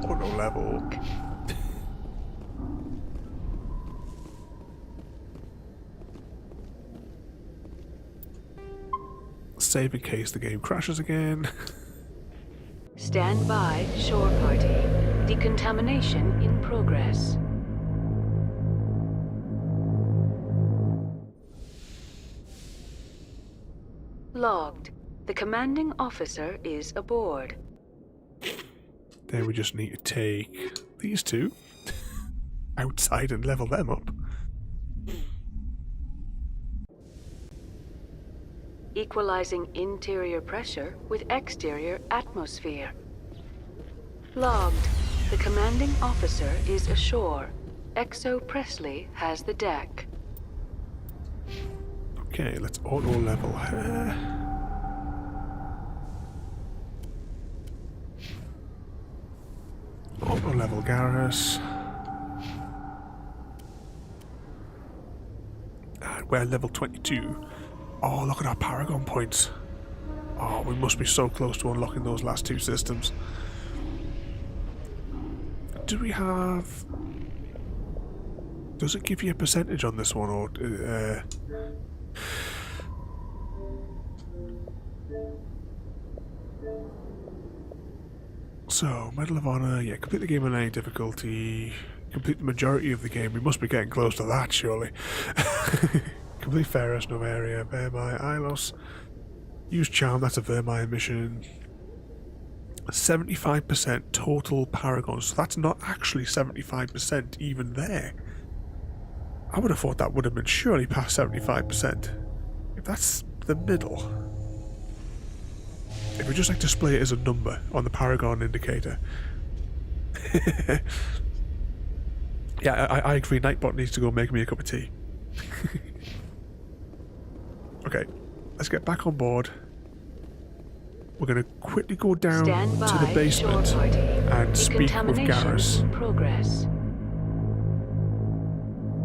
Auto level. Save in case the game crashes again. Stand by, shore party. Decontamination in progress. Logged. The commanding officer is aboard. Then we just need to take these two outside and level them up. Equalizing interior pressure with exterior atmosphere. Logged. The commanding officer is ashore. Exo Presley has the deck. Okay, let's auto level her. Auto level Garrus. And we're level 22. Oh, look at our Paragon points. Oh, we must be so close to unlocking those last two systems. Do we have... Does it give you a percentage on this one, or... So, Medal of Honor, yeah, complete the game on any difficulty, complete the majority of the game. We must be getting close to that, surely. Complete Ferris, Novaria, Vermire, Ilos. Use Charm, that's a Vermire mission. 75% total Paragons, so that's not actually 75% even there. I would have thought that would have been surely past 75%. If that's the middle. If we just like display it as a number on the Paragon indicator. Yeah, I agree, Nightbot needs to go make me a cup of tea. Okay, let's get back on board. We're going to quickly go down to the basement and speak with Garrus.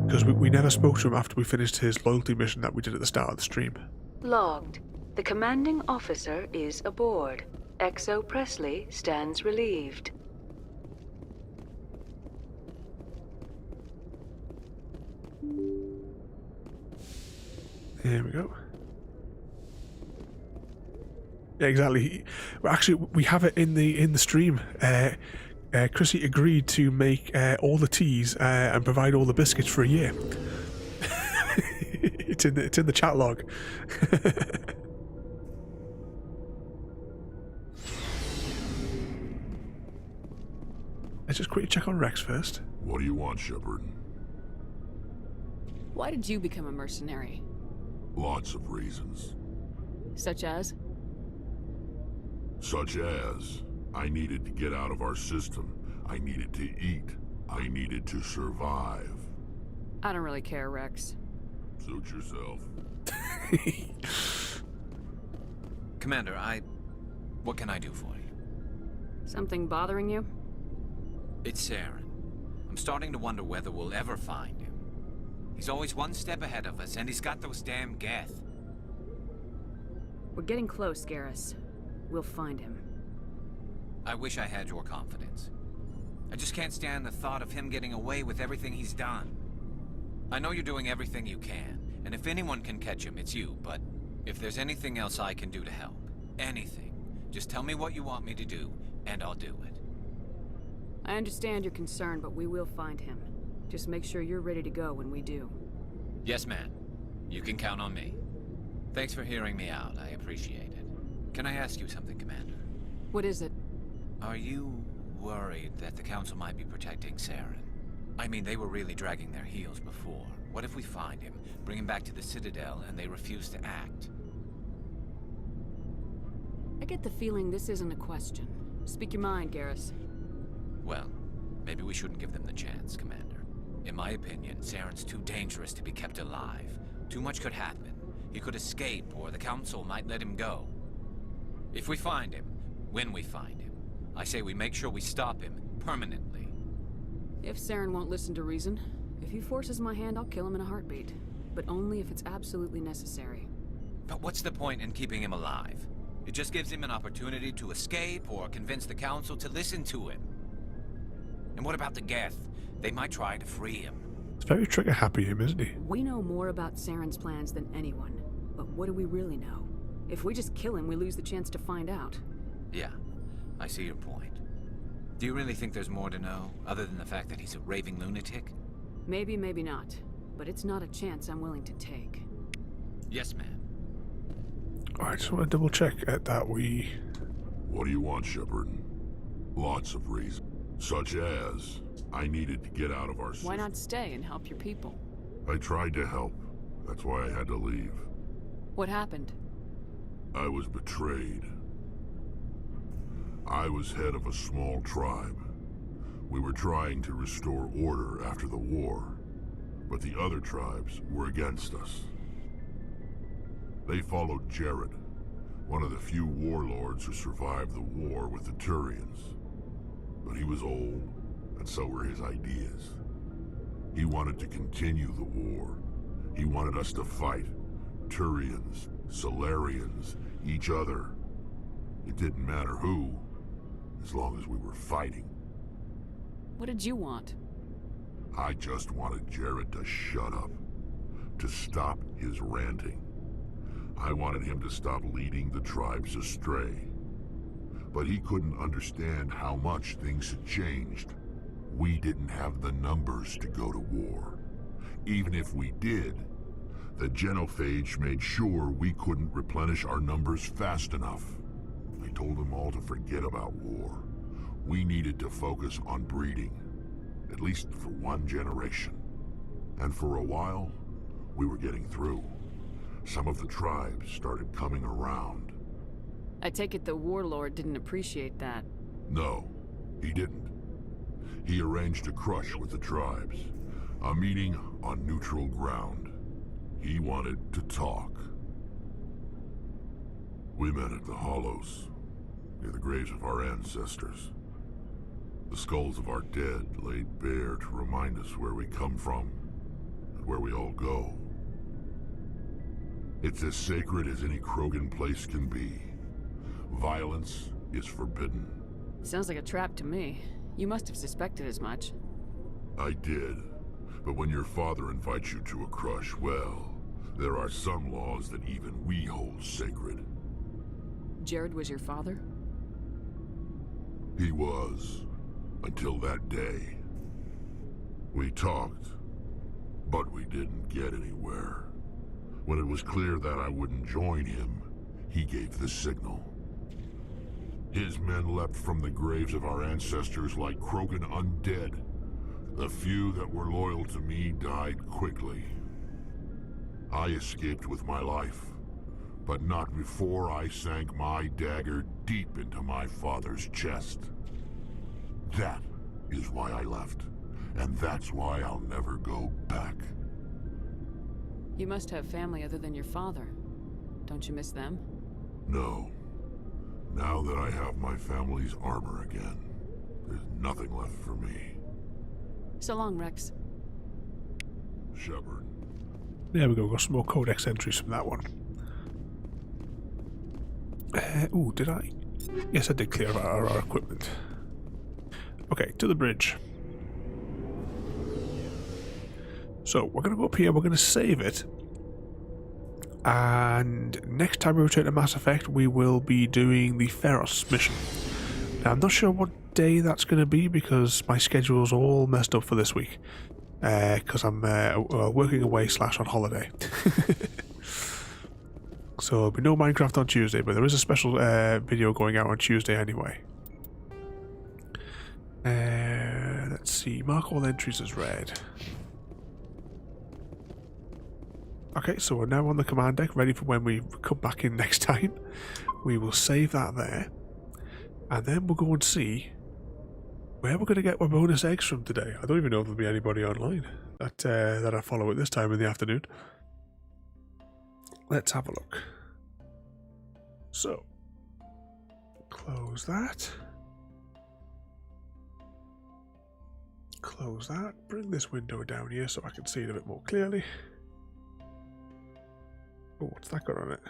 Because we never spoke to him after we finished his loyalty mission that we did at the start of the stream. Logged. The commanding officer is aboard. Exo Presley stands relieved. There we go. Yeah, exactly. Well, actually, we have it in the stream. Chrissy agreed to make all the teas and provide all the biscuits for a year. It's in the chat log. Let's just quickly check on Rex first. What do you want, Shepard? Why did you become a mercenary? Lots of reasons. Such as? Such as, I needed to get out of our system. I needed to eat. I needed to survive. I don't really care, Rex. Suit yourself. Commander, what can I do for you? Something bothering you? It's Saren. I'm starting to wonder whether we'll ever find him. He's always one step ahead of us, and he's got those damn Geth. We're getting close, Garrus. We'll find him. I wish I had your confidence. I just can't stand the thought of him getting away with everything he's done. I know you're doing everything you can, and if anyone can catch him, it's you, but if there's anything else I can do to help, anything, just tell me what you want me to do, and I'll do it. I understand your concern, but we will find him. Just make sure you're ready to go when we do. Yes, ma'am. You can count on me. Thanks for hearing me out. I appreciate it. Can I ask you something, Commander? What is it? Are you worried that the Council might be protecting Saren? I mean, they were really dragging their heels before. What if we find him, bring him back to the Citadel, and they refuse to act? I get the feeling this isn't a question. Speak your mind, Garrus. Well, maybe we shouldn't give them the chance, Commander. In my opinion, Saren's too dangerous to be kept alive. Too much could happen. He could escape, or the Council might let him go. If we find him, when we find him, I say we make sure we stop him permanently. If Saren won't listen to reason, if he forces my hand, I'll kill him in a heartbeat. But only if it's absolutely necessary. But what's the point in keeping him alive? It just gives him an opportunity to escape or convince the Council to listen to him. And what about the Geth? They might try to free him. It's very trigger-happy, him, isn't he? We know more about Saren's plans than anyone. But what do we really know? If we just kill him, we lose the chance to find out. Yeah, I see your point. Do you really think there's more to know, other than the fact that he's a raving lunatic? Maybe, maybe not. But it's not a chance I'm willing to take. Yes, ma'am. Alright, just want to double-check that we... What do you want, Shepard? Lots of reasons. Such as, I needed to get out of our system. Why not stay and help your people? I tried to help. That's why I had to leave. What happened? I was betrayed. I was head of a small tribe. We were trying to restore order after the war, but the other tribes were against us. They followed Jared, one of the few warlords who survived the war with the Turians. But he was old, and so were his ideas. He wanted to continue the war. He wanted us to fight. Turians, Solarians, each other. It didn't matter who, as long as we were fighting. What did you want? I just wanted Jared to shut up, to stop his ranting. I wanted him to stop leading the tribes astray. But he couldn't understand how much things had changed. We didn't have the numbers to go to war. Even if we did, the genophage made sure we couldn't replenish our numbers fast enough. I told them all to forget about war. We needed to focus on breeding, at least for one generation. And for a while, we were getting through. Some of the tribes started coming around. I take it the warlord didn't appreciate that. No, he didn't. He arranged a crush with the tribes. A meeting on neutral ground. He wanted to talk. We met at the Hollows, near the graves of our ancestors. The skulls of our dead laid bare to remind us where we come from, and where we all go. It's as sacred as any Krogan place can be. Violence is forbidden. Sounds like a trap to me. You must have suspected as much. I did. But when your father invites you to a crush, well, there are some laws that even we hold sacred. Jared was your father? He was. Until that day. We talked, but we didn't get anywhere. When it was clear that I wouldn't join him, he gave the signal. His men leapt from the graves of our ancestors like Krogan undead. The few that were loyal to me died quickly. I escaped with my life, but not before I sank my dagger deep into my father's chest. That is why I left, and that's why I'll never go back. You must have family other than your father. Don't you miss them? No. Now that I have my family's armor again, there's nothing left for me. So long, Rex. Shepard. There we go, got some more codex entries from that one. Ooh, did I? Yes, I did clear our equipment. Okay, to the bridge. So, we're going to go up here, we're going to save it. And next time we return to Mass Effect, we will be doing the Feros mission. Now, I'm not sure what day that's going to be because my schedule's all messed up for this week. Because I'm working away / on holiday. So, there'll be no Minecraft on Tuesday, but there is a special video going out on Tuesday anyway. Let's see, mark all entries as read. Okay, so we're now on the command deck, ready for when we come back in next time. We will save that there. And then we'll go and see where we're going to get my bonus eggs from today. I don't even know if there'll be anybody online that I follow at this time in the afternoon. Let's have a look. So, close that. Close that. Bring this window down here so I can see it a bit more clearly. Oh, what's that got on it?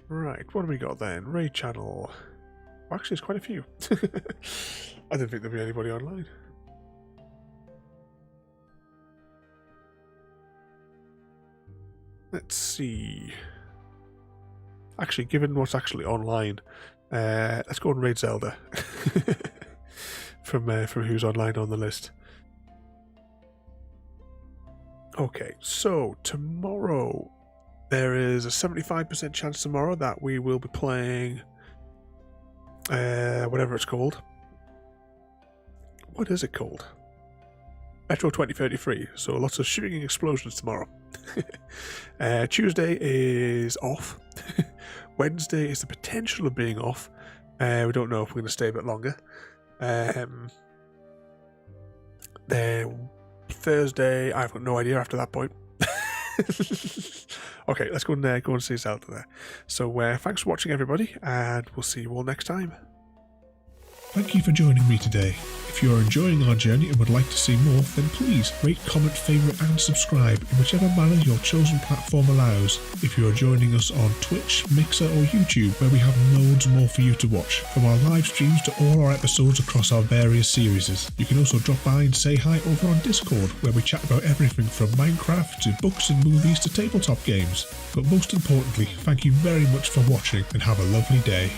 Right, what have we got then? Raid channel. Actually, there's quite a few. I didn't think there'd be anybody online. Let's see. Actually, given what's actually online, let's go and raid Zelda. from who's online on the list. Okay, so tomorrow there is a 75% chance tomorrow that we will be playing whatever it's called. What is it called? Metro 2033. So lots of shooting and explosions tomorrow. Tuesday is off. Wednesday is the potential of being off. We don't know if we're going to stay a bit longer. Then Thursday, I've got no idea after that point. Okay, let's go and see Zelda there. So thanks for watching, everybody, and we'll see you all next time. Thank you for joining me today. If you are enjoying our journey and would like to see more, then please rate, comment, favourite and subscribe in whichever manner your chosen platform allows. If you are joining us on Twitch, Mixer or YouTube, where we have loads more for you to watch, from our live streams to all our episodes across our various series. You can also drop by and say hi over on Discord, where we chat about everything from Minecraft to books and movies to tabletop games. But most importantly, thank you very much for watching and have a lovely day.